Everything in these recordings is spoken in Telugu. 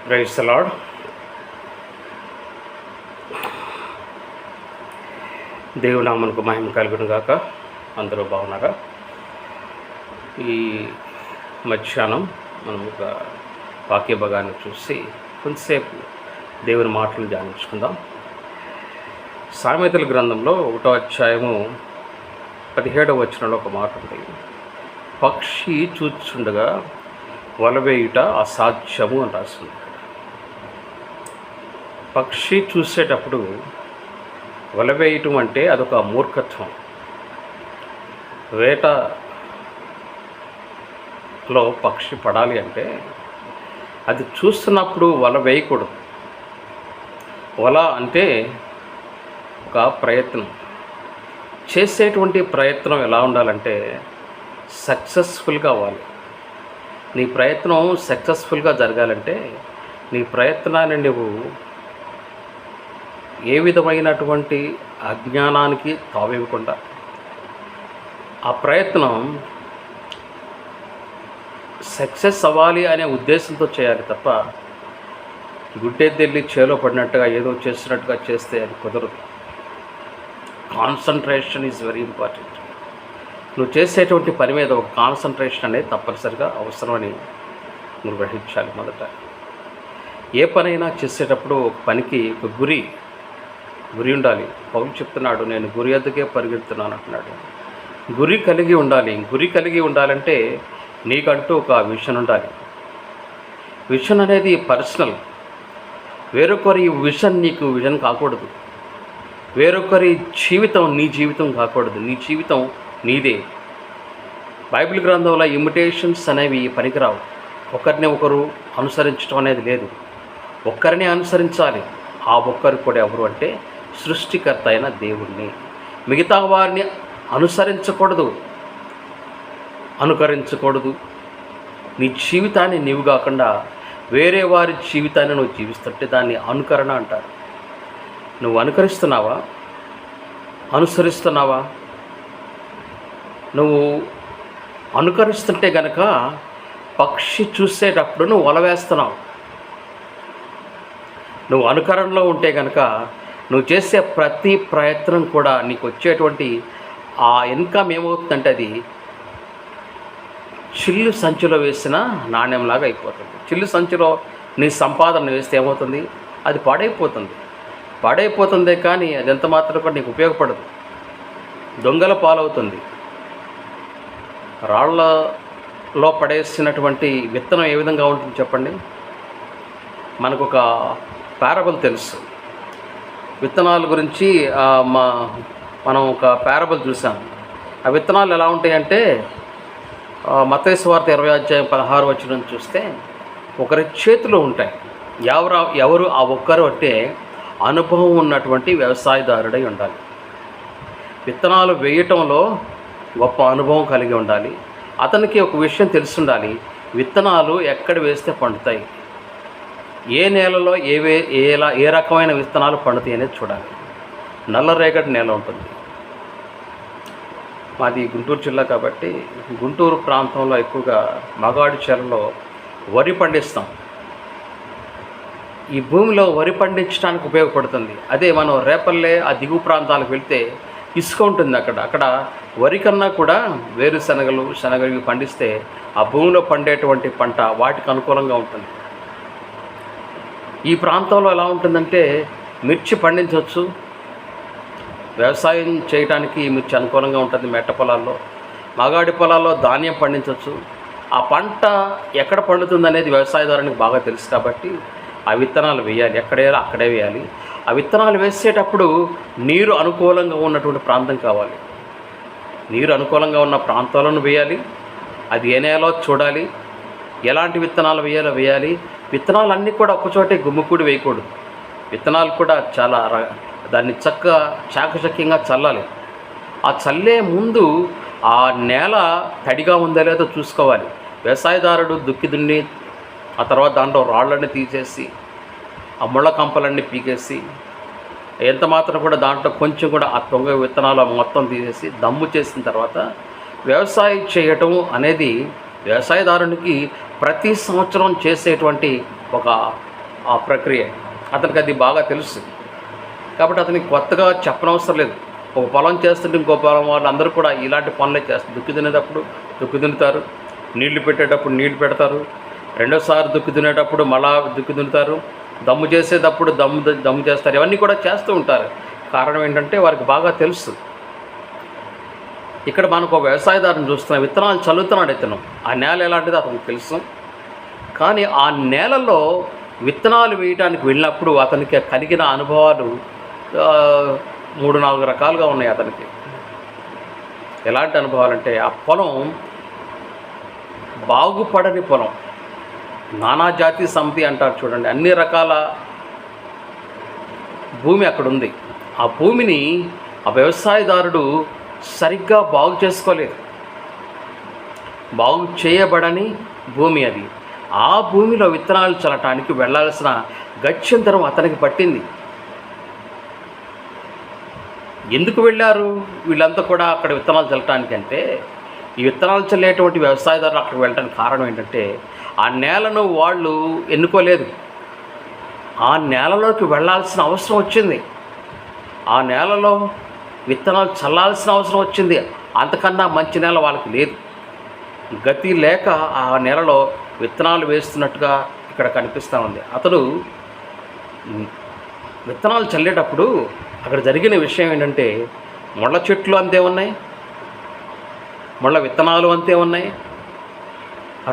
Praise the lord. దేవుని నామమునకు మహిమ కలుగును గాక. అందరూ బాగున్నారా? ఈ మధ్యాహ్నం మనం ఒక వాక్య భాగాన్ని చూసి కొంతసేపు దేవుని మాటలు ధ్యానించుకుందాం. సామెతల గ్రంథంలో 1వ అధ్యాయము 17వ వచనంలో ఒక మాట ఉంది. పక్షి చూచుండగా వలవేయుట అసాధ్యము అని రాస్తుంది. పక్షి చూసేటప్పుడు వలవేయటం అంటే అదొక మూర్ఖత్వం. వేటలో పక్షి పడాలి అంటే అది చూస్తున్నప్పుడు వల వేయకూడదు. వల అంటే ఒక ప్రయత్నం, చేసేటువంటి ప్రయత్నం ఎలా ఉండాలంటే సక్సెస్ఫుల్గా అవ్వాలి. నీ ప్రయత్నం సక్సెస్ఫుల్గా జరగాలంటే నీ ప్రయత్నాన్ని నువ్వు ఏ విధమైనటువంటి అజ్ఞానానికి తావివ్వకుండా ఆ ప్రయత్నం సక్సెస్ అవ్వాలి అనే ఉద్దేశంతో చేయాలి తప్ప గుడ్డెద్దెళ్ళి చేలో పడినట్టుగా ఏదో చేస్తున్నట్టుగా చేస్తే అది కుదరదు. Concentration is very important. నువ్వు చేసేటువంటి పని మీద ఒక కాన్సన్ట్రేషన్ అనేది తప్పనిసరిగా అవసరమని నువ్వు గ్రహించాలి. మొదట ఏ పనైనా చేసేటప్పుడు ఒక పనికి ఒక గురి ఉండాలి. పౌలు చెప్తున్నాడు, నేను గురి వద్దకే పరిగెడుతున్నాను అంటున్నాడు. గురి కలిగి ఉండాలి. గురి కలిగి ఉండాలంటే నీకంటూ ఒక విషన్ ఉండాలి. విషన్ అనేది పర్సనల్. వేరొకరి విషన్ నీకు విజన్ కాకూడదు. వేరొకరి జీవితం నీ జీవితం కాకూడదు. నీ జీవితం నీదే. బైబిల్ గ్రంథంలో ఇమిటేషన్స్ అనేవి పనికిరావు. ఒకరిని ఒకరు అనుసరించడం అనేది లేదు. ఒక్కరిని అనుసరించాలి. ఆ ఒక్కరు కూడా ఎవరు అంటే సృష్టికర్త అయిన దేవుణ్ణి. మిగతా వారిని అనుకరించకూడదు. నీ జీవితాన్ని నీవు కాకుండా వేరే వారి జీవితాన్ని నువ్వు జీవిస్తుంటే దాన్ని అనుకరణ అంటారు. నువ్వు అనుకరిస్తున్నావా? అనుసరిస్తున్నావా? నువ్వు అనుకరిస్తుంటే గనక పక్షి చూసేటప్పుడు నువ్వు వల వేస్తున్నావు. నువ్వు అనుకరణలో ఉంటే కనుక నువ్వు చేసే ప్రతి ప్రయత్నం కూడా నీకు వచ్చేటువంటి ఆ ఇన్కమ్ ఏమవుతుందంటే అది చిల్లు సంచిలో వేసిన నాణ్యంలాగా అయిపోతుంది. చిల్లు సంచిలో నీ సంపాదన వేస్తే ఏమవుతుంది? అది పాడైపోతుందే కానీ అది ఎంత మాత్రం కూడా నీకు ఉపయోగపడదు. దొంగల పాలవుతుంది. రాళ్లలో పడేసినటువంటి విత్తనం ఏ విధంగా ఉంటుంది చెప్పండి? మనకు ఒక పారబుల్ తెలుసు. విత్తనాల గురించి మనం ఒక పారబుల్ చూసాం. ఆ విత్తనాలు ఎలా ఉంటాయంటే మత్తయి సువార్త 20వ అధ్యాయం 16వ వచనం చూస్తే ఒకరి చేతిలో ఉంటాయి. ఎవరు ఆ ఒక్కరు అంటే అనుభవం ఉన్నటువంటి వ్యవసాయదారుడై ఉండాలి. విత్తనాలు వేయటంలో గొప్ప అనుభవం కలిగి ఉండాలి. అతనికి ఒక విషయం తెలిసి ఉండాలి, విత్తనాలు ఎక్కడ వేస్తే పండుతాయి, ఏ నేలలో ఏ రకమైన విత్తనాలు పండుతాయి అనేది చూడాలి. నల్లరేగడి నేల ఉంటుంది. మాది గుంటూరు జిల్లా కాబట్టి గుంటూరు ప్రాంతంలో ఎక్కువగా మగాడి చేలలో వరి పండిస్తాం. ఈ భూమిలో వరి పండించడానికి ఉపయోగపడుతుంది. అదే మనం రేపల్లె ఆ దిగువ ప్రాంతాలకు వెళ్తే ఇసుక ఉంటుంది. అక్కడ వరి కన్నా కూడా శనగలు పండిస్తే ఆ భూమిలో పండేటువంటి పంట వాటికి అనుకూలంగా ఉంటుంది. ఈ ప్రాంతంలో ఎలా ఉంటుందంటే మిర్చి పండించవచ్చు. వ్యవసాయం చేయడానికి మిర్చి అనుకూలంగా ఉంటుంది. మెట్ట పొలాల్లో, మగాడి పొలాల్లో ధాన్యం పండించవచ్చు. ఆ పంట ఎక్కడ పండుతుంది అనేది వ్యవసాయదారునికి బాగా తెలుసు కాబట్టి ఆ విత్తనాలు వేయాలి. ఎక్కడేయాలో అక్కడే వేయాలి. ఆ విత్తనాలు వేసేటప్పుడు నీరు అనుకూలంగా ఉన్నటువంటి ప్రాంతం కావాలి. నీరు అనుకూలంగా ఉన్న ప్రాంతాలను వేయాలి. అది ఏ నేలో చూడాలి. ఎలాంటి విత్తనాలు వేయాలి. విత్తనాలు అన్నీ కూడా ఒకచోటే గుమ్మికూడి వేయకూడదు. విత్తనాలు కూడా చాలా దాన్ని చాకచక్యంగా చల్లాలి. ఆ చల్లే ముందు ఆ నేల తడిగా ఉందో లేదో చూసుకోవాలి. వ్యవసాయదారుడు దున్ని ఆ తర్వాత దాంట్లో రాళ్ళన్నీ తీసేసి ఆ ముళ్ళ కంపలన్నీ పీకేసి ఎంత మాత్రం కూడా దాంట్లో కొంచెం కూడా ఆ తొంగ విత్తనాలు మొత్తం తీసేసి దమ్ము చేసిన తర్వాత వ్యవసాయం చేయటం అనేది వ్యవసాయదారునికి ప్రతి సంవత్సరం చేసేటువంటి ఒక ఆ ప్రక్రియ. అతనికి అది బాగా తెలుసు. కాబట్టి అతనికి కొత్తగా చెప్పనవసరం లేదు. ఒక పొలం చేస్తుంటే ఇంకో పొలం వాళ్ళు అందరూ కూడా ఇలాంటి పనులే చేస్తారు. దుక్కి దున్నేటప్పుడు దుక్కి దున్నుతారు, నీళ్లు పెట్టేటప్పుడు నీళ్లు పెడతారు, రెండోసారి దుక్కి దున్నేటప్పుడు మళ్ళా దుక్కి దున్నుతారు, దమ్ము చేసేటప్పుడు దమ్ము చేస్తారు. ఇవన్నీ కూడా చేస్తూ ఉంటారు. కారణం ఏంటంటే వారికి బాగా తెలుసు. ఇక్కడ మనకు ఒక వ్యవసాయదారుని చూస్తున్నాం, విత్తనాలు చల్లుతున్నాడు ఇతను. ఆ నేల ఎలాంటిదో అతనికి తెలుసు. కానీ ఆ నేలలో విత్తనాలు వేయడానికి వెళ్ళినప్పుడు అతనికి కలిగిన అనుభవాలు 3-4 రకాలుగా ఉన్నాయి అతనికి. ఎలాంటి అనుభవాలంటే, ఆ పొలం బాగుపడని పొలం, నానాజాతి సమితి అంటారు చూడండి, అన్ని రకాల భూమి అక్కడ ఉంది. ఆ భూమిని ఆ వ్యవసాయదారుడు సరిగ్గా బాగు చేసుకోలేదు. బాగు చేయబడని భూమి అది. ఆ భూమిలో విత్తనాలు చల్లటానికి వెళ్ళాల్సిన గత్యంతరం అతనికి పట్టింది. ఎందుకు వెళ్ళారు వీళ్ళంతా కూడా అక్కడ విత్తనాలు చల్లటానికి అంటే, ఈ విత్తనాలు చల్లేటువంటి వ్యవసాయదారులు అక్కడికి వెళ్ళడానికి కారణం ఏంటంటే, ఆ నేలను వాళ్ళు ఎన్నుకోలేదు. ఆ నేలలోకి వెళ్ళాల్సిన అవసరం వచ్చింది. ఆ నేలలో విత్తనాలు చల్లాల్సిన అవసరం వచ్చింది. అంతకన్నా మంచి నేల వాళ్ళకి లేదు. గతి లేక ఆ నేలలో విత్తనాలు వేస్తున్నట్టుగా ఇక్కడ కనిపిస్తూ ఉంది. అతడు విత్తనాలు చల్లేటప్పుడు అక్కడ జరిగిన విషయం ఏంటంటే, ముళ్ళ చెట్లు అంతే ఉన్నాయి, ముళ్ళ విత్తనాలు అంతే ఉన్నాయి,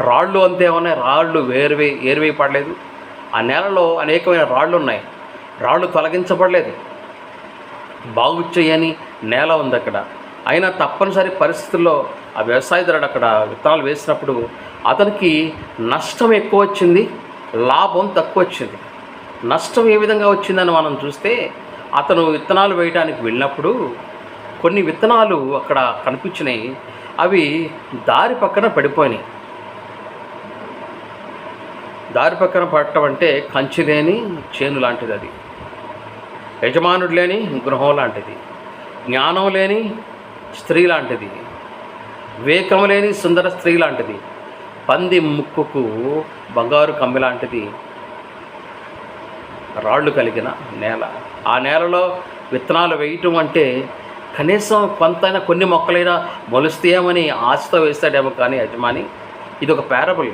రాళ్ళు అంతే ఉన్నాయి. రాళ్ళు ఏరివేయపడలేదు. ఆ నేలలో అనేకమైన రాళ్ళు ఉన్నాయి. రాళ్ళు తొలగించబడలేదు. బాగు చేయని నేల ఉంది అక్కడ. అయినా తప్పనిసరి పరిస్థితుల్లో ఆ వ్యవసాయదారుడు అక్కడ విత్తనాలు వేసినప్పుడు అతనికి నష్టం ఎక్కువ వచ్చింది, లాభం తక్కువ వచ్చింది. నష్టం ఏ విధంగా వచ్చిందని మనం చూస్తే, అతను విత్తనాలు వేయడానికి వెళ్ళినప్పుడు కొన్ని విత్తనాలు అక్కడ కనిపించినాయి. అవి దారి పక్కన పడిపోయినాయి. దారి పక్కన పడటం అంటే కంచి లేని చేను లాంటిది అది. యజమానుడు లేని గృహం లాంటిది. జ్ఞానం లేని స్త్రీ లాంటిది. వివేకం లేని సుందర స్త్రీ లాంటిది. పంది ముక్కుకు బంగారు కమ్మి లాంటిది రాళ్ళు కలిగిన నేల. ఆ నేలలో విత్తనాలు వేయటం అంటే కనీసం కొంతైనా కొన్ని మొక్కలైనా మొలుస్తాయేమని ఆశతో వేస్తాడేమో. కానీ యజమాని, ఇది ఒక పారబుల్,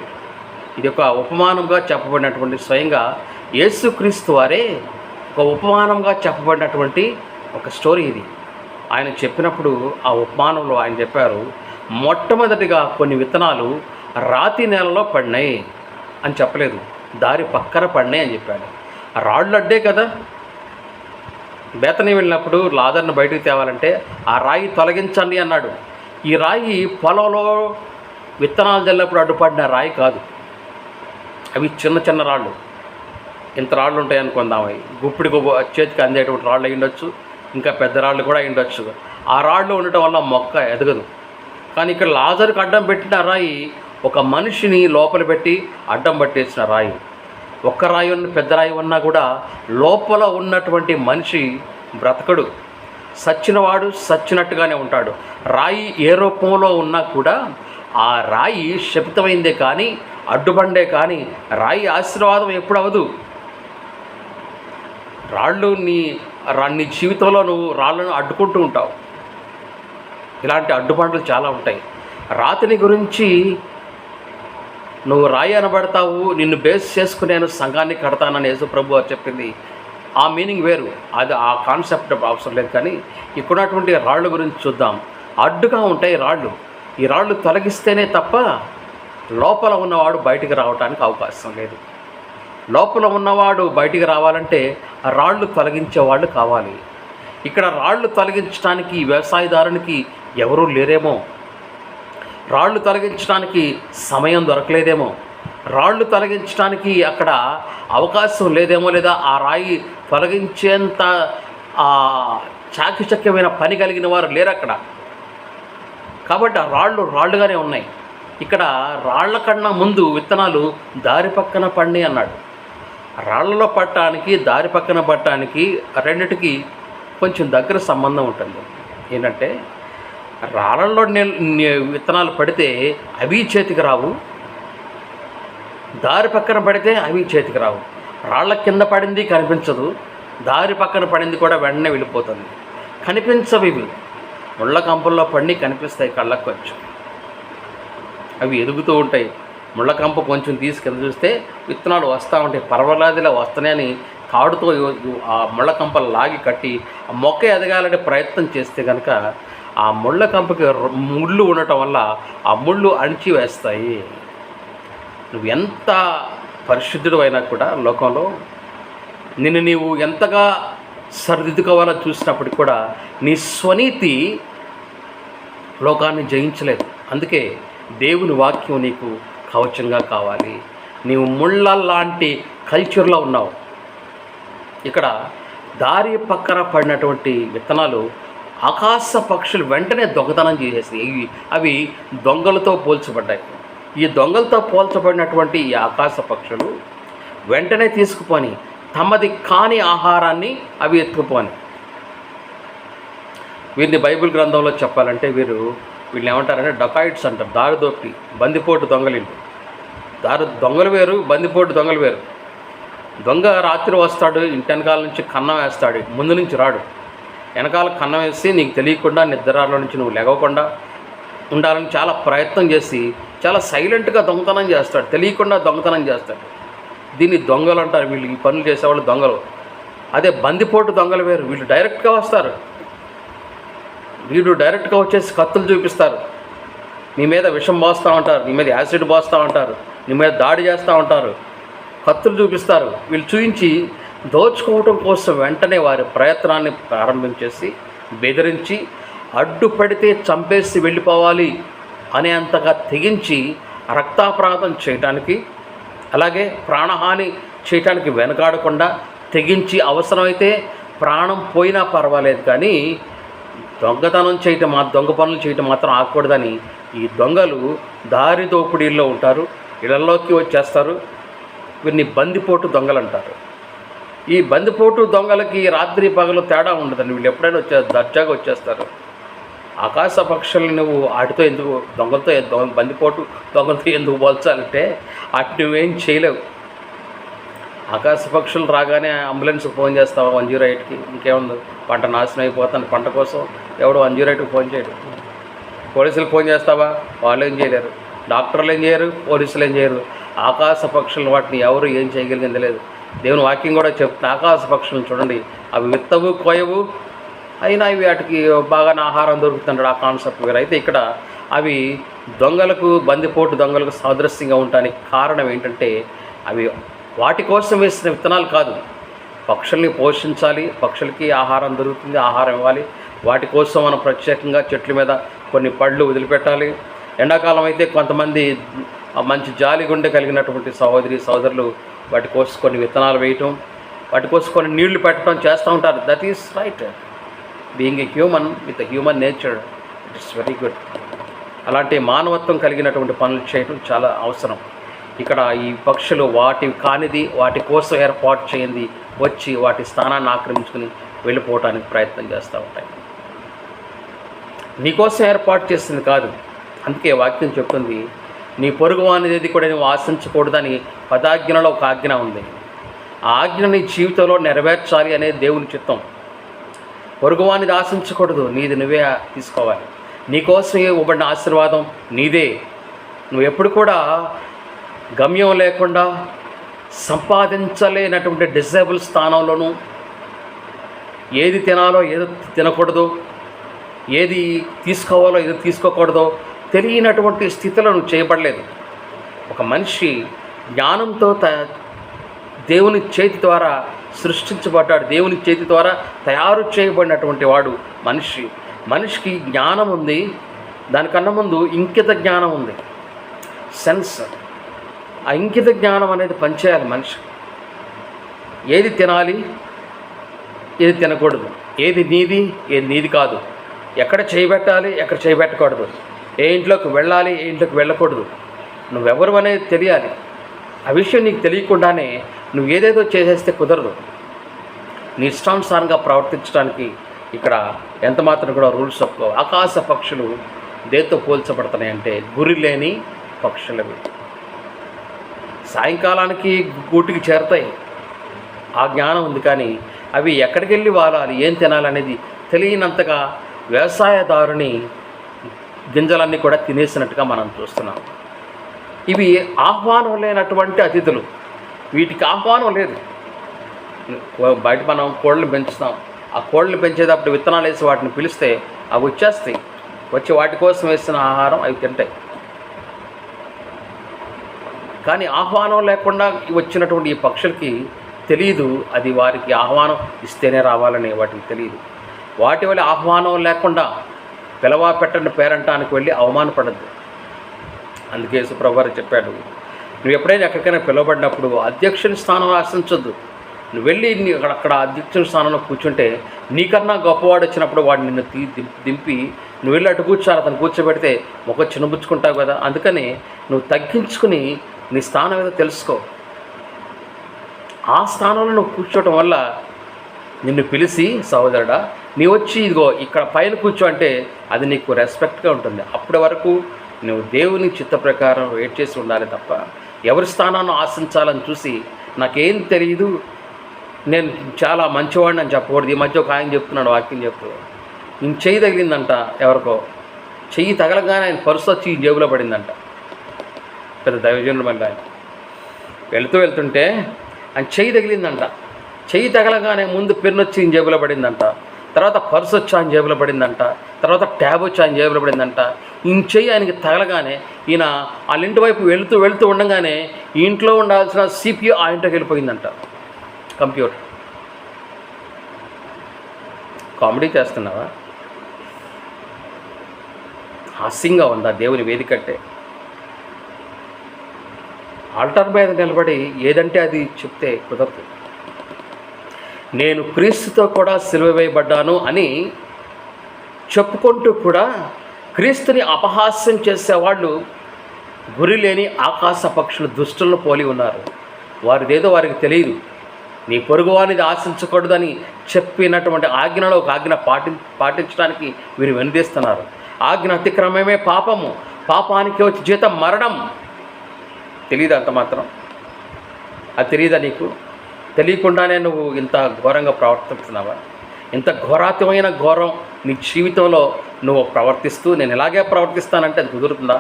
ఇది ఒక ఉపమానంగా చెప్పబడినటువంటి, స్వయంగా యేసుక్రీస్తు వారే ఒక ఉపమానంగా చెప్పబడినటువంటి ఒక స్టోరీ ఇది. ఆయన చెప్పినప్పుడు ఆ ఉపమానంలో ఆయన చెప్పారు, మొట్టమొదటిగా కొన్ని విత్తనాలు రాతి నేలలో పడినాయి అని చెప్పలేదు, దారి పక్కన పడినాయి అని చెప్పాడు. రాళ్ళు అడ్డే కదా. బేతనీ వెళ్ళినప్పుడు లాజర్ను బయటకు తేవాలంటే ఆ రాయి తొలగించండి అన్నాడు. ఈ రాయి పొలంలో విత్తనాలు జల్లినప్పుడు అడ్డుపడిన రాయి కాదు. అవి చిన్న చిన్న రాళ్ళు, ఇంత రాళ్ళు ఉంటాయి అనుకుందాం. అవి గుప్పిడికి చేతికి అందేటువంటి రాళ్ళు అయి ఉండొచ్చు, ఇంకా పెద్ద రాళ్ళు కూడా అయి ఉండొచ్చు. ఆ రాళ్ళు ఉండటం వల్ల మొక్క ఎదగదు. కానీ ఇక్కడ లాజరుకు అడ్డం పెట్టిన రాయి ఒక మనిషిని లోపల పెట్టి అడ్డం పట్టేసిన రాయి. ఒక్క రాయి ఉన్న పెద్ద రాయి ఉన్నా కూడా లోపల ఉన్నటువంటి మనిషి బ్రతకడు. సచ్చినవాడు సచ్చినట్టుగానే ఉంటాడు. రాయి ఏ రూపంలో ఉన్నా కూడా ఆ రాయి శపితమైందే కానీ, అడ్డుబండే కానీ రాయి ఆశీర్వాదం ఎప్పుడు అవ్వదు. రాళ్ళు నీ జీవితంలో నువ్వు రాళ్ళను అడ్డుకుంటూ ఉంటావు. ఇలాంటి అడ్డుబండలు చాలా ఉంటాయి. రాతిని గురించి నువ్వు రాయి అనబడతావు, నిన్ను బేస్ చేసుకుని నేను సంఘాన్ని కడతానని యేసు ప్రభు వారు చెప్పింది. ఆ మీనింగ్ వేరు, అది ఆ కాన్సెప్ట్ అవసరం లేదు. కానీ ఇక్కడున్నటువంటి రాళ్ళ గురించి చూద్దాం. అడ్డుగా ఉంటాయి రాళ్ళు. ఈ రాళ్ళు తొలగిస్తేనే తప్ప లోపల ఉన్నవాడు బయటికి రావడానికి అవకాశం లేదు. లోపల ఉన్నవాడు బయటికి రావాలంటే రాళ్ళు తొలగించే వాళ్ళు కావాలి. ఇక్కడ రాళ్ళు తొలగించడానికి వ్యవసాయదారునికి ఎవరూ లేరేమో, రాళ్ళు తొలగించడానికి సమయం దొరకలేదేమో, రాళ్ళు తొలగించడానికి అక్కడ అవకాశం లేదేమో, లేదా ఆ రాయి తొలగించేంత చాకచక్యమైన పని కలిగిన వారు లేరు అక్కడ. కాబట్టి ఆ రాళ్ళు రాళ్ళుగానే ఉన్నాయి. ఇక్కడ రాళ్ల కన్నా ముందు విత్తనాలు దారి పక్కన పండి అన్నాడు. రాళ్లలో పట్టడానికి దారి పక్కన పట్టడానికి రెండిటికి కొంచెం దగ్గర సంబంధం ఉంటుంది. ఏంటంటే రాళ్ళల్లో విత్తనాలు పడితే అవి చేతికి రావు, దారి పక్కన పడితే అవి చేతికి రావు. రాళ్ల కింద పడింది కనిపించదు, దారి పక్కన పడింది కూడా వెంటనే వెళ్ళిపోతుంది. కనిపించవు ఇవి, ముళ్ళ కంపల్లో పడి కనిపిస్తాయి కళ్ళకు కొంచెం. అవి ఎదుగుతూ ఉంటాయి. ముళ్ళ కంప కొంచెం తీసి కింద చూస్తే విత్తనాలు వస్తూ ఉంటాయి, పర్వలాదిలా వస్తున్నాయని తాడుతో ఆ ముళ్ళ కంపలు లాగి కట్టి ఆ మొక్క ఎదగాలంటే ప్రయత్నం చేస్తే కనుక ఆ ముళ్ళ కంపకి ముళ్ళు ఉండటం వల్ల ఆ ముళ్ళు అణిచి వేస్తాయి. నువ్వు ఎంత పరిశుద్ధుడు అయినా కూడా లోకంలో నిన్ను నీవు ఎంతగా సరిదిద్దుకోవాలో చూసినప్పటికి కూడా నీ స్వనీతి లోకాన్ని జయించలేదు. అందుకే దేవుని వాక్యం నీకు కవచంగా కావాలి. నీవు ముళ్ళ లాంటి కల్చర్లో ఉన్నావు. ఇక్కడ దారి పక్కన పడినటువంటి విత్తనాలు ఆకాశ పక్షులు వెంటనే దొంగతనం చేసేసాయి. అవి దొంగలతో పోల్చబడ్డాయి. ఈ దొంగలతో పోల్చబడినటువంటి ఈ ఆకాశ పక్షులు వెంటనే తీసుకుపోని తమది కాని ఆహారాన్ని అవి ఎత్తుకుపోని. వీరిని బైబిల్ గ్రంథంలో చెప్పాలంటే వీళ్ళు ఏమంటారంటే డకాయిట్స్ అంటారు. దారి దోపిడి, బందిపోటు దొంగలు. దొంగలు వేరు, బందిపోటు దొంగలు వేరు. దొంగ రాత్రి వస్తాడు, ఇంటి వెనకాల నుంచి కన్నం వేస్తాడు, ముందు నుంచి రాడు. వెనకాల కన్నం వేసి నీకు తెలియకుండా నిద్రలో నుంచి నువ్వు లెగవకుండా ఉండాలని చాలా ప్రయత్నం చేసి చాలా సైలెంట్గా దొంగతనం చేస్తాడు, తెలియకుండా దొంగతనం చేస్తాడు. దీన్ని దొంగలు అంటారు. వీళ్ళు ఈ పనులు చేసేవాళ్ళు దొంగలు. అదే బందిపోటు దొంగలు వేరు. వీళ్ళు డైరెక్ట్గా వస్తారు. వీళ్ళు డైరెక్ట్గా వచ్చేసి కత్తులు చూపిస్తారు, నీ మీద విషం పోస్తూ ఉంటారు, నీ మీద యాసిడ్ పోస్తూ ఉంటారు, నీ మీద దాడి చేస్తూ ఉంటారు, కత్తులు చూపిస్తారు. వీళ్ళు చూపించి దోచుకోవటం కోసం వెంటనే వారి ప్రయత్నాన్ని ప్రారంభించేసి బెదిరించి అడ్డుపడితే చంపేసి వెళ్ళిపోవాలి అనేంతగా తెగించి రక్తాపరాధం చేయటానికి, అలాగే ప్రాణహాని చేయటానికి వెనకాడకుండా తెగించి అవసరమైతే ప్రాణం పోయినా పర్వాలేదు కానీ దొంగతనం చేయటం, దొంగ పనులు చేయటం మాత్రం ఆగకూడదని ఈ దొంగలు దారి దోపిడీల్లో ఉంటారు, ఇళ్లలోకి వచ్చేస్తారు. వీరిని బందిపోటు దొంగలు అంటారు. ఈ బందిపోటు దొంగలకి రాత్రి పగలు తేడా ఉండదండి. వీళ్ళు ఎప్పుడైనా దర్జాగా వచ్చేస్తారు. ఆకాశ పక్షుల్ని నువ్వు వాటితో ఎందుకు, దొంగలతో బందిపోటు దొంగలతో ఎందుకు పోల్చాలంటే వాటి నువ్వేం చేయలేవు. ఆకాశ పక్షులు రాగానే అంబులెన్స్కి ఫోన్ చేస్తావా 108కి? ఇంకేముంది, పంట నాశనం అయిపోతాను, పంట కోసం ఎవడు 108కి ఫోన్ చేయడు. పోలీసులకు ఫోన్ చేస్తావా? వాళ్ళు ఏం చేయలేరు. డాక్టర్లు ఏం చేయరు, పోలీసులు ఏం చేయరు. ఆకాశ పక్షులను వాటిని ఎవరు ఏం చేయగలిగింది లేదు. దేవుని వాక్యం కూడా చెప్తున్న ఆకాశ పక్షులను చూడండి, అవి విత్తవు కోయవు, అయినా ఇవి వాటికి బాగా ఆహారం దొరుకుతుంటాడు. ఆ కాన్సెప్ట్ వేరు. అయితే ఇక్కడ అవి దొంగలకు, బందిపోటు దొంగలకు సాదృశ్యంగా ఉండడానికి కారణం ఏంటంటే అవి వాటి కోసం వేసిన విత్తనాలు కాదు. పక్షుల్ని పోషించాలి, పక్షులకి ఆహారం దొరుకుతుంది, ఆహారం ఇవ్వాలి. వాటి కోసం మనం ప్రత్యేకంగా చెట్ల మీద కొన్ని పళ్ళు వదిలిపెట్టాలి. ఎండాకాలం అయితే కొంతమంది మంచి జాలి గుండె కలిగినటువంటి సోదరులు వాటి కోసం కొన్ని విత్తనాలు వేయటం, వాటి కోసం కొన్ని నీళ్లు పెట్టడం చేస్తూ ఉంటారు. That is right. Being a human with human nature, it is very good. అలాంటి మానవత్వం కలిగినటువంటి పనులు చేయడం చాలా అవసరం. ఇక్కడ ఈ పక్షులు వాటి కానిది, వాటి కోసం ఏర్పాటు చేయింది వచ్చి వాటి స్థానాన్ని ఆక్రమించుకుని వెళ్ళిపోవటానికి ప్రయత్నం చేస్తూ ఉంటాయి. నీకోసం ఏర్పాటు చేసింది కాదు. అందుకే వాక్యం చెప్తుంది, నీ పొరుగు అనేది కూడా నువ్వు ఆశించకూడదని 10 ఆజ్ఞలలో ఒక ఆజ్ఞ ఉంది. ఆ ఆజ్ఞ నీ జీవితంలో నెరవేర్చాలి అనేది దేవుని చిత్తం. పొరుగువానిది ఆశించకూడదు, నీది నువ్వే తీసుకోవాలి. నీకోసం ఇవ్వబడిన ఆశీర్వాదం నీదే. నువ్వు ఎప్పుడు కూడా గమ్యం లేకుండా సంపాదించలేనటువంటి డిజేబుల్ స్థానంలోనూ ఏది తినాలో ఏది తినకూడదో, ఏది తీసుకోవాలో ఏది తీసుకోకూడదో తెలియనటువంటి స్థితిలో నువ్వు చేయబడలేదు. ఒక మనిషి జ్ఞానంతో దేవుని చేతి ద్వారా సృష్టించబడ్డాడు. దేవుని చేతి ద్వారా తయారు చేయబడినటువంటి వాడు మనిషికి జ్ఞానం ఉంది. దానికన్నా ముందు ఇంకిత జ్ఞానం ఉంది, సెన్స్. ఆ ఇంకిత జ్ఞానం అనేది పనిచేయాలి మనిషి. ఏది తినాలి, ఏది తినకూడదు, ఏది నీది, ఏది నీది కాదు, ఎక్కడ చేయబెట్టాలి, ఎక్కడ చేయబెట్టకూడదు, ఏ ఇంట్లోకి వెళ్ళాలి, ఏ ఇంట్లోకి వెళ్ళకూడదు, నువ్వెవరు అనేది తెలియాలి. ఆ విషయం నీకు తెలియకుండానే నువ్వు ఏదేదో చేసేస్తే కుదరదు. నీ ఇష్టానుసారంగా ప్రవర్తించడానికి ఇక్కడ ఎంత మాత్రం కూడా రూల్స్ ఒప్పుకోవు. ఆకాశ పక్షులు దేంతో పోల్చబడుతున్నాయంటే గురి లేని పక్షులవి. సాయంకాలానికి గూటికి చేరతాయి, ఆ జ్ఞానం ఉంది, కానీ అవి ఎక్కడికి వెళ్ళి వాలాలి, ఏం తినాలనేది తెలియనంతగా వ్యవసాయదారుని గింజలన్నీ కూడా తినేసినట్టుగా మనం చూస్తున్నాం. ఇవి ఆహ్వానం లేనటువంటి అతిథులు, వీటికి ఆహ్వానం లేదు. బయట మనం కోళ్ళని పెంచుతాం, ఆ కోళ్ళని పెంచేటప్పుడు విత్తనాలు వేసి వాటిని పిలిస్తే అవి వచ్చేస్తాయి, వచ్చి వాటి కోసం వేసిన ఆహారం అవి తింటాయి. కానీ ఆహ్వానం లేకుండా వచ్చినటువంటి ఈ పక్షులకి తెలియదు, అది వారికి ఆహ్వానం ఇస్తేనే రావాలని వాటికి తెలియదు. వాటి వల్ల ఆహ్వానం లేకుండా పిలవా పెట్టండి పేరంటానికి వెళ్ళి అవమానపడద్దు. అందుకే యేసుప్రభువారు చెప్పాడు, నువ్వు ఎప్పుడైనా ఎక్కడికైనా పిలువబడినప్పుడు అధ్యక్షుని స్థానం ఆశించొద్దు. నువ్వు వెళ్ళి అక్కడ అధ్యక్షుని స్థానంలో కూర్చుంటే నీకన్నా గొప్పవాడు వచ్చినప్పుడు వాడు నిన్ను దింపి నువ్వు వెళ్ళి అటు కూర్చోాలి, అతను కూర్చోబెడితే ఒక చిన్నబుచ్చుకుంటావు కదా. అందుకని నువ్వు తగ్గించుకుని నీ స్థానం ఏదో తెలుసుకో. ఆ స్థానంలో నువ్వు కూర్చోవటం వల్ల నిన్ను పిలిచి, సహోదరుడా నీ వచ్చి ఇదిగో ఇక్కడ పైన కూర్చో అంటే అది నీకు రెస్పెక్ట్గా ఉంటుంది. అప్పటి వరకు నువ్వు దేవుని చిత్త ప్రకారం వెయిట్ చేసి ఉండాలి తప్ప ఎవరి స్థానాన్ని ఆశించాలని చూసి నాకేం తెలియదు, నేను చాలా మంచివాడిని అని చెప్పకూడదు. ఈ మధ్య ఒక ఆయన చెప్తున్నాడు, వాక్యం చెప్తూ, నేను చెయ్యి తగిలిందంట ఎవరికో, చెయ్యి తగలగానే ఆయన పర్సు వచ్చి జేబులో పడిందంట. పెద్ద దైవజనుడు మళ్ళీ ఆయన వెళ్తుంటే ఆయన చెయ్యి తగిలిందంట. చెయ్యి తగలగానే ముందు పెన్ను వచ్చి ఆయన జేబులో పడిందంట, తర్వాత పర్సు వచ్చి ఆయన జేబులో పడిందంట, తర్వాత ట్యాబ్ వచ్చి ఆయన జేబులో పడిందంట. ఈ చెయ్యి ఆయనకి తగలగానే ఈయన వాళ్ళ ఇంటి వైపు వెళుతూ ఉండగానే ఈ ఇంట్లో ఉండాల్సిన CPU ఆ ఇంట్లోకి వెళ్ళిపోయిందంట. కంప్యూటర్. కామెడీ చేస్తున్నావా? హాస్యంగా ఉందా? దేవుని వేదికట్టే ఆల్టర్ మీద నిలబడి ఏదంటే అది చెప్తే కుదరదు. నేను క్రీస్తుతో కూడా సిలువ వేయబడ్డాను అని చెప్పుకుంటూ కూడా క్రీస్తుని అపహాస్యం చేసేవాళ్ళు గురి లేని ఆకాశ పక్షులు, దుష్టులను పోలి ఉన్నారు. వారిదేదో వారికి తెలియదు. నీ పొరుగువానిది ఆశించకూడదని చెప్పినటువంటి ఆజ్ఞలో ఒక ఆజ్ఞ పాటించడానికి వీరు వెనుదీస్తున్నారు. ఆజ్ఞ అతిక్రమమే పాపము, పాపానికి వచ్చి జీతం మరణం. తెలియదు అంత మాత్రం? అది తెలియదా నీకు? తెలియకుండానే నువ్వు ఇంత ఘోరంగా ప్రవర్తిస్తున్నావా? ఇంత ఘోరాతమైన ఘోరం నీ జీవితంలో నువ్వు ప్రవర్తిస్తూ నేను ఇలాగే ప్రవర్తిస్తానంటే అది కుదురుతుందా?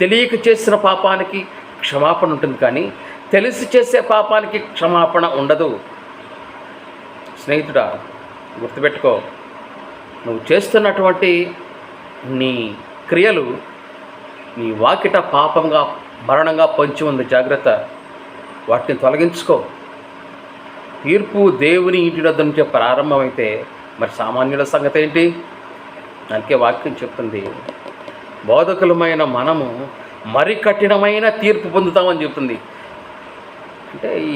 తెలియక చేసిన పాపానికి క్షమాపణ ఉంటుంది, కానీ తెలిసి చేసే పాపానికి క్షమాపణ ఉండదు. స్నేహితుడా, గుర్తుపెట్టుకో, నువ్వు చేస్తున్నటువంటి నీ క్రియలు నీ వాకిట పాపంగా మరణంగా పొంచి ఉంది. జాగ్రత్త, వాటిని తొలగించుకో. తీర్పు దేవుని ఇంటి వద్ద నుంచే ప్రారంభమైతే మరి సామాన్యుల సంగతి ఏంటి? అందుకే వాక్యం చెప్తుంది, బోధకులమైన మనము మరి కఠినమైన తీర్పు పొందుతామని చెప్తుంది. అంటే ఈ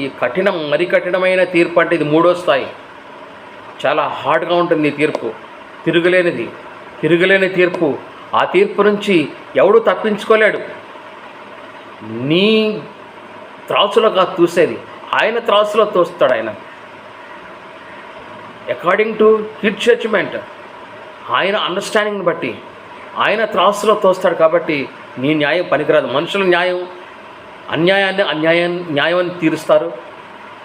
మరి కఠినమైన తీర్పు అంటే ఇది 3వ స్థాయి. చాలా హార్డ్గా ఉంటుంది ఈ తీర్పు, తిరుగులేని తీర్పు. ఆ తీర్పు నుంచి ఎవడు తప్పించుకోలేడు. నీ త్రాసులోగా తూసేది ఆయన త్రాసులో తోస్తాడు. ఆయన అకార్డింగ్ టు హిస్ జడ్జ్మెంట్, ఆయన అండర్స్టాండింగ్ని బట్టి ఆయన త్రాసులో తోస్తాడు. కాబట్టి నీ న్యాయం పనికిరాదు. మనుషుల న్యాయం న్యాయాన్ని తీరుస్తారు,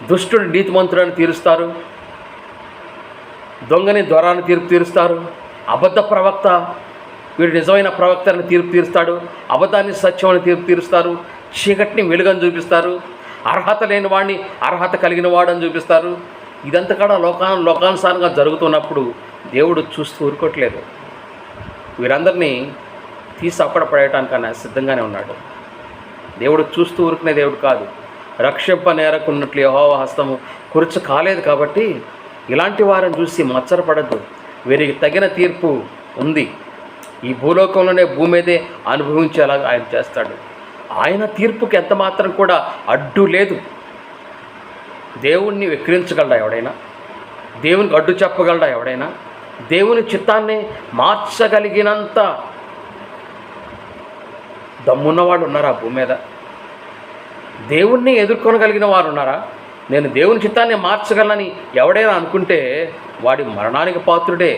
దుష్టుడు నీతిమంతుడని తీరుస్తారు, దొంగని దొరాన్ని తీర్పు తీరుస్తారు, అబద్ధ ప్రవక్త వీడు నిజమైన ప్రవక్తని తీర్పు తీరుస్తాడు, అబద్ధాన్ని సత్యమని తీర్పు తీరుస్తారు, చీకటిని వెలుగని చూపిస్తారు, అర్హత లేని వాడిని అర్హత కలిగిన వాడని చూపిస్తారు. ఇదంతా కూడా లోకానుసారంగా జరుగుతున్నప్పుడు దేవుడు చూస్తూ ఊరుకోవట్లేదు. వీరందరినీ తీసి అక్కడ పడేయటానికి ఆయన సిద్ధంగానే ఉన్నాడు. దేవుడు చూస్తూ ఊరుకునే దేవుడు కాదు. రక్షింప నేరకున్నట్లు యెహోవా హస్తము కురుచ కాలేదు. కాబట్టి ఇలాంటి వారిని చూసి మచ్చరపడద్దు. వీరికి తగిన తీర్పు ఉంది. ఈ భూలోకంలోనే భూమి మీదే అనుభవించేలాగా ఆయన చేస్తాడు. ఆయన తీర్పుకి ఎంత మాత్రం కూడా అడ్డు లేదు. దేవుణ్ణి వెక్కిరించగలడా ఎవడైనా? దేవునికి అడ్డు చెప్పగలడా ఎవడైనా? దేవుని చిత్తాన్ని మార్చగలిగినంత దమ్మున్నవాడు ఉన్నారా భూమి మీద? దేవుణ్ణి ఎదుర్కొనగలిగిన వారు ఉన్నారా? నేను దేవుని చిత్తాన్ని మార్చగలనని ఎవడైనా అనుకుంటే వాడి మరణానికి పాత్రుడే.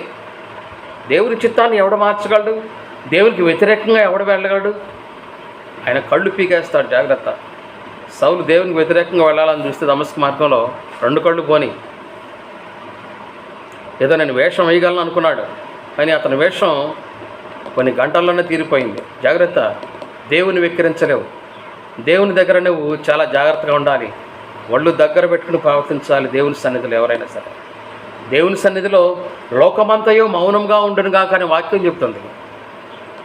దేవుని చిత్తాన్ని ఎవడు మార్చగలడు? దేవునికి వ్యతిరేకంగా ఎవడు వెళ్ళగలడు? ఆయన కళ్ళు పీకేస్తాడు. జాగ్రత్త. సౌలు దేవునికి వ్యతిరేకంగా వెళ్ళాలని చూస్తే దమస్కు మార్గంలో 2 కళ్ళు పోని. ఏదో నేను వేషం వేయగలను అనుకున్నాడు, కానీ అతని వేషం కొన్ని గంటల్లోనే తీరిపోయింది. జాగ్రత్త, దేవుని వెక్కిరించలేవు. దేవుని దగ్గర నువ్వు చాలా జాగ్రత్తగా ఉండాలి. ఒళ్ళు దగ్గర పెట్టుకుని ప్రవర్తించాలి. దేవుని సన్నిధిలో ఎవరైనా సరే, దేవుని సన్నిధిలో లోకమంతయో మౌనంగా ఉండునుగా కానీ వాక్యం చెప్తుంది.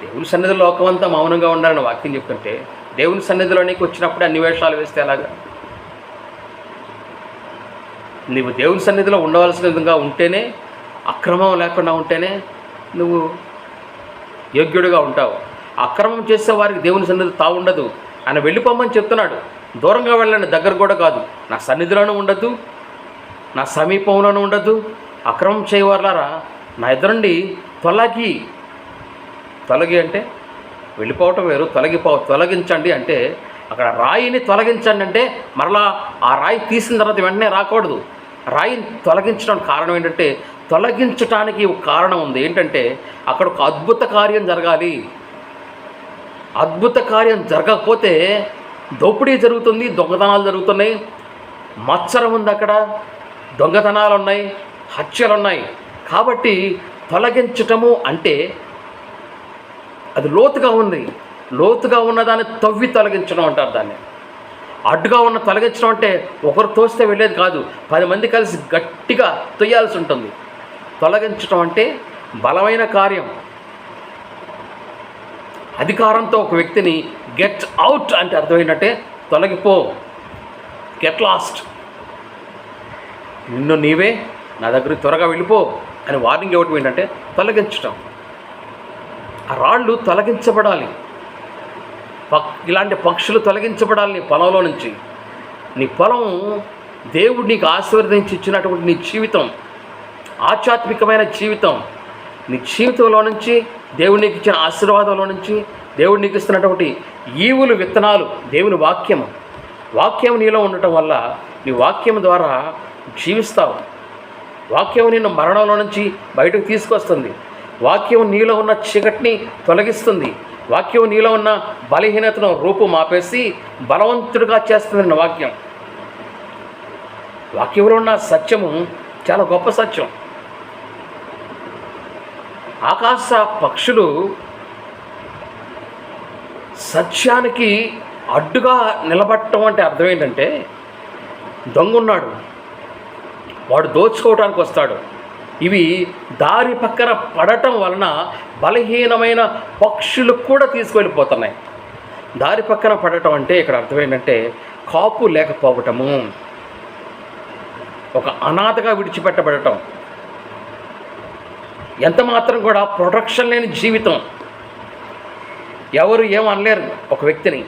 దేవుని సన్నిధిలో లోకమంతా మౌనంగా ఉండాలని వాక్యం చెప్తుంటే, దేవుని సన్నిధిలో నీకు వచ్చినప్పుడే అన్ని వేషాలు వేస్తే ఎలాగా? నీవు దేవుని సన్నిధిలో ఉండవలసిన విధంగా ఉంటేనే, అక్రమం లేకుండా ఉంటేనే నువ్వు యోగ్యుడిగా ఉంటావు. అక్రమం చేసే వారికి దేవుని సన్నిధి తావుండదు. ఆయన వెళ్ళిపోమని చెప్తున్నాడు. దూరంగా వెళ్ళండి, దగ్గర కూడా కాదు. నా సన్నిధిలోనూ ఉండద్దు, నా సమీపంలోనూ ఉండద్దు. అక్రమం చేయవారులారా నా ఎదురుండి తొలగి అంటే వెళ్ళిపోవటం వేరు, తొలగించండి అంటే అక్కడ రాయిని తొలగించండి అంటే మరలా ఆ రాయి తీసిన తర్వాత వెంటనే రాకూడదు. రాయిని తొలగించడానికి కారణం ఏంటంటే, తొలగించటానికి ఒక కారణం ఉంది. ఏంటంటే అక్కడ ఒక అద్భుత కార్యం జరగాలి. అద్భుత కార్యం జరగకపోతే దోపిడీ జరుగుతుంది, దొంగతనాలు జరుగుతున్నాయి, మత్సరం ఉంది, అక్కడ దొంగతనాలు ఉన్నాయి, హత్యలు ఉన్నాయి. కాబట్టి తొలగించటము అంటే అది లోతుగా ఉంది. లోతుగా ఉన్నదాన్ని తవ్వి తొలగించడం అంటారు దాన్ని. అడ్డుగా ఉన్న తొలగించడం అంటే ఒకరు తోస్తే వెళ్ళేది కాదు, 10 మంది కలిసి గట్టిగా తొయ్యాల్సి ఉంటుంది. తొలగించడం అంటే బలమైన కార్యం. అధికారంతో ఒక వ్యక్తిని గెట్ అవుట్ అంటే అర్థమైనట్టే, తొలగిపో, గెట్ లాస్ట్, నిన్ను నీవే నా దగ్గరికి త్వరగా వెళ్ళిపో అని వార్నింగ్ ఇవ్వటం ఏంటంటే తొలగించటం. ఆ రాళ్ళు తొలగించబడాలి. ఇలాంటి పక్షులు తొలగించబడాలి నీ పొలంలో నుంచి. నీ పొలం దేవుడు నీకు ఆశీర్వదించి ఇచ్చినటువంటి నీ జీవితం, ఆధ్యాత్మికమైన జీవితం, నీ జీవితంలో నుంచి దేవుడు నీకు ఇచ్చిన ఆశీర్వాదంలో నుంచి దేవుడు నీకు ఇస్తున్నటువంటి ఈవులు విత్తనాలు దేవుని వాక్యం నీలో ఉండటం వల్ల నీ వాక్యం ద్వారా జీవిస్తావు. వాక్యం నిన్ను మరణంలో నుంచి బయటకు తీసుకొస్తుంది. వాక్యం నీలో ఉన్న చీకటిని తొలగిస్తుంది. వాక్యం నీలో ఉన్న బలహీనతను రూపుమాపేసి బలవంతుడిగా చేస్తుంది. వాక్యంలో ఉన్న సత్యము చాలా గొప్ప సత్యం. ఆకాశ పక్షులు సత్యానికి అడ్డుగా నిలబడటం అంటే అర్థం ఏంటంటే, దొంగన్నాడు, వాడు దోచుకోవడానికి వస్తాడు. ఇవి దారి పక్కన పడటం వలన బలహీనమైన పక్షులు కూడా తీసుకువెళ్ళిపోతున్నాయి. దారి పక్కన పడటం అంటే ఇక్కడ అర్థం ఏంటంటే కాపు లేకపోవటము, ఒక అనాథగా విడిచిపెట్టబడటం, ఎంత మాత్రం కూడా ప్రొటెక్షన్ లేని జీవితం. ఎవరు ఏమనలేరు ఒక వ్యక్తిని.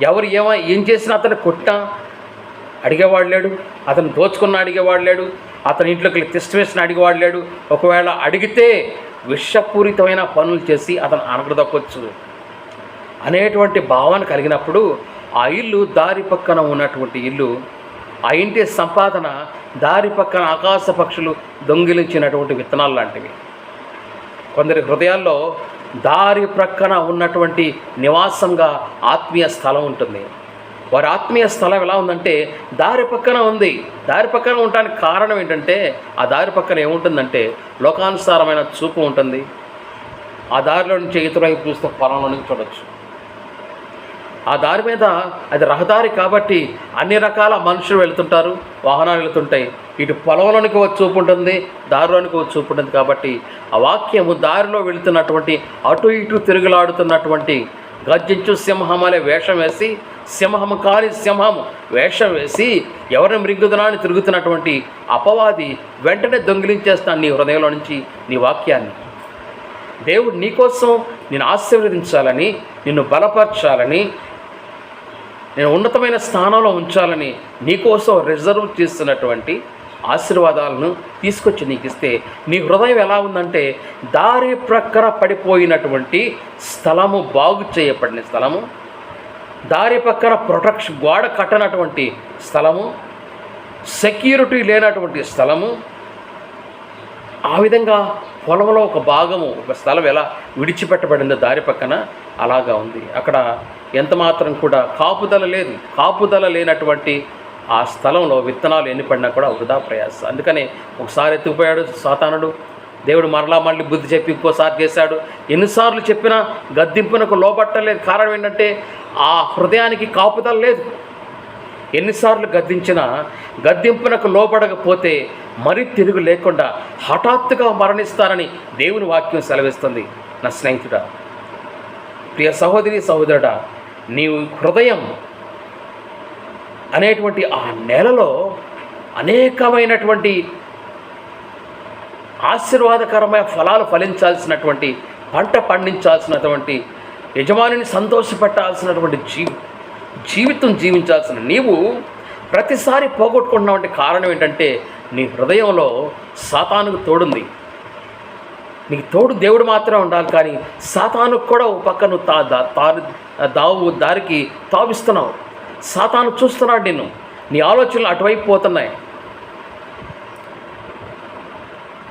ఎవరు ఏం చేసినా అతను కొట్టా అడిగేవాడు లేడు, అతను దోచుకున్న అడిగేవాడు లేడు, అతని ఇంట్లోకి తిష్ట వేసిన అడిగేవాడు లేడు. ఒకవేళ అడిగితే విషపూరితమైన పనులు చేసి అతను అనగదొక్కొచ్చు అనేటువంటి భావన కలిగినప్పుడు ఆ ఇల్లు దారి పక్కన ఉన్నటువంటి ఇల్లు, ఆ ఇంటి సంపాదన దారి పక్కన ఆకాశ పక్షులు దొంగిలించినటువంటి విత్తనాలు లాంటివి. కొందరి హృదయాల్లో దారి ప్రక్కన ఉన్నటువంటి నివాసంగా ఆత్మీయ స్థలం ఉంటుంది. వారి ఆత్మీయ స్థలం ఎలా ఉందంటే దారి పక్కన ఉంది. దారి పక్కన ఉండడానికి కారణం ఏంటంటే, ఆ దారి పక్కన ఏముంటుందంటే లోకానుసారమైన చూపు ఉంటుంది. ఆ దారిలో నుంచి ఇతరుల వైపు చూస్తే పొలంలో నుంచి చూడవచ్చు. ఆ దారి మీద అది రహదారి కాబట్టి అన్ని రకాల మనుషులు వెళుతుంటారు, వాహనాలు వెళుతుంటాయి. ఇటు పొలంలోనికి వచ్చి చూపు ఉంటుంది, దారిలోనికి వచ్చి చూపు ఉంటుంది. కాబట్టి ఆ వాక్యము దారిలో వెళుతున్నటువంటి అటు ఇటు తిరుగులాడుతున్నటువంటి గర్జించు సింహం అనే వేషం వేసి, సింహము కాని సింహము వేషం వేసి ఎవరిని మృంగుదనాన్ని తిరుగుతున్నటువంటి అపవాది వెంటనే దొంగిలించేస్తాను నీ హృదయంలో నుంచి నీ వాక్యాన్ని. దేవుడు నీకోసం నేను ఆశీర్వదించాలని, నిన్ను బలపరచాలని, నేను ఉన్నతమైన స్థానంలో ఉంచాలని నీకోసం రిజర్వ్ చేస్తున్నటువంటి ఆశీర్వాదాలను తీసుకొచ్చి నీకు ఇస్తే నీ హృదయం ఎలా ఉందంటే దారి ప్రక్కన పడిపోయినటువంటి స్థలము, బాగు చేయబడిన స్థలము, దారి పక్కన ప్రొటెక్షన్ గోడ కట్టనటువంటి స్థలము, సెక్యూరిటీ లేనటువంటి స్థలము, ఆ విధంగా పొలంలో ఒక భాగము, ఒక స్థలం ఎలా విడిచిపెట్టబడిందో దారి పక్కన అలాగా ఉంది. అక్కడ ఎంత మాత్రం కూడా కాపుదల లేదు. కాపుదల లేనటువంటి ఆ స్థలంలో విత్తనాలు ఎన్ని పడినా కూడా వృధా ప్రయాస. అందుకని ఒకసారి ఎత్తుకుపోయాడు సాతానుడు, దేవుడు మరలా మళ్ళీ బుద్ధి చెప్పి ఇంకోసారి చేశాడు. ఎన్నిసార్లు చెప్పినా గద్దింపునకు లోబట్టలేదు. కారణం ఏంటంటే ఆ హృదయానికి కాపుదల లేదు. ఎన్నిసార్లు గద్దించినా గద్దింపునకు లోబడకపోతే మరి తిరుగు లేకుండా హఠాత్తుగా మరణిస్తారని దేవుని వాక్యం సెలవిస్తుంది. నా స్నేహితుడా, ప్రియ సహోదరి సహోదరుడా, నీవు హృదయం అనేటువంటి ఆ నెలలో అనేకమైనటువంటి ఆశీర్వాదకరమైన ఫలాలు ఫలించాల్సినటువంటి, పంట పండించాల్సినటువంటి, యజమానిని సంతోషపెట్టాల్సినటువంటి జీవితం జీవించాల్సిన నీవు ప్రతిసారి పోగొట్టుకుంటున్నావంటే కారణం ఏంటంటే నీ హృదయంలో సాతానుకు తోడుంది. నీకు తోడు దేవుడు మాత్రమే ఉండాలి, కానీ సాతానుకు కూడా ఒక పక్క నువ్వు దారికి తావిస్తున్నావు. సాతాను చూస్తున్నాడు నిన్ను, నీ ఆలోచనలు అటువైపు పోతున్నాయి.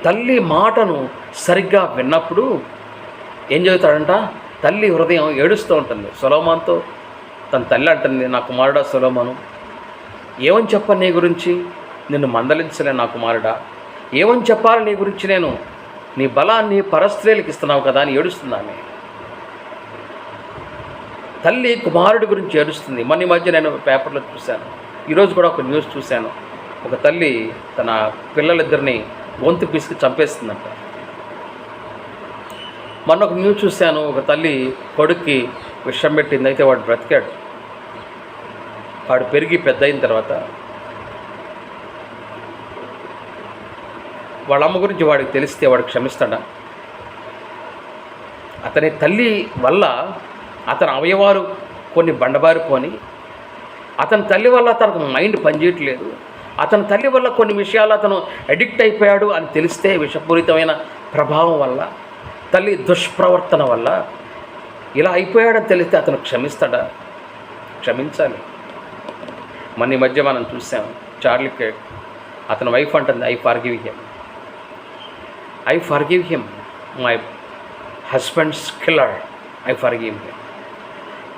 తల్లి మాటను సరిగ్గా విన్నప్పుడు ఏం చెబుతాడంట, తల్లి హృదయం ఏడుస్తూ ఉంటుంది. సొలొమోనుతో తన తల్లి అంటుంది, నా కుమారుడా సొలొమోను, ఏమని చెప్పను నీ గురించి, నిన్ను మందలించలే నా కుమారుడా, ఏమని చెప్పాలి నీ గురించి, నేను నీ బలాన్ని పరస్త్రీలకు ఇస్తున్నావు కదా అని ఏడుస్తుంది ఆమె. తల్లి కుమారుడి గురించి ఏడుస్తుంది. మొన్న మధ్య నేను పేపర్లో చూశాను, ఈరోజు కూడా ఒక న్యూస్ చూశాను. ఒక తల్లి తన పిల్లలిద్దరిని గొంతు పిసికి చంపేస్తుందంట. మొన్న ఒక న్యూస్ చూశాను, ఒక తల్లి కొడుక్కి విషం పెట్టింది, అయితే వాడు బ్రతికాడు. వాడు పెరిగి పెద్ద అయిన తర్వాత వాళ్ళ అమ్మ గురించి వాడికి తెలిస్తే వాడికి క్షమిస్తాడా? అతని తల్లి వల్ల అతని అవయవాలు కొన్ని బండబారిపోని, అతని తల్లి వల్ల తనకు మైండ్ పనిచేయట్లేదు, అతని తల్లి వల్ల కొన్ని విషయాలు అతను అడిక్ట్ అయిపోయాడు అని తెలిస్తే, విషపూరితమైన ప్రభావం వల్ల, తల్లి దుష్ప్రవర్తన వల్ల ఇలా అయిపోయాడని తెలిస్తే అతను క్షమిస్తాడా? క్షమించాలి. మన ఈ మధ్య మనం చూసాం, చార్లీ కిర్క్, అతని వైఫ్ అంటుంది, I forgive him, my husband's killer, I forgive him.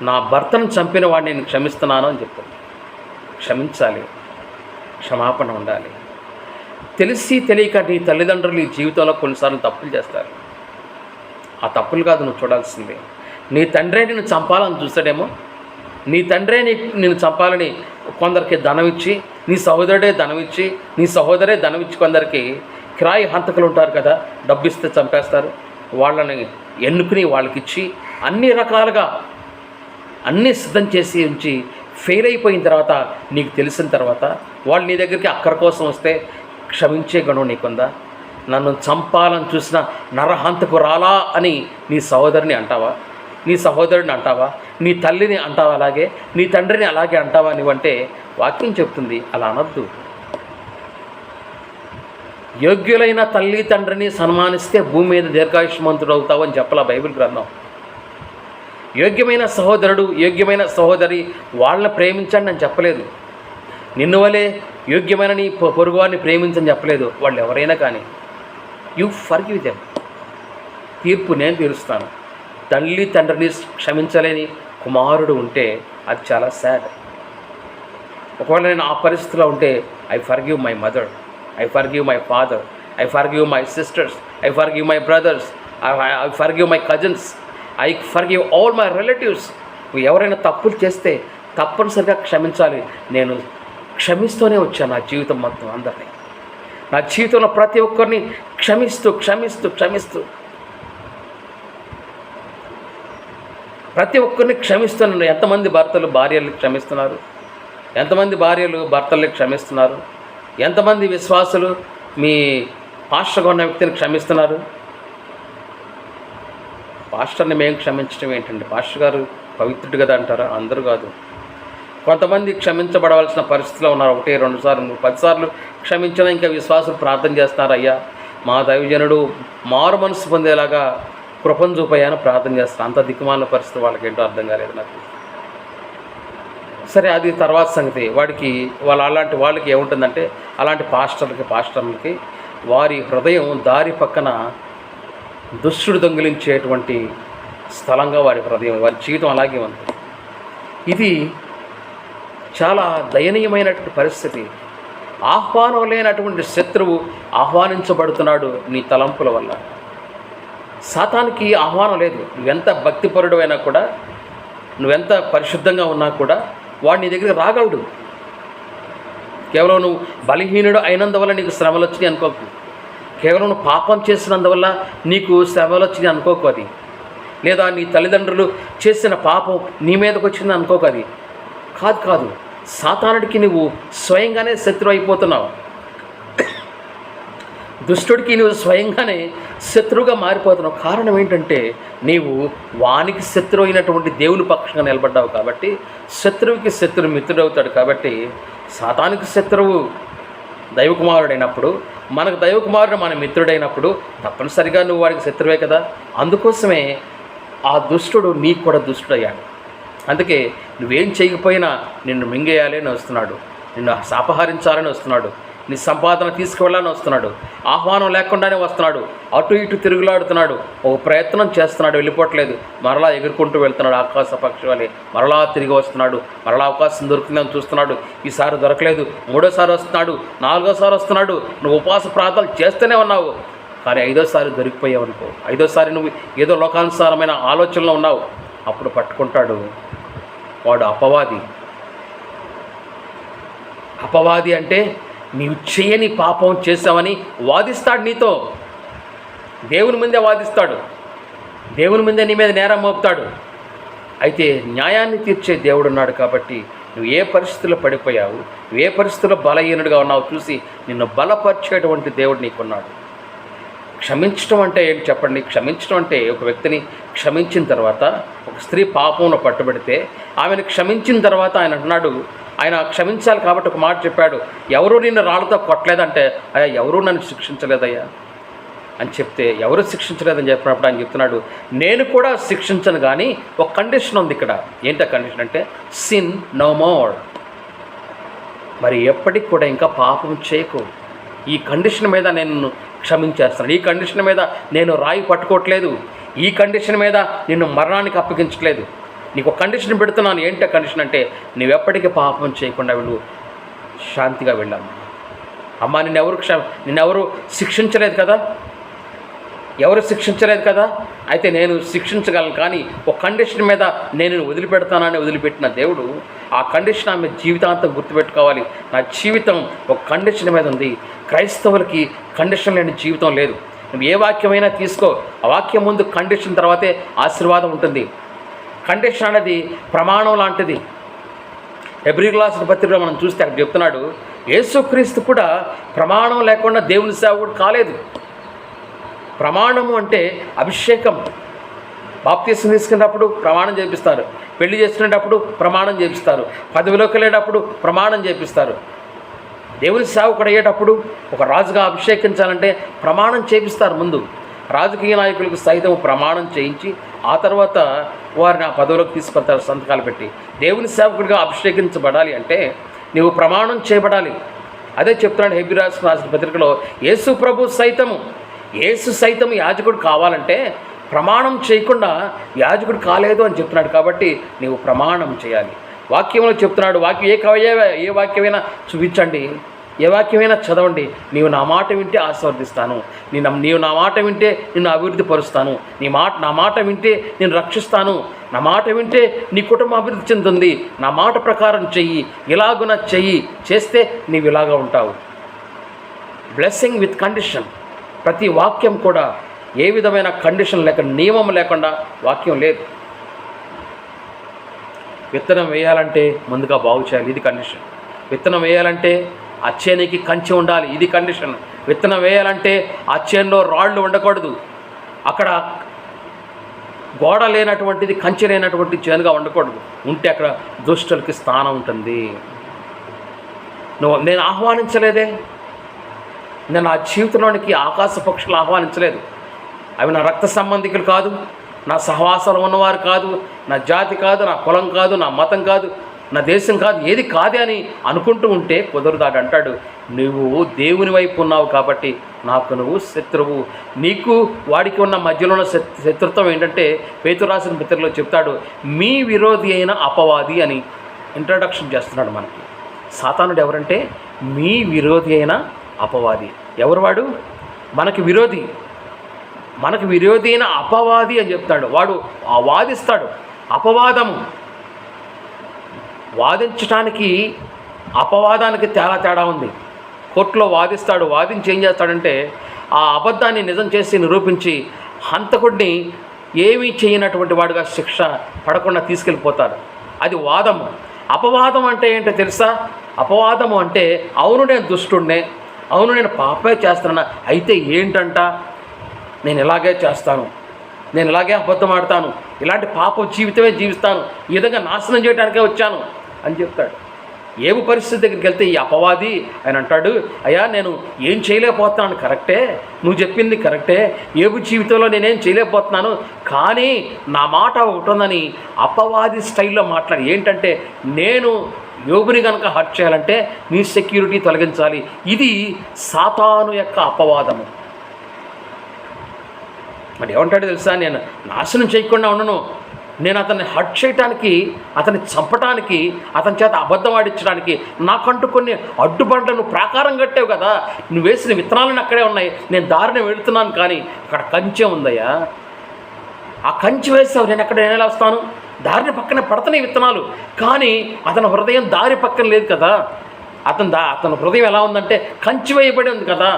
నా భర్తను చంపిన వాడిని నేను క్షమిస్తున్నాను అని చెప్తాను. క్షమించాలి, క్షమాపణ ఉండాలి. తెలిసి తెలియక నీ తల్లిదండ్రులు ఈ జీవితంలో కొన్నిసార్లు తప్పులు చేస్తారు. ఆ తప్పులు కాదు నువ్వు చూడాల్సిందే. నీ తండ్రే నిన్ను చంపాలని చూస్తాడేమో, నీ తండ్రే నిన్ను చంపాలని కొందరికి ధనం ఇచ్చి, నీ సహోదరుడే ధనం ఇచ్చి, నీ సహోదరే ధనం ఇచ్చి, కొందరికి కిరాయి హంతకులు ఉంటారు కదా, డబ్బు ఇస్తే చంపేస్తారు, వాళ్ళని ఎన్నుకుని వాళ్ళకి ఇచ్చి అన్ని రకాలుగా అన్నీ సిద్ధం చేసి ఉంచి ఫెయిల్ అయిపోయిన తర్వాత, నీకు తెలిసిన తర్వాత వాళ్ళు నీ దగ్గరికి అక్కర కోసం వస్తే క్షమించే గుణం నీకుందా? నన్ను చంపాలని చూసిన నరహంతకు రాలా అని నీ సహోదరిని అంటావా? నీ సహోదరుని అంటావా? నీ తల్లిని అంటావా? అలాగే నీ తండ్రిని అలాగే అంటావా? నువ్వంటే వాక్యం చెప్తుంది అలా అనొద్దు. యోగ్యులైన తల్లి తండ్రిని సన్మానిస్తే భూమి మీద దీర్ఘాయుష్మంతుడు అవుతావు అని చెప్పాల బైబిల్ గ్రంథం. యోగ్యమైన సహోదరుడు, యోగ్యమైన సహోదరి వాళ్ళని ప్రేమించండి అని చెప్పలేదు. నిన్ను వలే యోగ్యమైన నీ పొరుగువారిని ప్రేమించని చెప్పలేదు. వాళ్ళు ఎవరైనా కానీ యు ఫర్గివ్ దెమ్. తీర్పు నేను తీరుస్తాను. తల్లి తండ్రిని క్షమించలేని కుమారుడు ఉంటే అది చాలా సాడ్. ఒకవేళ నేను ఆ పరిస్థితిలో ఉంటే I forgive my mother, I forgive my father, I forgive my sisters, I forgive my brothers, I forgive my cousins, I forgive all my relatives. ఎవరైనా తప్పులు చేస్తే తప్పనిసరిగా క్షమించాలి. నేను క్షమిస్తూనే వచ్చాను నా జీవితం మొత్తం అందరినీ. నా జీవితంలో ప్రతి ఒక్కరిని క్షమిస్తూ క్షమిస్తూ క్షమిస్తూ ప్రతి ఒక్కరిని క్షమిస్తున్నాను. ఎంతమంది భర్తలు భార్యలు క్షమిస్తున్నారు? ఎంతమంది భార్యలు భర్తల్ని క్షమిస్తున్నారు? ఎంతమంది విశ్వాసులు మీ పాస్టర్గా ఉన్న వ్యక్తిని క్షమిస్తున్నారు? పాస్టర్ని మేము క్షమించడం ఏంటండి? పాస్టర్ గారు పవిత్రుడు కదా అంటారా? అందరూ కాదు. కొంతమంది క్షమించబడవలసిన పరిస్థితిలో ఉన్నారు. 1, 2 సార్లు 10 సార్లు క్షమించినా ఇంకా విశ్వాసులు ప్రార్థన చేస్తున్నారు, అయ్యా మా దైవజనుడు మారు మనసు పొందేలాగా కృపను చూపయ్యాను ప్రార్థన చేస్తారు. అంత దిక్కుమాలిన పరిస్థితి వాళ్ళకి ఏంటో అర్థం కాలేదు నాకు. సరే, అది తర్వాత సంగతి. అలాంటి వాళ్ళకి ఏముంటుందంటే, అలాంటి పాస్టర్లకి వారి హృదయం దారి పక్కన దుష్టుడు దొంగిలించేటువంటి స్థలంగా వారి హృదయం, వారి జీవితం అలాగే ఉంది. ఇది చాలా దయనీయమైనటువంటి పరిస్థితి. ఆహ్వానం లేనటువంటి శత్రువు ఆహ్వానించబడుతున్నాడు నీ తలంపుల వల్ల. సాతానికి ఆహ్వానం లేదు. నువ్వెంత భక్తిపరుడు అయినా కూడా, నువ్వెంత పరిశుద్ధంగా ఉన్నా కూడా వాడు నీ దగ్గరికి రాగలడు. కేవలం నువ్వు బలహీనుడు అయినందువల్ల నీకు శ్రమలు వచ్చినాయి అనుకోకు. కేవలం నువ్వు పాపం చేసినందువల్ల నీకు శ్రమలు వచ్చినాయి అనుకోకు అది. లేదా నీ తల్లిదండ్రులు చేసిన పాపం నీ మీదకి వచ్చింది అనుకోకు అది. కాదు. సాతానుడికి నువ్వు స్వయంగానే శత్రువు అయిపోతున్నావు. దుష్టుడికి నువ్వు స్వయంగానే శత్రువుగా మారిపోతున్నావు. కారణం ఏంటంటే నీవు వానికి శత్రువు అయినటువంటి దేవుని పక్షంగా నిలబడ్డావు కాబట్టి. శత్రువుకి శత్రువు మిత్రుడవుతాడు కాబట్టి. సాతానికి శత్రువు దైవకుమారుడైనప్పుడు, మనకు దైవకుమారుడు మన మిత్రుడైనప్పుడు తప్పనిసరిగా నువ్వు వాడికి శత్రువే కదా. అందుకోసమే ఆ దుష్టుడు నీకు కూడా దుష్టుడయ్యాడు. అందుకే నువ్వేం చేయకపోయినా నిన్ను మింగేయాలని వస్తున్నాడు, నిన్ను శాపహరించాలని వస్తున్నాడు, నీ సంపాదన తీసుకువెళ్ళాలని వస్తున్నాడు, ఆహ్వానం లేకుండానే వస్తున్నాడు, అటు ఇటు తిరుగులాడుతున్నాడు, ఒక ప్రయత్నం చేస్తున్నాడు, వెళ్ళిపోవట్లేదు, మరలా ఎగురుకుంటూ వెళ్తున్నాడు ఆకాశ పక్షి వలె. మరలా తిరిగి వస్తున్నాడు, మరలా అవకాశం దొరుకుతుందని చూస్తున్నాడు. ఈసారి దొరకలేదు, మూడోసారి వస్తున్నాడు, నాలుగోసారి వస్తున్నాడు. నువ్వు ఉపవాస ప్రార్థనలు చేస్తూనే ఉన్నావు, కానీ ఐదోసారి దొరికిపోయావు అనుకో, ఐదోసారి నువ్వు ఏదో లోకానుసారమైన ఆలోచనలో ఉన్నావు, అప్పుడు పట్టుకుంటాడు వాడు అపవాది. అపవాది అంటే నీవు చేయని పాపం చేసావని వాదిస్తాడు నీతో. దేవుని ముందే వాదిస్తాడు, దేవుని ముందే నీ మీద నేరం మోపుతాడు. అయితే న్యాయాన్ని తీర్చే దేవుడు ఉన్నాడు కాబట్టి నువ్వు ఏ పరిస్థితుల్లో పడిపోయావు, నువ్వు ఏ పరిస్థితుల్లో బలహీనుడిగా ఉన్నావు చూసి నిన్ను బలపరిచేటువంటి దేవుడు నీకున్నాడు. క్షమించడం అంటే ఏంటి చెప్పండి? క్షమించడం అంటే ఒక వ్యక్తిని క్షమించిన తర్వాత, ఒక స్త్రీ పాపంలో పట్టుబడితే ఆమెను క్షమించిన తర్వాత ఆయన అన్నాడు, ఆయన క్షమించాలి కాబట్టి ఒక మాట చెప్పాడు, ఎవరూ నిన్ను రాళ్ళతో కొట్టలేదంటే, అయ్యా ఎవరూ నన్ను శిక్షించలేదయ్యా అని చెప్తే, ఎవరు శిక్షించలేదని చెప్పినప్పుడు ఆయన చెప్తున్నాడు, నేను కూడా శిక్షించను, కానీ ఒక కండిషన్ ఉంది ఇక్కడ. ఏంటి కండిషన్ అంటే సిన్ నో మోర్. మరి ఎప్పటికి కూడా ఇంకా పాపం చేయకు. ఈ కండిషన్ మీద నేను క్షమించేస్తాను, ఈ కండిషన్ మీద నేను రాయి పట్టుకోవట్లేదు, ఈ కండిషన్ మీద నిన్ను మరణానికి అప్పగించట్లేదు, నీకు ఒక కండిషన్ పెడుతున్నాను. ఏంటి కండిషన్ అంటే నువ్వెప్పటికీ పాపం చేయకుండా వెళ్ళు, శాంతిగా వెళ్ళాము. అమ్మ నిన్నెవరు శిక్షించలేదు కదా, ఎవరు శిక్షించలేదు కదా, అయితే నేను శిక్షించగలను, కానీ ఒక కండిషన్ మీద నేను వదిలిపెడతానని వదిలిపెట్టిన దేవుడు ఆ కండిషన్ ఆమె జీవితాంతం గుర్తుపెట్టుకోవాలి. నా జీవితం ఒక కండిషన్ మీద ఉంది. క్రైస్తవులకి కండిషన్ లేని జీవితం లేదు. నువ్వు ఏ వాక్యమైనా తీసుకో, ఆ వాక్యం ముందు కండిషన్ తర్వాతే ఆశీర్వాదం ఉంటుంది. కండిషన్ అనేది ప్రమాణం లాంటిది. హెబ్రీయులకు రాసిన పత్రికలో మనం చూస్తే అక్కడ చెప్తున్నాడు, యేసుక్రీస్తు కూడా ప్రమాణం లేకుండా దేవుని సేవకుడు కాలేదు. ప్రమాణము అంటే అభిషేకం. బాప్తీసం తీసుకునేటప్పుడు ప్రమాణం చేపిస్తారు, పెళ్లి చేసుకునేటప్పుడు ప్రమాణం చేపిస్తారు, పదవిలోకి వెళ్ళేటప్పుడు ప్రమాణం చేపిస్తారు. దేవుని సేవకుడు అయ్యేటప్పుడు ఒక రాజుగా అభిషేకించాలంటే ప్రమాణం చేపిస్తారు ముందు. రాజకీయ నాయకులకు సైతం ప్రమాణం చేయించి ఆ తర్వాత వారిని ఆ పదవిలోకి తీసుకొస్తారు సంతకాలు పెట్టి. దేవుని సేవకుడిగా అభిషేకించబడాలి అంటే నీవు ప్రమాణం చేయబడాలి. అదే చెప్తున్నాడు హెబ్రీయులకు రాసిన పత్రికలో, యేసు సైతం యాజకుడు కావాలంటే ప్రమాణం చేయకుండా యాజకుడు కాలేదు అని చెప్తున్నాడు. కాబట్టి నీవు ప్రమాణం చేయాలి. వాక్యంలో చెప్తున్నాడు, ఏ వాక్యమైనా చూపించండి, ఏ వాక్యమైనా చదవండి, నీవు నా మాట వింటే ఆశీర్వదిస్తాను, నీవు నా మాట వింటే నిన్ను అభివృద్ధి పరుస్తాను, నా మాట వింటే నేను రక్షిస్తాను, నా మాట వింటే నీ కుటుంబం అభివృద్ధి చెందుతుంది, నా మాట ప్రకారం చెయ్యి, ఇలాగున చెయ్యి, చేస్తే నీవు ఇలాగా ఉంటావు. Blessing with condition. ప్రతి వాక్యం కూడా ఏ విధమైన కండిషన్ లేక నియమం లేకుండా వాక్యం లేదు. విత్తనం వేయాలంటే ముందుగా బాగు చేయాలి, ఇది కండిషన్. విత్తనం వేయాలంటే ఆ చేనికి కంచె ఉండాలి, ఇది కండిషన్. విత్తనం వేయాలంటే ఆ చేనులో రాళ్ళు ఉండకూడదు, అక్కడ గోడ లేనటువంటిది, కంచె లేనటువంటి చేనుగా ఉండకూడదు. ఉంటే అక్కడ దుష్టులకి స్థానం ఉంటుంది. నేను ఆహ్వానించలేదే, నేను నా జీవితంలోనికి ఆకాశ పక్షులు ఆహ్వానించలేదు. అవి నా రక్త సంబంధికులు కాదు, నా సహవాసంలో ఉన్నవారు కాదు, నా జాతి కాదు, నా కులం కాదు, నా మతం కాదు, నా దేశం కాదు, ఏది కాదే అని అనుకుంటూ ఉంటే కుదరదు. అంటాడు, నువ్వు దేవుని వైపు ఉన్నావు కాబట్టి నాకు నువ్వు శత్రువు. నీకు వాడికి ఉన్న మధ్యలో ఉన్న శత్రుత్వం ఏంటంటే పేతురు రాసిన పత్రికలో చెప్తాడు, మీ విరోధి అయిన అపవాది అని ఇంట్రడక్షన్ చేస్తున్నాడు మనకి. సాతానుడు ఎవరంటే మీ విరోధి అయిన అపవాది. ఎవరు వాడు? మనకి విరోధి అయిన అపవాది అని చెప్తాడు. వాడు వాదిస్తాడు. అపవాదము వాదించడానికి అపవాదానికి తేడా ఉంది. కోర్టులో వాదిస్తాడు. వాదించి ఏం చేస్తాడంటే ఆ అబద్ధాన్ని నిజం చేసి నిరూపించి హంతకుడిని ఏమీ చేయనటువంటి వాడుగా శిక్ష పడకుండా తీసుకెళ్ళిపోతారు. అది వాదము. అపవాదం అంటే ఏంటో తెలుసా? అపవాదము అంటే అవును నేను దుష్టుడినే, అవును నేను పాపమే చేస్తున్నా, అయితే ఏంటంట నేను ఇలాగే చేస్తాను, నేను ఇలాగే అబద్ధం ఆడతాను, ఇలాంటి పాపం జీవితమే జీవిస్తాను, ఈ విధంగా నాశనం చేయడానికే వచ్చాను అని చెప్తాడు. ఏవు పరిస్థితి దగ్గరికి వెళ్తే ఈ అపవాది ఆయన అంటాడు, అయ్యా నేను ఏం చేయలేకపోతున్నాను, కరెక్టే, నువ్వు చెప్పింది కరెక్టే, ఏబు జీవితంలో నేనేం చేయలేకపోతున్నాను, కానీ నా మాట ఒకటి ఉందని అపవాది స్టైల్లో మాట్లాడి ఏంటంటే నేను యోబుని కనుక హర్ట్ చేయాలంటే నీ సెక్యూరిటీ తొలగించాలి. ఇది సాతాను యొక్క అపవాదము. మరి ఏమంటాడు తెలుసా? నేను నాశనం చేయకుండా ఉండను, నేను అతన్ని హర్ట్ చేయటానికి, అతన్ని చంపటానికి, అతని చేత అబద్ధం ఆడించడానికి నాకంటూ కొన్ని అడ్డుబండలను ప్రాకారం కట్టావు కదా, నువ్వు వేసిన విత్తనాలను అక్కడే ఉన్నాయి, నేను దారిని వెళుతున్నాను, కానీ అక్కడ కంచె ఉందయ్యా, ఆ కంచె వేసావు, నేను ఎక్కడ ఎలా వస్తాను? దారిని పక్కన పడుతున్నాయి విత్తనాలు, కానీ అతని హృదయం దారి పక్కన లేదు కదా. అతని హృదయం ఎలా ఉందంటే కంచె వేయబడి ఉంది కదా,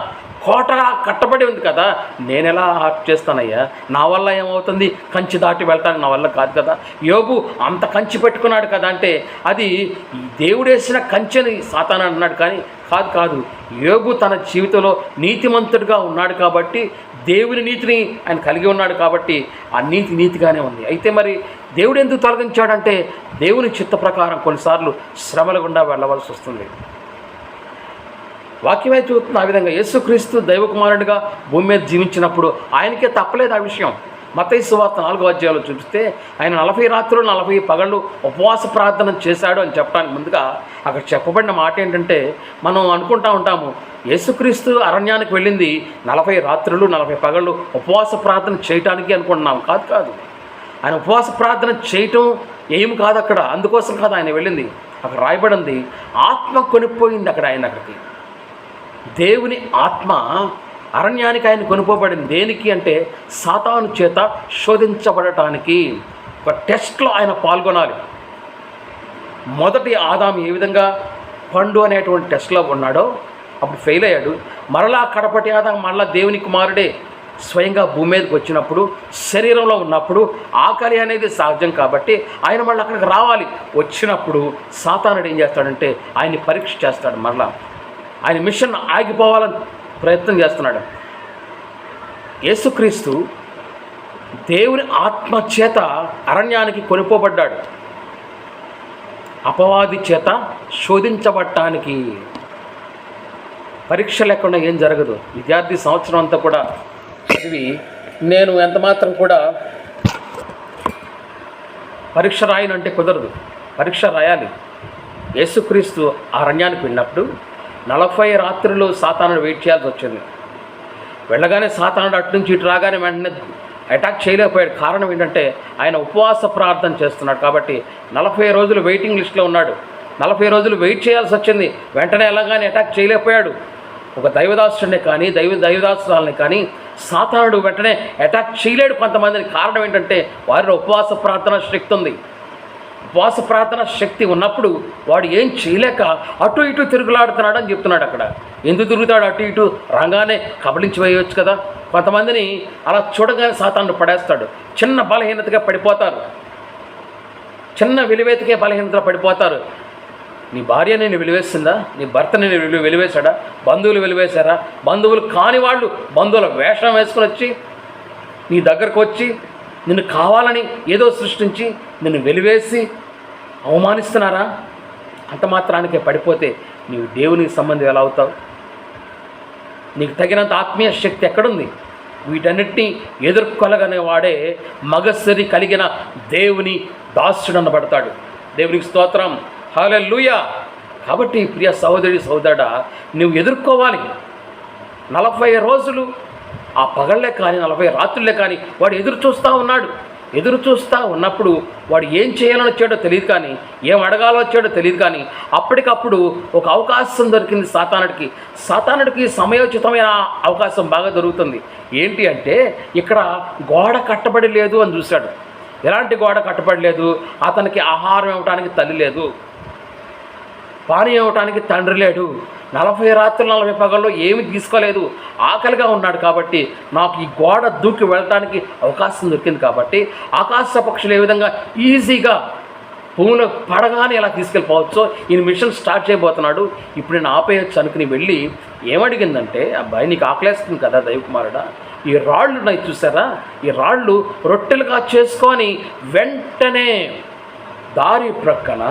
కోటగా కట్టబడి ఉంది కదా. నేను ఎలా హర్ట్ చేస్తానయ్యా? నా వల్ల ఏమవుతుంది? కంచి దాటి వెళ్తాను, నా వల్ల కాదు కదా. యోబు అంత కంచి పెట్టుకున్నాడు కదా అంటే అది దేవుడేసిన కంచెని సాతాను అన్నాడు, కానీ కాదు. యోబు తన జీవితంలో నీతిమంతుడిగా ఉన్నాడు కాబట్టి, దేవుని నీతిని ఆయన కలిగి ఉన్నాడు కాబట్టి ఆ నీతిగానే ఉంది. అయితే మరి దేవుడు ఎందుకు తొలగించాడంటే దేవుని చిత్త ప్రకారం కొన్నిసార్లు శ్రమల గుండా వెళ్ళవలసి వస్తుంది. వాక్యమే చూస్తున్న ఆ విధంగా యేసుక్రీస్తు దైవకుమారుడిగా భూమి మీద జీవించినప్పుడు ఆయనకే తప్పలేదు ఆ విషయం. మత్తయి సువార్త 4వ అధ్యాయంలో చూపిస్తే ఆయన 40 రాత్రులు 40 పగళ్ళు ఉపవాస ప్రార్థన చేశాడు అని చెప్పడానికి ముందుగా అక్కడ చెప్పబడిన మాట ఏంటంటే, మనం అనుకుంటా ఉంటాము యేసుక్రీస్తు అరణ్యానికి వెళ్ళింది 40 రాత్రులు 40 పగళ్ళు ఉపవాస ప్రార్థన చేయటానికి అనుకుంటున్నాం. కాదు. ఆయన ఉపవాస ప్రార్థన చేయటం ఏమి కాదు అక్కడ, అందుకోసం కాదు ఆయన వెళ్ళింది. అక్కడ రాయబడింది ఆత్మ కొనిపోయింది అక్కడికి. దేవుని ఆత్మ అరణ్యానికి ఆయన కొనుక్కోబడింది. దేనికి అంటే సాతాను చేత శోధించబడటానికి. ఒక టెస్ట్లో ఆయన పాల్గొనాలి. మొదటి ఆదాము ఏ విధంగా పండు అనేటువంటి టెస్ట్లో ఉన్నాడో అప్పుడు ఫెయిల్ అయ్యాడు. మరలా కడపటి ఆదాము మరలా దేవుని కుమారుడే స్వయంగా భూమి మీదకి వచ్చినప్పుడు, శరీరంలో ఉన్నప్పుడు ఆకలి అనేది సహజం కాబట్టి ఆయన మళ్ళీ అక్కడికి రావాలి. వచ్చినప్పుడు సాతానుడు ఏం చేస్తాడంటే ఆయన్ని పరీక్ష చేస్తాడు. మరలా ఆయన మిషన్ ఆగిపోవాలని ప్రయత్నం చేస్తున్నాడు. యేసుక్రీస్తు దేవుని ఆత్మ చేత అరణ్యానికి కొనుక్కోబడ్డాడు, అపవాది చేత శోధించబడటానికి. పరీక్ష లేకుండా ఏం జరగదు. విద్యార్థి సంవత్సరం అంతా కూడా చదివి నేను ఎంత మాత్రం కూడా పరీక్ష రాయనంటే కుదరదు, పరీక్ష రాయాలి. యేసుక్రీస్తు అరణ్యానికి వెళ్ళినప్పుడు 40 రాత్రులు సాతానుడు వెయిట్ చేయాల్సి వచ్చింది. వెళ్ళగానే సాతానుడు అటు నుంచి ఇటు రాగానే వెంటనే అటాక్ చేయలేకపోయాడు. కారణం ఏంటంటే ఆయన ఉపవాస ప్రార్థన చేస్తున్నాడు కాబట్టి 40 రోజులు వెయిటింగ్ లిస్ట్లో ఉన్నాడు. 40 రోజులు వెయిట్ చేయాల్సి వచ్చింది. వెంటనే ఎలాగానే అటాక్ చేయలేకపోయాడు. ఒక దైవదాసుడిని కానీ దైవదాసురాలని కానీ సాతానుడు వెంటనే అటాక్ చేయలేడు కొంతమందిని. కారణం ఏంటంటే వారిలో ఉపవాస ప్రార్థన శక్తి ఉంది. ఉపవాస ప్రార్థన శక్తి ఉన్నప్పుడు వాడు ఏం చేయలేక అటు ఇటు తిరుగులాడుతున్నాడు అని చెప్తున్నాడు. అక్కడ ఎందుకు తిరుగుతాడు? అటు ఇటు రంగానే కబలించి వేయవచ్చు కదా. కొంతమందిని అలా చూడగానే సాతానుడు పడేస్తాడు. చిన్న బలహీనతగా పడిపోతారు, చిన్న వెలివేతకే బలహీనతగా పడిపోతారు. నీ భార్య నేను వెలివేసిందా? నీ భర్త నేను వెలివేశాడా? బంధువులు వెలివేశారా? బంధువులు కాని వాళ్ళు బంధువుల వేషం వేసుకుని వచ్చి నీ దగ్గరకు వచ్చి నిన్ను కావాలని ఏదో సృష్టించి నిన్ను వెలివేసి అవమానిస్తున్నారా? అంత మాత్రానికే పడిపోతే నీవు దేవునికి సంబంధం ఎలా అవుతావు? నీకు తగినంత ఆత్మీయ శక్తి ఎక్కడుంది? వీటన్నిటినీ ఎదుర్కొలగనే వాడే మగస్సరి కలిగిన దేవుని దాసుడు అనబడతాడు. దేవునికి స్తోత్రం. హల్లెలూయా. కాబట్టి ప్రియ సహోదరి సహోదరుడా, నువ్వు ఎదుర్కోవాలి. 40 రోజులు ఆ పగళ్ళే కానీ 40 రాత్రులే కానీ వాడు ఎదురు చూస్తూ ఉన్నాడు. ఎదురు చూస్తూ ఉన్నప్పుడు వాడు ఏం చేయాలని వచ్చాడో తెలియదు, కానీ ఏం అడగాలో వచ్చాడో తెలియదు, కానీ అప్పటికప్పుడు ఒక అవకాశం దొరికింది సాతానుడికి సమయోచితమైన అవకాశం బాగా దొరుకుతుంది. ఏంటి అంటే, ఇక్కడ గోడ కట్టబడి లేదు అని చూశాడు. ఎలాంటి గోడ కట్టబడి లేదు? అతనికి ఆహారం ఇవ్వడానికి తల్లి లేదు, పానీయం ఇవ్వడానికి తండ్రి లేడు, 40 రాత్రులు 40 పగల్లో ఏమి తీసుకోలేదు, ఆకలిగా ఉన్నాడు. కాబట్టి నాకు ఈ గోడ దూకి వెళ్ళడానికి అవకాశం దొరికింది. కాబట్టి ఆకాశ పక్షులు ఏ విధంగా ఈజీగా భూమిలో పడగానే ఎలా తీసుకెళ్ళిపోవచ్చో ఈయన మిషన్ స్టార్ట్ చేయబోతున్నాడు. ఇప్పుడు నేను ఆపేయచ్చు అనుకుని వెళ్ళి ఏమడిగిందంటే, అబ్బాయి నీకు ఆకలేస్తుంది కదా దైవకుమారుడా, ఈ రాళ్ళు ఉన్నాయి చూసారా, ఈ రాళ్ళు రొట్టెలుగా చేసుకొని వెంటనే దారి ప్రక్కన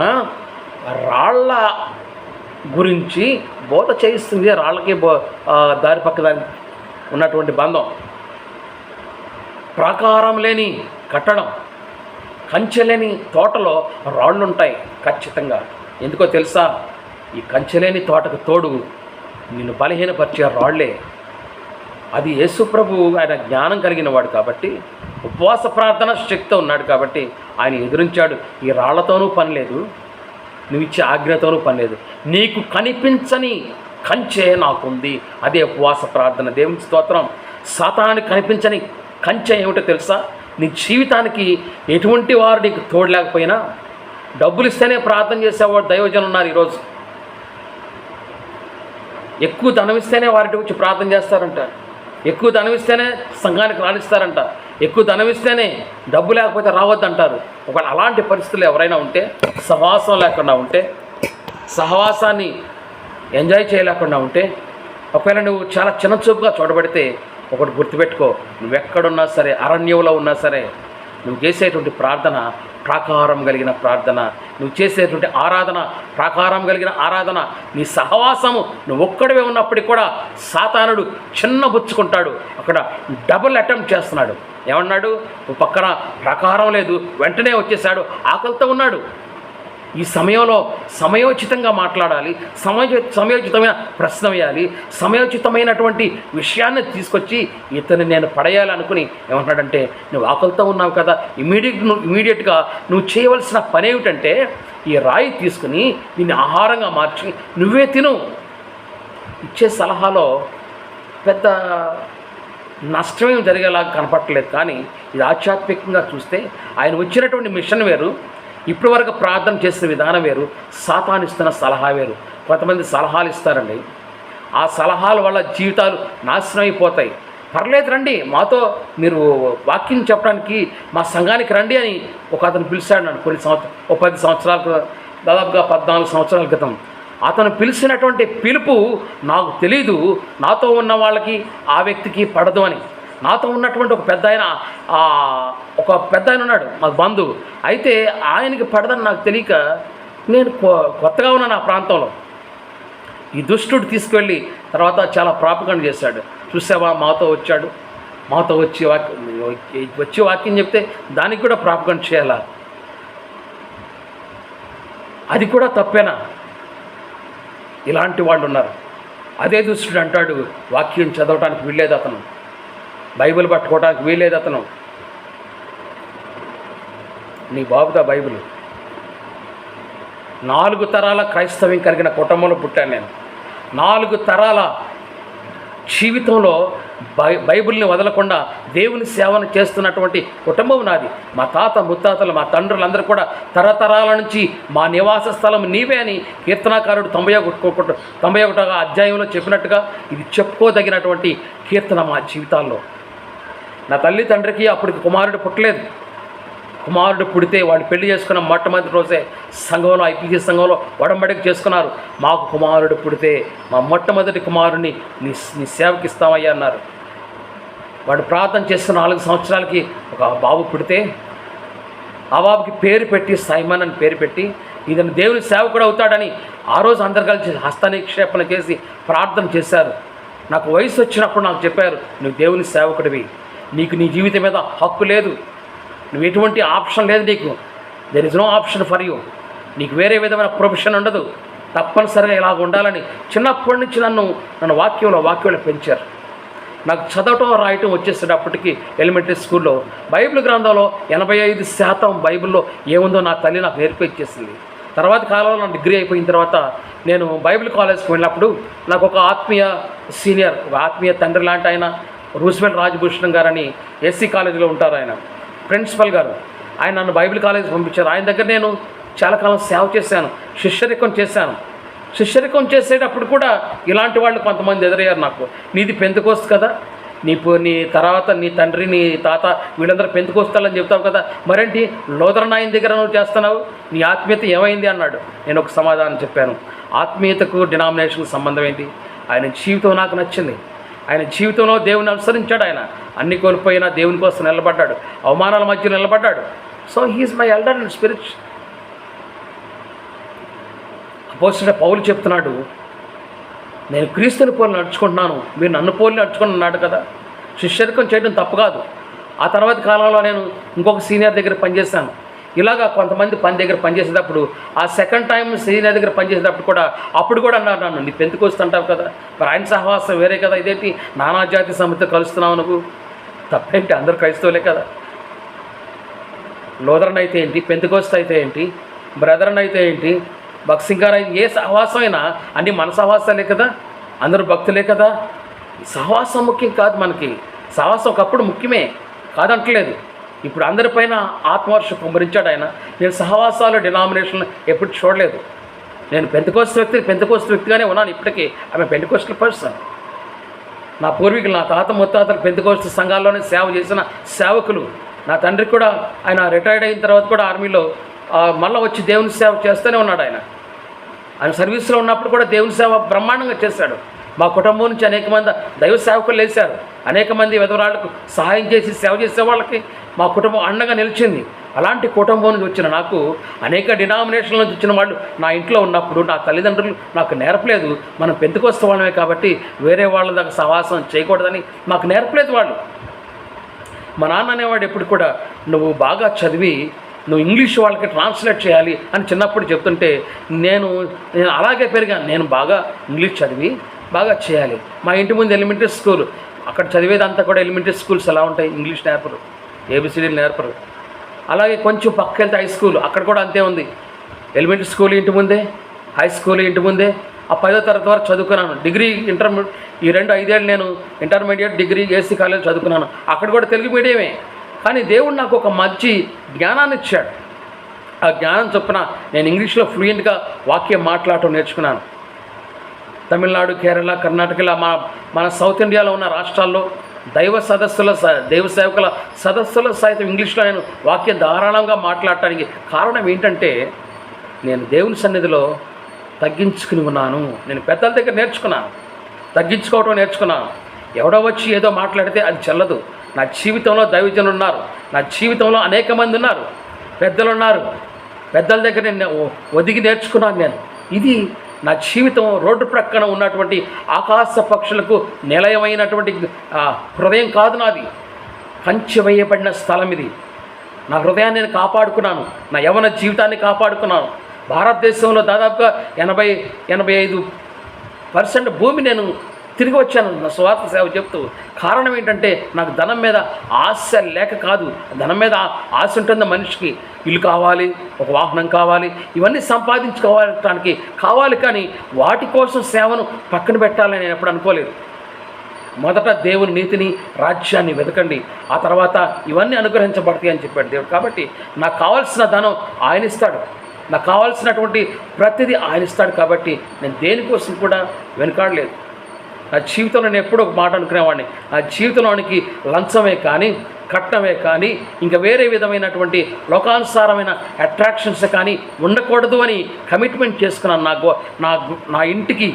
రాళ్ళ గురించి బోధ చేయిస్తుంది. రాళ్ళకి దారి పక్క దానికి ఉన్నటువంటి బంధం, ప్రాకారం లేని కట్టడం, కంచె లేని తోటలో రాళ్ళు ఉంటాయి ఖచ్చితంగా. ఎందుకో తెలుసా? ఈ కంచె లేని తోటకు తోడు నిన్ను బలహీనపరిచే రాళ్లే. అది యేసుప్రభు, ఆయన జ్ఞానం కలిగిన వాడు కాబట్టి, ఉపవాస ప్రార్థన శక్తితో ఉన్నాడు కాబట్టి ఆయన ఎదురించాడు. ఈ రాళ్లతోనూ పని లేదు, నువ్వు ఇచ్చే ఆజ్ఞతోనూ పని లేదు, నీకు కనిపించని కంచె నాకుంది. అదే ఉపవాస ప్రార్థన. దేవుని స్తోత్రం. సాతానానికి కనిపించని కంచె ఏమిటో తెలుసా? నీ జీవితానికి ఎటువంటి వారు నీకు తోడలేకపోయినా, డబ్బులు ఇస్తేనే ప్రార్థన చేసేవాడు దైవజనులు ఉన్నారు ఈరోజు. ఎక్కువ ధనం ఇస్తేనే వారి వచ్చి ప్రార్థన చేస్తారంట, ఎక్కువ ధనం ఇస్తేనే సంఘానికి రాణిస్తారంట, ఎక్కువ ధనం ఇస్తేనే డబ్బు లేకపోతే రావద్దంటారు. ఒకవేళ అలాంటి పరిస్థితులు ఎవరైనా ఉంటే, సహవాసం లేకుండా ఉంటే, సహవాసాన్ని ఎంజాయ్ చేయలేకుండా ఉంటే, ఒకవేళ నువ్వు చాలా చిన్నచూపుగా చూడబడితే ఒకటి గుర్తుపెట్టుకో, నువ్వెక్కడున్నా సరే, అరణ్యంలో ఉన్నా సరే, నువ్వు చేసేటువంటి ప్రార్థన ప్రాకారం కలిగిన ప్రార్థన, నువ్వు చేసేటువంటి ఆరాధన ప్రాకారం కలిగిన ఆరాధన. నీ సహవాసము నువ్వు ఒక్కడివే ఉన్నప్పటికీ కూడా సాతానుడు చిన్నబుచ్చుకుంటాడు. అక్కడ డబుల్ అటెంప్ట్ చేస్తున్నాడు. ఏమన్నాడు? పక్కన ప్రాకారం లేదు, వెంటనే వచ్చేసాడు, ఆకలితో ఉన్నాడు. ఈ సమయంలో సమయోచితంగా మాట్లాడాలి, సమయోచితమైన ప్రశ్న వేయాలి, సమయోచితమైనటువంటి విషయాన్ని తీసుకొచ్చి ఇతన్ని నేను పడేయాలనుకుని ఏమంటున్నాడంటే, నువ్వు ఆకలితో ఉన్నావు కదా, ఇమీడియట్గా నువ్వు చేయవలసిన పని ఏమిటంటే, ఈ రాయి తీసుకుని దీన్ని ఆహారంగా మార్చి నువ్వే తిను. ఇచ్చే సలహాలో పెద్ద నష్టమేం జరిగేలాగా కనపడలేదు, కానీ ఇది ఆధ్యాత్మికంగా చూస్తే ఆయన వచ్చినటువంటి మిషన్ వేరు, ఇప్పటి వరకు ప్రార్థన చేసిన విధానం వేరు, సాతాను ఇస్తున్న సలహా వేరు. కొంతమంది సలహాలు ఇస్తారండి, ఆ సలహాల వల్ల జీవితాలు నాశనం అయిపోతాయి. పర్లేదు రండి, మాతో మీరు వాక్యం చెప్పడానికి మా సంఘానికి రండి అని ఒక అతను పిలిచాడు నన్ను కొన్ని సంవత్సరాలు, 10 సంవత్సరాల, దాదాపుగా 14 సంవత్సరాల క్రితం. అతను పిలిచినటువంటి పిలుపు నాకు తెలీదు, నాతో ఉన్న వాళ్ళకి ఆ వ్యక్తికి పడదు అని. నాతో ఉన్నటువంటి ఒక పెద్ద ఆయన ఉన్నాడు, మాకు బంధువు. అయితే ఆయనకి పడదని నాకు తెలియక, నేను కొత్తగా ఉన్నాను ఆ ప్రాంతంలో. ఈ దుష్టుడు తీసుకువెళ్ళి తర్వాత చాలా ప్రాపగండ చేశాడు. చూసావా, మాతో వచ్చి వాక్యం చెప్తే దానికి కూడా ప్రాపగండ చేయాలా? అది కూడా తప్పేనా? ఇలాంటి వాళ్ళు ఉన్నారు. అదే దుష్టుడు అంటాడు, వాక్యం చదవటానికి వీల్లేదు అతను, బైబిల్ పట్టుకోవడానికి వీల్లేదు అతను. నీ బాబుదా బైబిల్? 4 తరాల క్రైస్తవ్యం కలిగిన కుటుంబంలో పుట్టాను నేను. 4 తరాల జీవితంలో బైబిల్ని వదలకుండా దేవుని సేవను చేస్తున్నటువంటి కుటుంబం నాది. మా తాత ముత్తాతలు, మా తండ్రులందరూ కూడా తరతరాల నుంచి మా నివాస స్థలం నీవే అని కీర్తనాకారుడు 91వ అధ్యాయంలో చెప్పినట్టుగా ఇది చెప్పుకోదగినటువంటి కీర్తన మా జీవితాల్లో. నా తల్లి తండ్రికి అప్పటికి కుమారుడు పుట్టలేదు. కుమారుడు పుడితే వాళ్ళు పెళ్లి చేసుకున్న మొట్టమొదటి రోజే సంఘంలో, ఐపీసీ సంఘంలో ఒడంబడిక చేసుకున్నారు. మాకు కుమారుడు పుడితే మా మొట్టమొదటి కుమారుడిని నీ సేవకి ఇస్తామయ్యా అన్నారు. వాడు ప్రార్థన చేస్తున్న 4 సంవత్సరాలకి ఒక బాబు పుడితే ఆ బాబుకి పేరు పెట్టి, సైమన్ అని పేరు పెట్టి, ఇతను దేవుని సేవకుడు అవుతాడని ఆ రోజు అందరు కలిసి హస్తనిక్షేపణ చేసి ప్రార్థన చేశారు. నాకు వయసు వచ్చినప్పుడు నాకు చెప్పారు, నువ్వు దేవుని సేవకుడివి, నీకు నీ జీవితం మీద హక్కు లేదు, నువ్వు ఎటువంటి ఆప్షన్ లేదు నీకు, there is no option for you. నీకు వేరే విధమైన ప్రొఫెషన్ ఉండదు, తప్పనిసరిగా ఇలాగ ఉండాలని చిన్నప్పటి నుంచి నన్ను వాక్యంలో పెంచారు. నాకు చదవటం రాయటం వచ్చేసేటప్పటికి ఎలిమెంటరీ స్కూల్లో బైబిల్ గ్రంథంలో 85% బైబిల్లో ఏముందో నా తల్లి నాకు నేర్పించేసింది. తర్వాత కాలంలో నా డిగ్రీ అయిపోయిన తర్వాత నేను బైబిల్ కాలేజ్కి వెళ్ళినప్పుడు నాకు ఒక ఆత్మీయ సీనియర్, ఒక ఆత్మీయ తండ్రి లాంటి ఆయన రూస్వెల్ రాజభూషణం గారని ఎస్సీ కాలేజీలో ఉంటారు, ఆయన ప్రిన్సిపల్ గారు. ఆయన నన్ను బైబిల్ కాలేజ్ పంపించారు. ఆయన దగ్గర నేను చాలా కాలం సేవ చేశాను, శిష్యరికం చేశాను. శిష్యరికం చేసేటప్పుడు కూడా ఇలాంటి వాళ్ళు కొంతమంది ఎదురయ్యారు నాకు. నీది పెంతెకోస్తు కదా, నీ తర్వాత నీ తండ్రి నీ తాత వీళ్ళందరూ పెంతెకోస్తాలని చెప్తావు కదా, మరేంటి లోదరన్ ఆయన దగ్గర నువ్వు చేస్తున్నావు, నీ ఆత్మీయత ఏమైంది అన్నాడు. నేను ఒక సమాధానం చెప్పాను, ఆత్మీయతకు డినామినేషన్కి సంబంధం ఏంటి? ఆయన జీవితం నాకు నచ్చింది. ఆయన జీవితంలో దేవుని అనుసరించాడు. ఆయన అన్ని కోల్పోయినా దేవుని కోసం నిలబడ్డాడు, అవమానాల మధ్య నిలబడ్డాడు. So he is my elder and spirit. అపోస్తలుడైన పౌలు చెప్తున్నాడు, నేను క్రీస్తుని పోలి నడుచుకుంటున్నాను, మీరు నన్ను పోలి నడుచుకుంటున్నాడు కదా. శిష్యరికం చేయడం తప్పు కాదు. ఆ తర్వాత కాలంలో నేను ఇంకొక సీనియర్ దగ్గర పనిచేశాను. ఇలాగా కొంతమంది దగ్గర పనిచేసేటప్పుడు ఆ సెకండ్ టైం సీనియర్ దగ్గర పనిచేసేటప్పుడు కూడా అప్పుడు కూడా అన్నారు నన్ను, నీ పెంతెకోస్తుంటావు కదా, మరి ఆయన సహవాసం వేరే కదా, ఇదేంటి నానాజాతి సమితితో కలుస్తున్నావు నువ్వు, తప్పేంటి, అందరూ క్రైస్తవులే కదా. లోదరన్ అయితే ఏంటి, పెంతెకోస్తు అయితే ఏంటి, బ్రదరన్ అయితే ఏంటి, భక్సింగారు అయితే, ఏ సహవాసం అయినా అన్నీ మన సహవాసాలే కదా, అందరూ భక్తులే కదా. సహవాసం ముఖ్యం కాదు మనకి. సహవాసం ఒకప్పుడు ముఖ్యమే కాదంటలేదు. ఇప్పుడు అందరిపైన ఆత్మవర్షం కుమ్మరించాడు ఆయన. నేను సహవాసాలు డినామినేషన్లు ఎప్పుడు చూడలేదు. నేను పెంతెకోస్తు వ్యక్తిగానే ఉన్నాను ఇప్పటికీ. ఆమె పెంతెకోస్టల్ పర్సన్. నా పూర్వీకులు, నా తాత ముత్తాతలు పెంతెకోస్తు సంఘాల్లోనే సేవ చేసిన సేవకులు. నా తండ్రి కూడా ఆయన రిటైర్డ్ అయిన తర్వాత కూడా ఆర్మీలో మళ్ళీ వచ్చి దేవుని సేవ చేస్తూనే ఉన్నాడు. ఆయన సర్వీస్లో ఉన్నప్పుడు కూడా దేవుని సేవ బ్రహ్మాండంగా చేశాడు. మా కుటుంబం నుంచి అనేక మంది దైవ సేవకులు లేచారు. అనేక మంది విధవరాళ్లకు సహాయం చేసి సేవ చేసే వాళ్ళకి మా కుటుంబం అండగా నిలిచింది. అలాంటి కుటుంబం నుంచి వచ్చిన నాకు అనేక డినామినేషన్ల నుంచి వచ్చిన వాళ్ళు నా ఇంట్లో ఉన్నప్పుడు నా తల్లిదండ్రులు నాకు నేర్పలేదు, మనం పెంతెకోస్తు వాళ్ళమే కాబట్టి వేరే వాళ్ళ దగ్గర సహవాసం చేయకూడదని నాకు నేర్పలేదు వాళ్ళు. మా నాన్న అనేవాడు ఎప్పుడు కూడా, నువ్వు బాగా చదివి నువ్వు ఇంగ్లీష్ వాళ్ళకి ట్రాన్స్లేట్ చేయాలి అని చిన్నప్పుడు చెప్తుంటే నేను అలాగే పెరిగాను. నేను బాగా ఇంగ్లీష్ చదివి బాగా చేయాలి. మా ఇంటి ముందు ఎలిమెంటరీ స్కూల్, అక్కడ చదివేదంతా కూడా ఎలిమెంటరీ స్కూల్స్ ఎలా ఉంటాయి, ఇంగ్లీష్ నేర్పరు, ఏబిసిడీలు నేర్పరు. అలాగే కొంచెం పక్కకి వెళ్తే హై స్కూల్, అక్కడ కూడా అంతే ఉంది. ఎలిమెంటరీ స్కూల్ ఇంటి ముందే, హై స్కూల్ ఇంటి ముందే. ఆ 10వ తరగతి వరకు చదువుకున్నాను. డిగ్రీ ఈ 5 ఏళ్ళు నేను ఇంటర్మీడియట్, డిగ్రీ ఏసీ కాలేజ్ చదువుకున్నాను. అక్కడ కూడా తెలుగు మీడియమే. కానీ దేవుడు నాకు ఒక మంచి జ్ఞానాన్ని ఇచ్చాడు. ఆ జ్ఞానం చొప్పున నేను ఇంగ్లీష్లో ఫ్లూయెంట్గా వాక్యం మాట్లాడటం నేర్చుకున్నాను. తమిళనాడు, కేరళ, కర్ణాటకలో మన సౌత్ ఇండియాలో ఉన్న రాష్ట్రాల్లో దైవ సేవకుల సదస్సుల సైతం ఇంగ్లీష్లో నేను వాక్యం ధారాళంగా మాట్లాడటానికి కారణం ఏంటంటే, నేను దేవుని సన్నిధిలో తగ్గించుకుని ఉన్నాను. నేను పెద్దల దగ్గర నేర్చుకున్నాను, తగ్గించుకోవటం నేర్చుకున్నాను. ఎవడో వచ్చి ఏదో మాట్లాడితే అది చెల్లదు. నా జీవితంలో దైవజనులు ఉన్నారు, నా జీవితంలో అనేక మంది ఉన్నారు, పెద్దలు ఉన్నారు. పెద్దల దగ్గర నేను ఒదిగి నేర్చుకున్నాను. నేను ఇది నా జీవితం. రోడ్డు ప్రక్కన ఉన్నటువంటి ఆకాశ పక్షులకు నిలయమైనటువంటి హృదయం కాదు నాది, కంచె వేయబడిన స్థలం ఇది. నా హృదయాన్ని నేను కాపాడుకున్నాను, నా యవ్వన జీవితాన్ని కాపాడుకున్నాను. భారతదేశంలో దాదాపుగా 80-85% భూమి నేను తిరిగి వచ్చాను నా స్వార్థ సేవ చెప్తూ. కారణం ఏంటంటే, నాకు ధనం మీద ఆశ లేక కాదు. ధనం మీద ఆశ ఉంటుంది మనిషికి, ఇల్లు కావాలి, ఒక వాహనం కావాలి, ఇవన్నీ సంపాదించుకోవడానికి కావాలి. కానీ వాటి కోసం సేవను పక్కన పెట్టాలని నేను ఎప్పుడు అనుకోలేదు. మొదట దేవుని నీతిని, రాజ్యాన్ని వెతకండి, ఆ తర్వాత ఇవన్నీ అనుగ్రహించబడతాయి అని చెప్పాడు దేవుడు. కాబట్టి నాకు కావాల్సిన ధనం ఆయన ఇస్తాడు, నాకు కావాల్సినటువంటి ప్రతిదీ ఆయన ఇస్తాడు. కాబట్టి నేను దేనికోసం కూడా వెనుకాడలేదు. నా జీవితంలో నేను ఎప్పుడూ ఒక మాట అనుకునేవాడిని, నా జీవితంలోనికి లంచమే కానీ, కట్నమే కానీ, ఇంకా వేరే విధమైనటువంటి లోకానుసారమైన అట్రాక్షన్స్ కానీ ఉండకూడదు అని కమిట్మెంట్ చేసుకున్నాను. నా ఇంటికి,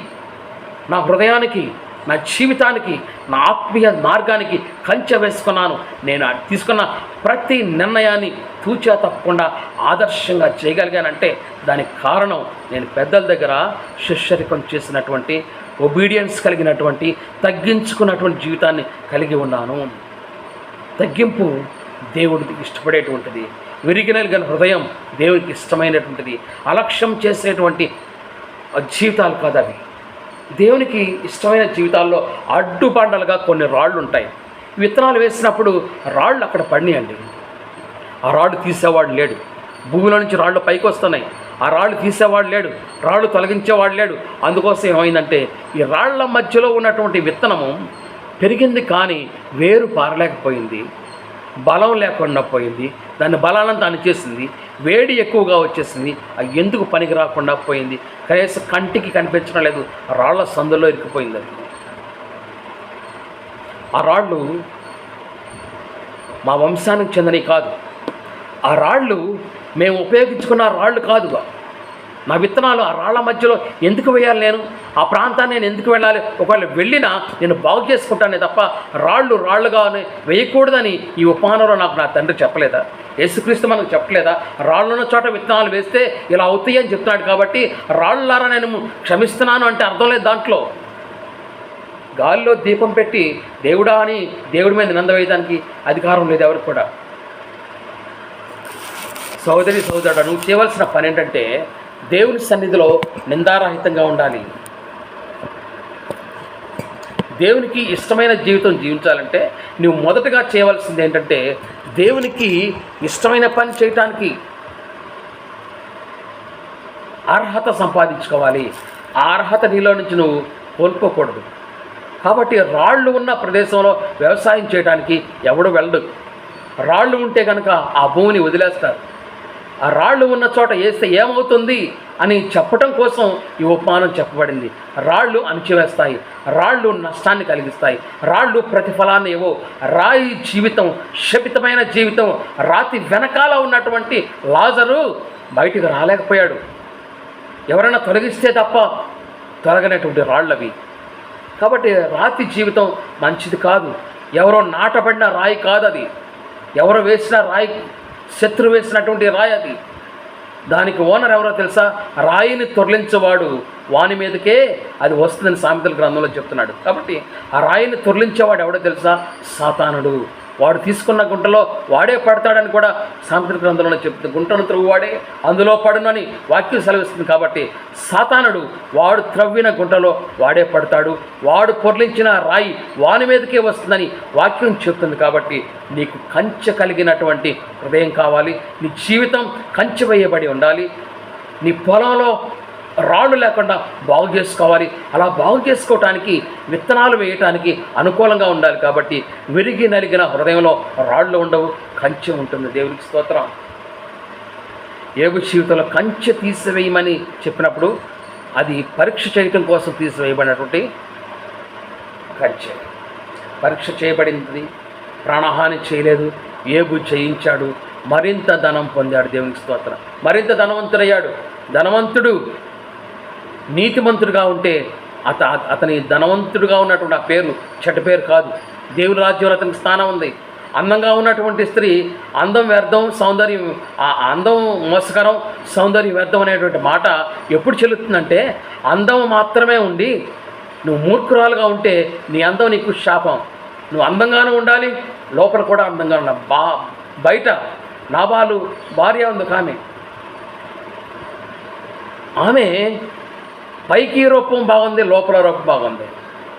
నా హృదయానికి, నా జీవితానికి, నా ఆత్మీయ మార్గానికి కంచె వేసుకున్నాను. నేను తీసుకున్న ప్రతి నిర్ణయాన్ని తూచా తప్పకుండా ఆదర్శంగా చేయగలిగానంటే దానికి కారణం నేను పెద్దల దగ్గర శిష్యరికం చేసినటువంటి, ఒబీడియన్స్ కలిగినటువంటి, తగ్గించుకున్నటువంటి జీవితాన్ని కలిగి ఉన్నాను. తగ్గింపు దేవుడికి ఇష్టపడేటువంటిది. విరిగినలిగిన హృదయం దేవునికి ఇష్టమైనటువంటిది. అలక్ష్యం చేసేటువంటి జీవితాలు కాదు అవి. దేవునికి ఇష్టమైన జీవితాల్లో అడ్డుబండలుగా కొన్ని రాళ్ళు ఉంటాయి. విత్తనాలు వేసినప్పుడు రాళ్ళు అక్కడ పడినాయండి. ఆ రాళ్ళు తీసేవాడు లేడు. భూమిలో నుంచి రాళ్ళు పైకి వస్తున్నాయి, ఆ రాళ్ళు తీసేవాడు లేడు, రాళ్ళు తొలగించేవాడు లేడు. అందుకోసం ఏమైందంటే ఈ రాళ్ల మధ్యలో ఉన్నటువంటి విత్తనము పెరిగింది, కానీ వేరు పారలేకపోయింది, బలం లేకుండా పోయింది. దాని బలానంతా అణిచేసింది, వేడి ఎక్కువగా వచ్చేసింది, అది ఎందుకు పనికి రాకుండా పోయింది. కనీసం కంటికి కనిపించడం లేదు, రాళ్ల సందులో ఇరికిపోయింది. అది ఆ రాళ్ళు మా వంశానికి చెందినవి కాదు. ఆ రాళ్ళు మేము ఉపయోగించుకున్న రాళ్ళు కాదుగా. నా విత్తనాలు ఆ రాళ్ల మధ్యలో ఎందుకు వేయాలి? నేను ఆ ప్రాంతాన్ని నేను ఎందుకు వెళ్ళాలి? ఒకవేళ వెళ్ళినా నేను బాగు చేసుకుంటానే తప్ప రాళ్ళుగా వేయకూడదని ఈ ఉపమానంలో నాకు నా తండ్రి చెప్పలేదా? యేసుక్రీస్తు మనకు చెప్పలేదా? రాళ్ళున్న చోట విత్తనాలు వేస్తే ఇలా అవుతాయి అని చెప్తున్నాడు. కాబట్టి రాళ్ళారా నేను క్షమిస్తున్నాను అంటే అర్థం లేదు. దాంట్లో గాలిలో దీపం పెట్టి దేవుడా అని దేవుడి మీద నింద వేయడానికి అధికారం లేదు ఎవరికి కూడా. సోదరి సోదరుడు, నువ్వు చేయవలసిన పని ఏంటంటే దేవుని సన్నిధిలో నిందారహితంగా ఉండాలి. దేవునికి ఇష్టమైన జీవితం జీవించాలంటే నువ్వు మొదటగా చేయవలసింది ఏంటంటే దేవునికి ఇష్టమైన పని చేయటానికి అర్హత సంపాదించుకోవాలి. ఆ అర్హత నీలో నుంచి నువ్వు కోల్పోకూడదు. కాబట్టి రాళ్ళు ఉన్న ప్రదేశంలో వ్యవసాయం చేయడానికి ఎవడు వెళ్ళడు. రాళ్ళు ఉంటే కనుక ఆ భూమిని వదిలేస్తారు. ఆ రాళ్ళు ఉన్న చోట వేస్తే ఏమవుతుంది అని చెప్పటం కోసం ఈ ఉపమానం చెప్పబడింది. రాళ్ళు అణిచివేస్తాయి, రాళ్ళు నష్టాన్ని కలిగిస్తాయి, రాళ్ళు ప్రతిఫలాన్ని ఏవో. రాయి జీవితం శపితమైన జీవితం. రాతి వెనకాల ఉన్నటువంటి లాజరు బయటికి రాలేకపోయాడు. ఎవరైనా తొలగిస్తే తప్ప తొలగనటువంటి రాళ్ళవి. కాబట్టి రాతి జీవితం మంచిది కాదు. ఎవరో నాటబడిన రాయి కాదు అది. ఎవరో వేసిన రాయి, శత్రువు వేసినటువంటి రాయి అది. దానికి ఓనర్ ఎవరో తెలుసా? రాయిని తొర్లించేవాడు వాని మీదకే అది వస్తుందని సామెతల గ్రంథంలో చెప్తున్నాడు. కాబట్టి ఆ రాయిని తొర్లించేవాడు ఎవడో తెలుసా? సాతానుడు. వాడు తీసుకున్న గుంటలో వాడే పడతాడని కూడా సామెతల గ్రంథంలో చెప్తుంది. గుంటను త్రవ్వువాడే అందులో పడునని వాక్యం సెలవిస్తుంది. కాబట్టి సాతానుడు వాడు త్రవ్విన గుంటలో వాడే పడతాడు, వాడు పొర్లించిన రాయి వాని మీదకే వస్తుందని వాక్యం చెప్తుంది. కాబట్టి నీకు కంచె కలిగినటువంటి హృదయం కావాలి. నీ జీవితం కంచె వేయబడి ఉండాలి. నీ పొలంలో రాళ్ళు లేకుండా బాగు చేసుకోవాలి. అలా బాగు చేసుకోవటానికి విత్తనాలు వేయటానికి అనుకూలంగా ఉండాలి. కాబట్టి విరిగి నలిగిన హృదయంలో రాళ్ళు ఉండవు, కంచె ఉంటుంది. దేవునికి స్తోత్రం. యోబు జీవితంలో కంచె తీసివేయమని చెప్పినప్పుడు అది పరీక్ష చేయటం కోసం తీసివేయబడినటువంటి కంచె. పరీక్ష చేయబడింది, ప్రాణహాని చేయలేదు. యోబు జయించాడు, మరింత ధనం పొందాడు. దేవునికి స్తోత్రం. మరింత ధనవంతుడయ్యాడు. ధనవంతుడు నీతిమంతుడుగా ఉంటే అతని ధనవంతుడుగా ఉన్నటువంటి ఆ పేరు చెడ్డ పేరు కాదు. దేవుని రాజ్యంలో అతనికి స్థానం ఉంది. అందంగా ఉన్నటువంటి స్త్రీ అందం వ్యర్థం, సౌందర్యం అందం మోసకరం, సౌందర్యం వ్యర్థం అనేటువంటి మాట ఎప్పుడు చెల్లుతుందంటే అందం మాత్రమే ఉండి నువ్వు మూర్ఖురాలుగా ఉంటే నీ అందం నీకు శాపం. నువ్వు అందంగానే ఉండాలి, లోపల కూడా అందంగా ఉండాలి. బయట నాబాలు భార్య ఉంది, ఆమె పైకి రూపం బాగుంది, లోపల రూపం బాగుంది.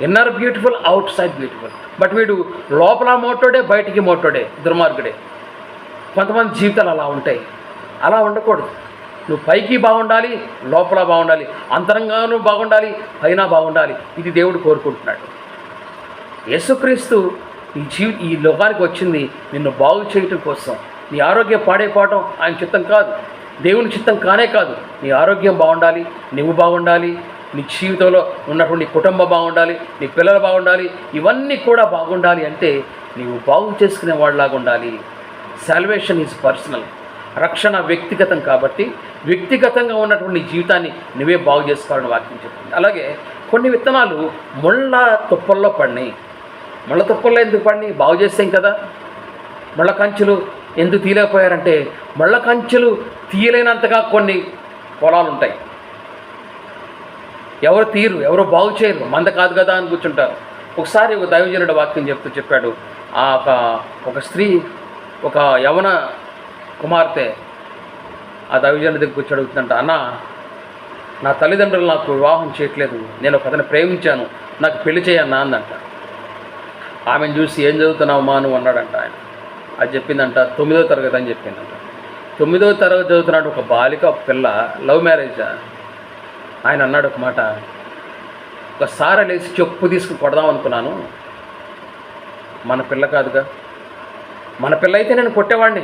Inner beautiful, out side beautiful. But వీడు లోపల మోటోడే, బయటికి మోటోడే, దుర్మార్గుడే. కొంతమంది జీవితాలు అలా ఉంటాయి. అలా ఉండకూడదు. నువ్వు పైకి బాగుండాలి, లోపల బాగుండాలి, అంతరంగానూ బాగుండాలి, పైన బాగుండాలి. ఇది దేవుడు కోరుకుంటున్నాడు. యేసుక్రీస్తు ఈ లోకానికి వచ్చింది నిన్ను బాగు చేయటం కోసం. నీ ఆరోగ్యం పాడైపోవటం ఆయన చిత్తం కాదు, దేవుని చిత్తం కానే కాదు. నీ ఆరోగ్యం బాగుండాలి, నువ్వు బాగుండాలి, నీ జీవితంలో ఉన్నటువంటి కుటుంబం బాగుండాలి, నీ పిల్లలు బాగుండాలి. ఇవన్నీ కూడా బాగుండాలి అంటే నీవు బాగు చేసుకునే వాళ్ళలాగా ఉండాలి. Salvation is personal. రక్షణ వ్యక్తిగతం. కాబట్టి వ్యక్తిగతంగా ఉన్నటువంటి నీ జీవితాన్ని నువ్వే బాగు చేసుకోవాలని వాక్యం చెప్తుంది. అలాగే కొన్ని విత్తనాలు ముళ్ళ తుప్పల్లో పడినాయి. ముళ్ళ తుప్పల్లో ఎందుకు పడినాయి? బాగు చేసాం కదా. ముళ్ళ కంచెలు ఎందుకు తీయలేకపోయారంటే ముళ్ళ కంచెలు తీయలేనంతగా కొన్ని పొలాలు ఉంటాయి. ఎవరు తీరు, ఎవరు బాగు చేయరు, మంద కాదు కదా అని కూర్చుంటారు. ఒకసారి ఒక దైవజనుడు వాక్యం చెప్పాడు. ఒక స్త్రీ ఒక యవన కుమార్తె ఆ దైవజనుడి దగ్గరికి వచ్చి అడుగుతుందంట, అన్న నా తల్లిదండ్రులు నాకు వివాహం చేయట్లేదు, నేను ఒక అతను ప్రేమించాను, నాకు పెళ్లి చేయన్నా అందంట. ఆమెను చూసి ఏం చదువుతున్నావు మా నువ్వు అన్నాడంట ఆయన. అది చెప్పిందంట 9వ తరగతి అని చెప్పిందంట. 9వ తరగతి చదువుతున్నాడు ఒక బాలిక పిల్ల, లవ్ మ్యారేజ్. ఆయన అన్నాడు ఒక మాట, ఒకసారి లేచి చెప్పు తీసుకుని కొడదాం అనుకున్నాను, మన పిల్ల కాదుగా, మన పిల్ల అయితే నేను కొట్టేవాడిని.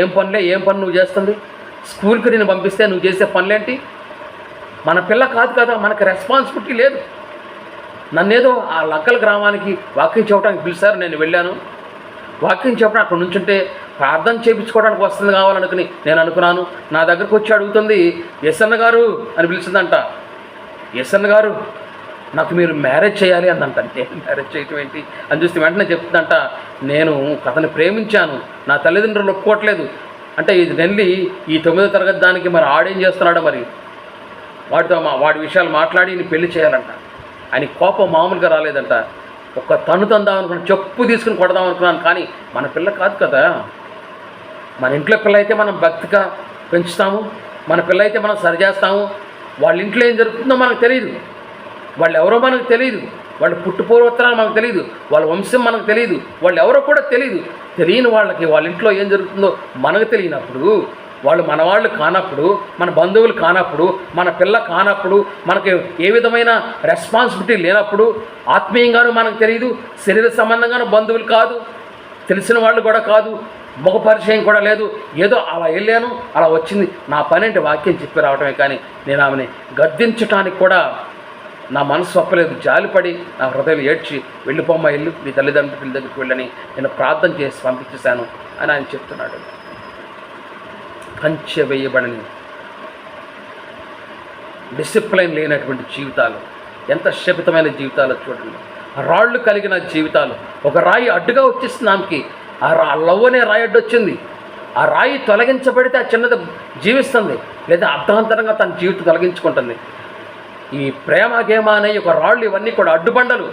ఏం పని నువ్వు చేస్తుంది, స్కూల్కి నేను పంపిస్తే నువ్వు చేసే పనులేంటి, మన పిల్ల కాదు కదా, మనకు రెస్పాన్సిబిలిటీ లేదు. నన్నేదో ఆ లక్కల గ్రామానికి వాకింగ్ చెప్పడానికి పిలిచారు, నేను వెళ్ళాను. వాకింగ్ చెప్పడం అక్కడ నుంచుంటే ప్రార్థన చేయించుకోవడానికి వస్తుంది కావాలనుకుని నేను అనుకున్నాను. నా దగ్గరకు వచ్చి అడుగుతుంది, ఎస్ఎన్ గారు అని పిలిచిందంట. ఎస్ఎన్ గారు నాకు మీరు మ్యారేజ్ చేయాలి అందంట. నేను మ్యారేజ్ చేయటం ఏంటి అని చూస్తే వెంటనే చెప్తుందంట, నేను అతన్ని ప్రేమించాను, నా తల్లిదండ్రులు ఒప్పుకోవట్లేదు అంటే ఇది వెళ్ళి ఈ 9వ తరగతి దానికి మరి ఆడేం చేస్తున్నాడో మరి వాడితో వాడి విషయాలు మాట్లాడి నేను పెళ్లి చేయాలంట. ఆయన కోపం మామూలుగా రాలేదంట. ఒక తను తందాం అనుకున్నాను, చెప్పు తీసుకుని కొడదాం అనుకున్నాను, కానీ మన పిల్ల కాదు కదా. మన ఇంట్లో పిల్ల అయితే మనం భక్తిగా పెంచుతాము, మన పిల్ల అయితే మనం సరిచేస్తాము. వాళ్ళ ఇంట్లో ఏం జరుగుతుందో మనకు తెలియదు, వాళ్ళు ఎవరో మనకు తెలియదు, వాళ్ళ పుట్టుపూర్వోత్తరాలు మనకు తెలియదు, వాళ్ళ వంశం మనకు తెలియదు, వాళ్ళు ఎవరో కూడా తెలియదు. తెలియని వాళ్ళకి వాళ్ళ ఇంట్లో ఏం జరుగుతుందో మనకు తెలియనప్పుడు, వాళ్ళు మన వాళ్ళు కానప్పుడు, మన బంధువులు కానప్పుడు, మన పిల్ల కానప్పుడు, మనకి ఏ విధమైన రెస్పాన్సిబిలిటీ లేనప్పుడు, ఆత్మీయంగానూ మనకు తెలియదు, శరీర సంబంధంగానూ బంధువులు కాదు, తెలిసిన వాళ్ళు కూడా కాదు, ముఖ పరిచయం కూడా లేదు, ఏదో అలా వెళ్ళాను, అలా వచ్చింది, నా పని అంటే వాక్యం చెప్పి రావటమే. కానీ నేను ఆమెని గద్దించడానికి కూడా నా మనసు ఒప్పలేదు. జాలిపడి నా హృదయం ఏడ్చి, వెళ్ళిపోమ్మ ఇల్లు మీ తల్లిదండ్రుల దగ్గరికి వెళ్ళని నేను ప్రార్థన చేసి పంపించేశాను అని ఆయన చెప్తున్నాడు. కంచె వేయబడని డిసిప్లైన్ లేనటువంటి జీవితాలు, ఎంత శపితమైన జీవితాలు చూడండి. రాళ్ళు కలిగిన జీవితాలు. ఒక రాయి అడ్డుగా వచ్చేస్తుంది ఆమెకి, ఆ లవ్ అనే రాయి అడ్డు వచ్చింది. ఆ రాయి తొలగించబడితే ఆ చిన్నది జీవిస్తుంది, లేదా అర్థాంతరంగా తన జీవితం తొలగించుకుంటుంది. ఈ ప్రేమ గేమ అనే ఒక రాళ్ళు, ఇవన్నీ కూడా అడ్డుబండలు.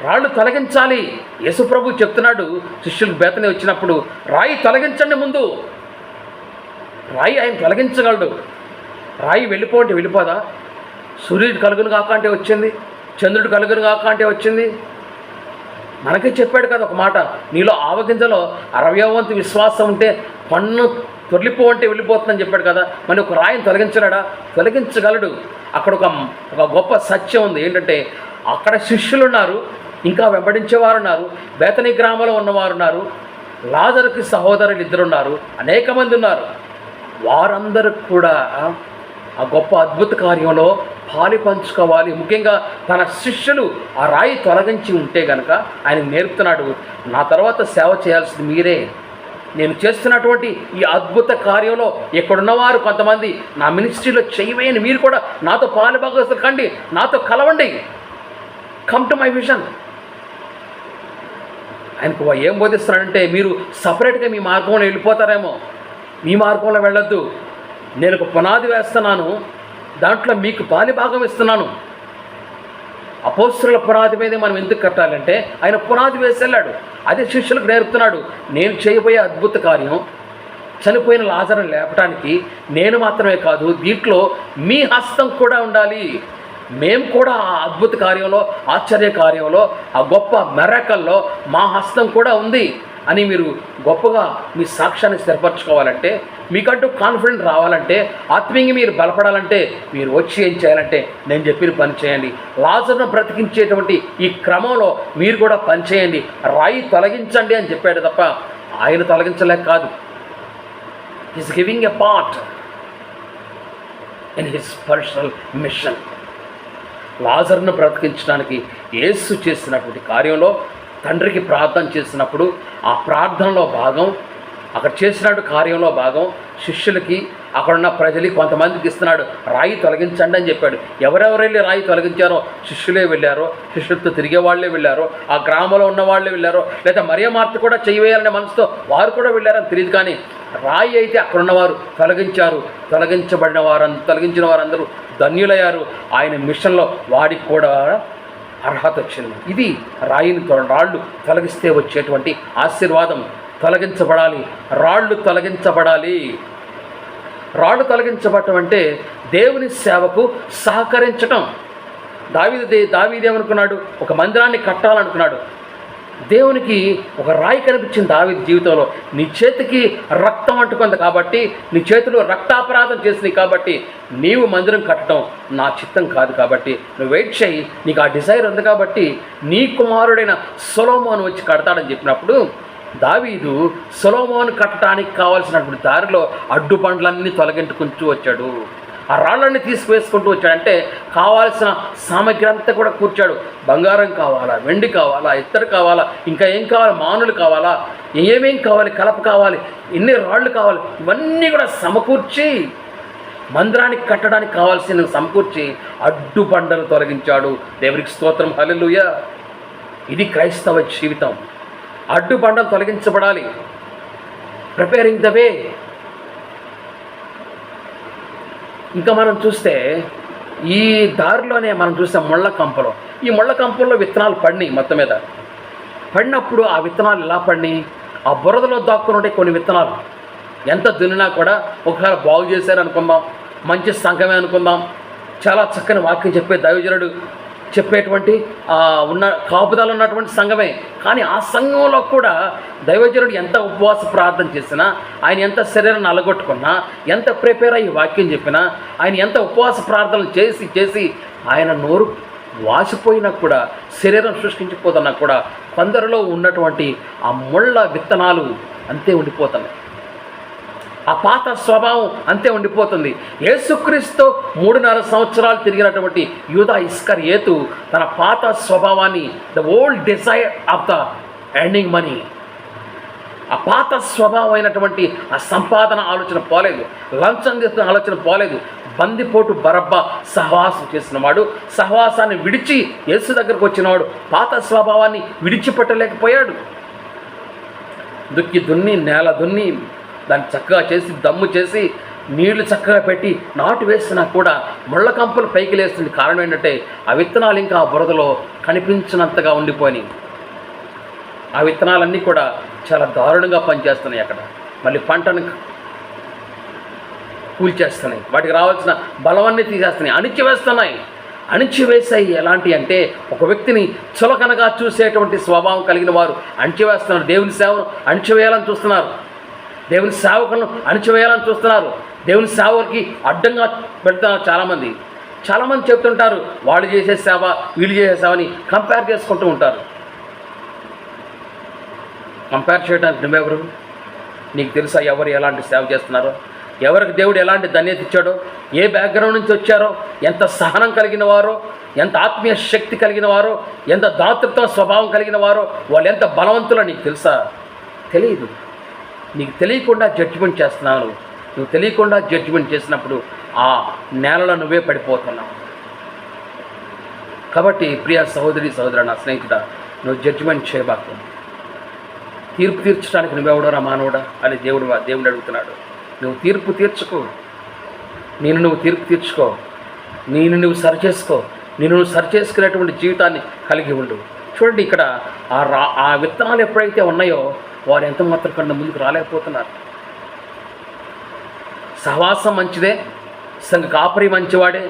రాళ్ళు తొలగించాలి. యేసుప్రభు చెప్తున్నాడు శిష్యులకు బేతని వచ్చినప్పుడు, రాయి తొలగించండి ముందు. రాయి ఆయన తొలగించగలడు. రాయి వెళ్ళిపోంటే వెళ్ళిపోదా? సూర్యుడు కలుగును కాక అంటే వచ్చింది, చంద్రుడు కలుగును కాక అంటే వచ్చింది. మనకే చెప్పాడు కదా ఒక మాట, నీలో ఆవగింజలో 60వ వంతు విశ్వాసం ఉంటే పన్ను తొలిపో అంటే వెళ్ళిపోతుందని చెప్పాడు కదా. మరి ఒక రాయిని తొలగించలేడా? తొలగించగలడు. అక్కడ ఒక గొప్ప సత్యం ఉంది. ఏంటంటే అక్కడ శిష్యులు ఉన్నారు, ఇంకా వెంబడించేవారు ఉన్నారు, బేతనీ గ్రామంలో ఉన్నవారు ఉన్నారు, లాజరుకి సహోదరులు 2 ఉన్నారు, అనేక మంది ఉన్నారు. వారందరూ కూడా ఆ గొప్ప అద్భుత కార్యంలో పాలి పంచుకోవాలి. ముఖ్యంగా తన శిష్యులు ఆ రాయి తొలగించి ఉంటే కనుక ఆయన నేర్పుతున్నాడు, నా తర్వాత సేవ చేయాల్సింది మీరే. నేను చేస్తున్నటువంటి ఈ అద్భుత కార్యంలో ఇక్కడున్నవారు కొంతమంది నా మినిస్ట్రీలో చేయవేయని మీరు కూడా నాతో పాలుభాగస్తులు కండి, నాతో కలవండి, కమ్ టు మై విజన్. ఆయనకు ఏం బోధిస్తున్నాడంటే, మీరు సపరేట్గా మీ మార్గంలో వెళ్ళిపోతారేమో, మీ మార్గంలో వెళ్ళొద్దు. నేను ఒక పునాది వేస్తున్నాను, దాంట్లో మీకు పాలిభాగం ఇస్తున్నాను. అపోస్తలుల పునాది మీదే మనం ఎందుకు కట్టాలంటే ఆయన పునాది వేసి వెళ్ళాడు. అదే శిష్యులకు నేర్పుతున్నాడు. నేను చేయబోయే అద్భుత కార్యం, చనిపోయిన లాజరును లేపడానికి నేను మాత్రమే కాదు, దీంట్లో మీ హస్తం కూడా ఉండాలి. మేము కూడా ఆ అద్భుత కార్యంలో, ఆశ్చర్య కార్యంలో, ఆ గొప్ప మెరాకల్లో మా హస్తం కూడా ఉంది అని మీరు గొప్పగా మీ సాక్ష్యాన్ని స్థిరపరచుకోవాలంటే, మీకంటూ కాన్ఫిడెంట్ రావాలంటే, ఆత్మీయంగా మీరు బలపడాలంటే, మీరు వచ్చి ఏం చేయాలంటే నేను చెప్పిన పని చేయండి. లాజరును బ్రతికించేటువంటి ఈ క్రమంలో మీరు కూడా పని చేయండి. రాయి తొలగించండి అని చెప్పాడు తప్ప ఆయన తొలగించలేక కాదు. Is giving a part in his personal mission. లాజరును బ్రతికించడానికి యేసు చేసినటువంటి కార్యంలో తండ్రికి ప్రార్థన చేసినప్పుడు ఆ ప్రార్థనలో భాగం, అక్కడ చేసినట్టు కార్యంలో భాగం శిష్యులకి, అక్కడున్న ప్రజలకి కొంతమందికి ఇస్తున్నాడు. రాయి తొలగించండి అని చెప్పాడు. ఎవరెవరు వెళ్ళి రాయి తొలగించారో, శిష్యులే వెళ్ళారో, శిష్యులతో తిరిగే వాళ్ళే వెళ్ళారో, ఆ గ్రామంలో ఉన్న వాళ్ళే వెళ్ళారో, లేదా మరియ మార్త కూడా చేయవేయాలనే మనసుతో వారు కూడా వెళ్ళారని తెలియదు. కానీ రాయి అయితే అక్కడున్నవారు తొలగించారు. తొలగించిన వారందరూ ధన్యులయ్యారు. ఆయన మిషన్లో వాడికి కూడా అర్హత వచ్చింది. ఇది రాళ్ళు తొలగిస్తే వచ్చేటువంటి ఆశీర్వాదం. తొలగించబడాలి, రాళ్ళు తొలగించబడాలి. రాళ్ళు తొలగించబడటం అంటే దేవుని సేవకు సహకరించటం. దావీదేమనుకున్నాడు? ఒక మందిరాన్ని కట్టాలనుకున్నాడు. దేవునికి ఒక రాయి కనిపించింది దావీదు జీవితంలో. నీ చేతికి రక్తం అంటుకుంది కాబట్టి, నీ చేతిలో రక్తాపరాధం చేసింది కాబట్టి నీవు మందిరం కట్టడం నా చిత్తం కాదు, కాబట్టి నువ్వు వెయిట్ చేయి, నీకు ఆ డిజైర్ ఉంది కాబట్టి నీ కుమారుడైన సొలొమోను వచ్చి కడతాడని చెప్పినప్పుడు దావీదు సొలొమోను కట్టడానికి కావాల్సినటువంటి దారిలో అడ్డుబండ్లన్నీ తొలగించుకుంటూ వచ్చాడు. ఆ రాళ్ళన్నీ తీసుకువేసుకుంటూ వచ్చాడంటే కావాల్సిన సామగ్రి అంతా కూడా కూర్చాడు. బంగారం కావాలా, వెండి కావాలా, ఇత్తడి కావాలా, ఇంకా ఏం కావాలి, మానులు కావాలా, ఏమేం కావాలి, కలప కావాలి, ఎన్ని రాళ్ళు కావాలి, ఇవన్నీ కూడా సమకూర్చి మందిరానికి కట్టడానికి కావాల్సిన సమకూర్చి అడ్డుబండలు తొలగించాడు. దేవునికి స్తోత్రం, హల్లెలూయా. ఇది క్రైస్తవ జీవితం. అడ్డుబండలు తొలగించబడాలి. Preparing the way. ఇంకా మనం చూస్తే ఈ దారిలోనే మనం చూస్తే ముళ్ళ కంపలు. ఈ ముళ్ళ కంపల్లో విత్తనాలు పడినాయి. మొత్తం మీద పడినప్పుడు ఆ విత్తనాలు ఎలా పడినాయి? ఆ బురదలో దాక్కుని ఉంటే కొన్ని విత్తనాలు ఎంత దున్నినా కూడా ఒకవేళ బాగు చేశారు అనుకుందాం, మంచి సంఘమే అనుకుందాం, చాలా చక్కని వాక్యం చెప్పే దైవజనుడు చెప్పేటువంటి కాపుదల ఉన్నటువంటి సంఘమే. కానీ ఆ సంఘంలో కూడా దైవజనుడు ఎంత ఉపవాస ప్రార్థన చేసినా, ఆయన ఎంత శరీరాన్ని అలగొట్టుకున్నా, ఎంత ప్రిపేర్ అయ్యి వాక్యం చెప్పినా, ఆయన ఎంత ఉపవాస ప్రార్థనలు చేసి ఆయన నోరు వాసిపోయినా కూడా, శరీరం సృష్టించిపోతున్నా కూడా కొందరిలో ఉన్నటువంటి ఆ ముళ్ళ విత్తనాలు అంతే ఉండిపోతున్నాయి. ఆ పాత స్వభావం అంతే ఉండిపోతుంది. యేసుక్రీస్తు 3.5 సంవత్సరాలు తిరిగినటువంటి యూదా ఇస్కరియోతు తన పాత స్వభావాన్ని, the old desire of the earning money, ఆ పాత స్వభావం అయినటువంటి ఆ సంపాదన ఆలోచన పోలేదు, లంచం తీసుకున్న ఆలోచన పోలేదు. బందిపోటు బరబ్బా సహవాసం చేసినవాడు, సహవాసాన్ని విడిచి యేసు దగ్గరకు వచ్చినవాడు పాత స్వభావాన్ని విడిచిపెట్టలేకపోయాడు. దున్ని నేల దున్ని దాన్ని చక్కగా చేసి దమ్ము చేసి నీళ్లు చక్కగా పెట్టి నాటు వేసినా కూడా ముళ్ళ కంపలు పైకి లేస్తుంది. కారణం ఏంటంటే ఆ విత్తనాలు ఇంకా ఆ బురదలో కనిపించినంతగా ఉండిపోయినాయి. ఆ విత్తనాలన్నీ కూడా చాలా దారుణంగా పనిచేస్తున్నాయి. అక్కడ మళ్ళీ పంటను కూల్చేస్తున్నాయి, వాటికి రావాల్సిన బలవన్నీ తీసేస్తున్నాయి, అణిచివేస్తున్నాయి. అణిచివేసాయి ఎలాంటి అంటే ఒక వ్యక్తిని చులకనగా చూసేటువంటి స్వభావం కలిగిన వారు అణిచివేస్తున్నారు. దేవుని సేవను అణిచివేయాలని చూస్తున్నారు, దేవుని సేవకులను అణిచివేయాలని చూస్తున్నారు, దేవుని సేవకి అడ్డంగా పెడుతున్నారు. చాలామంది చెప్తుంటారు వాళ్ళు చేసే సేవ వీళ్ళు చేసే సేవని కంపేర్ చేసుకుంటూ ఉంటారు. కంపేర్ చేయడానికి నువ్వెవరు? నీకు తెలుసా ఎవరు ఎలాంటి సేవ చేస్తున్నారో, ఎవరికి దేవుడు ఎలాంటి ధన్యత ఇచ్చాడో, ఏ బ్యాక్గ్రౌండ్ నుంచి వచ్చారో, ఎంత సహనం కలిగిన వారో, ఎంత ఆత్మీయ శక్తి కలిగిన వారో, ఎంత దాతృత్వ స్వభావం కలిగిన వారో, వాళ్ళు ఎంత బలవంతులో నీకు తెలుసా? తెలియదు. నీకు తెలియకుండా జడ్జిమెంట్ చేస్తున్నావు. నువ్వు తెలియకుండా జడ్జిమెంట్ చేసినప్పుడు ఆ నేలలో నువ్వే పడిపోతున్నావు. కాబట్టి ప్రియ సహోదరి సహోదరు, నా స్నేహితుడా, నువ్వు జడ్జిమెంట్ చేయబాకు. తీర్పు తీర్చడానికి నువ్వెవడోరా మానవుడా అని దేవుడు అడుగుతున్నాడు. నువ్వు తీర్పు తీర్చుకో, నువ్వు తీర్పు తీర్చుకో, నువ్వు సరిచేసుకో, నువ్వు సరిచేసుకునేటువంటి జీవితాన్ని కలిగి ఉండు. చూడండి, ఇక్కడ ఆ విత్తనాలు ఎప్పుడైతే ఉన్నాయో వారు ఎంత మాత్రం కన్నా ముందుకు రాలేకపోతున్నారు. సహవాసం మంచిదే, సంఘ కాపరి మంచివాడే,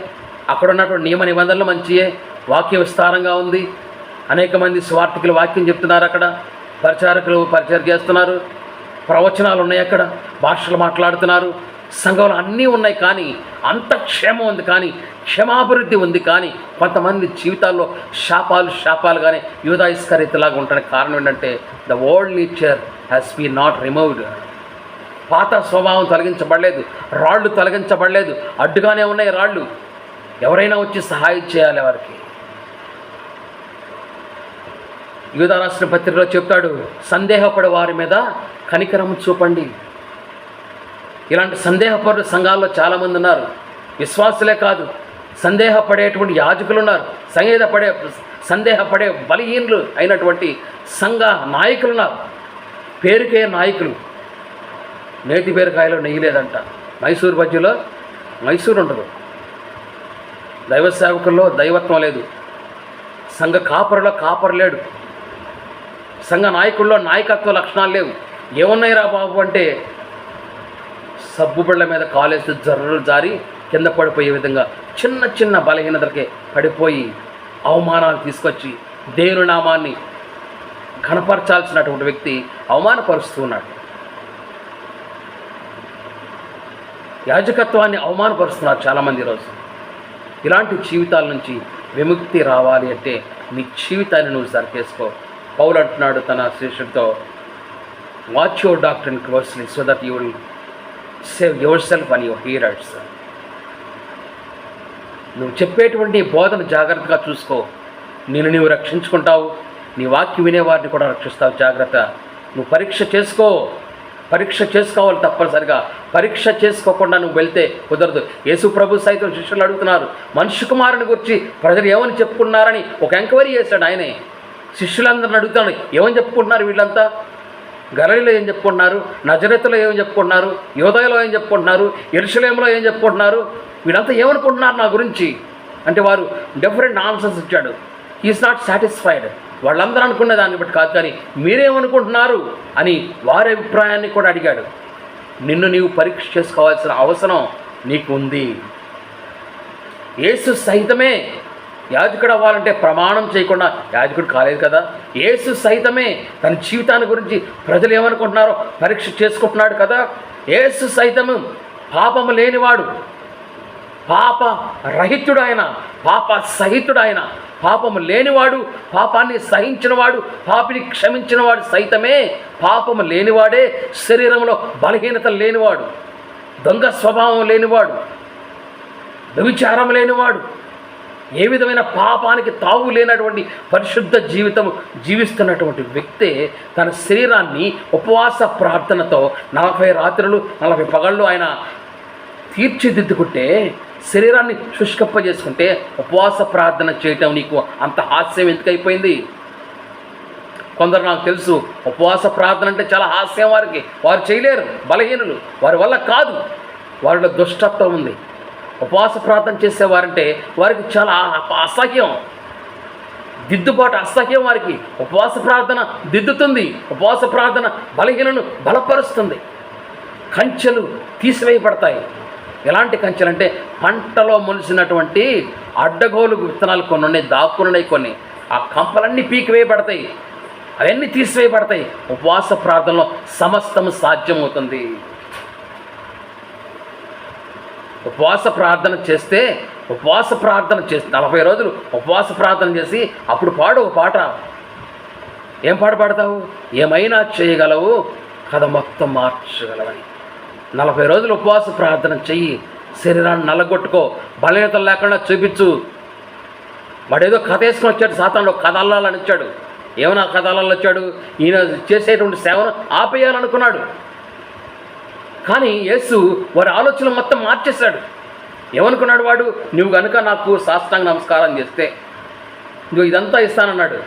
అక్కడ ఉన్నటువంటి నియమ నిబంధనలు మంచియే, వాక్యం విస్తారంగా ఉంది, అనేక మంది స్వార్థికులు వాక్యం చెప్తున్నారు, అక్కడ పరిచారకులు పరిచయం చేస్తున్నారు, ప్రవచనాలు ఉన్నాయి, అక్కడ భాషలు మాట్లాడుతున్నారు, సంఘంలో అన్నీ ఉన్నాయి. కానీ అంత క్షేమం ఉంది, కానీ క్షమాభివృద్ధి ఉంది. కానీ కొంతమంది జీవితాల్లో శాపాలుగానే యూదా ఇస్కరియోతులాగా ఉండడానికి కారణం ఏంటంటే the old nature has been not removed. పాత స్వభావం తొలగించబడలేదు, రాళ్ళు తొలగించబడలేదు, అడ్డుగానే ఉన్నాయి రాళ్ళు. ఎవరైనా వచ్చి సహాయం చేయాలి వారికి. యూదా రాసిన పత్రికలో చెప్తాడు, సందేహపడే వారి మీద కనికరము చూపండి. ఇలాంటి సందేహపడే సంఘాల్లో చాలామంది ఉన్నారు. విశ్వాసులే కాదు, సందేహపడేటువంటి యాజకులు ఉన్నారు, సందేహపడే బలహీనులు అయినటువంటి సంఘ నాయకులు ఉన్నారు. పేరుకే నాయకులు. నేతి బీరకాయలో నెయ్యి లేదంట, మైసూరు బజ్జీలో మైసూరు ఉండదు, దైవ సేవకుల్లో దైవత్వం లేదు, సంఘ కాపరులో కాపరు లేడు, సంఘ నాయకుల్లో నాయకత్వ లక్షణాలు లేవు. ఏమున్నాయిరా బాబు అంటే సబ్బు బిళ్ళ మీద కాలేస్తే జర్రలు జారి కింద పడిపోయే విధంగా చిన్న చిన్న బలహీనతలకే పడిపోయి అవమానాలు తీసుకొచ్చి దేవుని నామాన్ని కనపరచాల్సినటువంటి వ్యక్తి అవమానపరుస్తూ ఉన్నాడు. యాజకత్వాన్ని అవమానపరుస్తున్నారు చాలామంది ఈరోజు. ఇలాంటి జీవితాల నుంచి విముక్తి రావాలి అంటే నీ జీవితాన్ని నువ్వు సరిచేసుకో. పౌలు అంటున్నాడు తన శిష్యుడితో, watch your doctrine closely so that you will save yourself and your hearers. నువ్వు చెప్పేటువంటి బోధన జాగ్రత్తగా చూసుకో. నీవు రక్షించుకుంటావు, నీ వాక్యం వినేవారిని కూడా రక్షిస్తావు. జాగ్రత్త. నువ్వు పరీక్ష చేసుకోవాలి తప్పనిసరిగా. పరీక్ష చేసుకోకుండా నువ్వు వెళ్తే కుదరదు. యేసు ప్రభు సైతం శిష్యులు అడుగుతున్నారు, మనుష్య కుమారుని గురించి ప్రజలు ఏమని చెప్పుకున్నారని ఒక ఎంక్వైరీ చేశాడు ఆయనే. శిష్యులందరిని అడుగుతాడు, ఏమని చెప్పుకుంటున్నారు వీళ్ళంతా? గలిలయలో ఏం చెప్పుకుంటున్నారు, నజరేతులో ఏం చెప్పుకుంటున్నారు, యోదయలో ఏం చెప్పుకుంటున్నారు, యెరూషలేములో ఏం చెప్పుకుంటున్నారు, వీళ్ళంతా ఏమనుకుంటున్నారు నా గురించి అంటే వారు డిఫరెంట్ ఆన్సర్స్ ఇచ్చాడు. Is not satisfied. వాళ్ళందరూ అనుకునే దాన్ని బట్టి కాదు, కానీ మీరేమనుకుంటున్నారు అని వారి అభిప్రాయాన్ని కూడా అడిగాడు. నిన్ను నీవు పరీక్ష చేసుకోవాల్సిన అవసరం నీకు ఉంది. యేసు సహితమే యాజకుడు అవ్వాలంటే ప్రమాణం చేయకుండా యాజకుడు కాలేదు కదా. యేసు సహితమే తన జీవితాన్ని గురించి ప్రజలు ఏమనుకుంటున్నారో పరీక్ష చేసుకుంటున్నాడు కదా. యేసు సైతము పాపము లేనివాడు, పాప రహితుడు ఆయన, పాప సహితుడు ఆయన. పాపము లేనివాడు, పాపాన్ని సహించినవాడు, పాపిని క్షమించినవాడు సైతమే పాపము లేనివాడే, శరీరంలో బలహీనత లేనివాడు, దొంగ స్వభావం లేనివాడు, వ్యభిచారం లేనివాడు, ఏ విధమైన పాపానికి తావు లేనటువంటి పరిశుద్ధ జీవితం జీవిస్తున్నటువంటి వ్యక్తే తన శరీరాన్ని ఉపవాస ప్రార్థనతో 40 రాత్రులు 40 పగళ్ళు ఆయన తీర్చిదిద్దుకుంటే, శరీరాన్ని శుష్కప్పజేసుకుంటే ఉపవాస ప్రార్థన చేయటం నీకు అంత హాస్యం ఎందుకైపోయింది? కొందరు నాకు తెలుసు ఉపవాస ప్రార్థన అంటే చాలా హాస్యం వారికి. వారు చేయలేరు, బలహీనులు, వారి వల్ల కాదు, వారిలో దుష్టత్వం ఉంది. ఉపవాస ప్రార్థన చేసేవారంటే వారికి చాలా అసహ్యం, దిద్దుబాటు అసహ్యం వారికి. ఉపవాస ప్రార్థన దిద్దుతుంది, ఉపవాస ప్రార్థన బలహీనను బలపరుస్తుంది. కంచెలు తీసివేయబడతాయి. ఎలాంటి కంచెలు అంటే పంటలో మొలిసినటువంటి అడ్డగోలు విత్తనాలు కొన్ని ఉన్నాయి, దాక్కున్నాయి కొన్ని. ఆ కంపలన్నీ పీకివేయబడతాయి, అవన్నీ తీసివేయబడతాయి. ఉపవాస ప్రార్థనలో సమస్తము సాధ్యమవుతుంది. ఉపవాస ప్రార్థన చేస్తే 40 రోజులు ఉపవాస ప్రార్థన చేసి అప్పుడు పాడు ఒక పాట. ఏం పాట పాడతావు? ఏమైనా చేయగలవు, కథ మొత్తం మార్చగలవని. 40 రోజులు ఉపవాస ప్రార్థన చెయ్యి, శరీరాన్ని నల్లగొట్టుకో, బలహీనతలు లేకుండా చూపించు. వాడేదో కథ వేసుకొని వచ్చాడు, సాతానుడు కథ అల్లాలని వచ్చాడు. ఏమైనా కథ అల్లాలని వచ్చాడు? ఈయన చేసేటువంటి సేవను ఆపేయాలనుకున్నాడు. కానీ యేసు వారి ఆలోచన మొత్తం మార్చేశాడు. ఏమనుకున్నాడు వాడు? నువ్వు కనుక నాకు సాష్టాంగ నమస్కారం చేస్తే నువ్వు ఇదంతా ఇస్తానన్నాడు.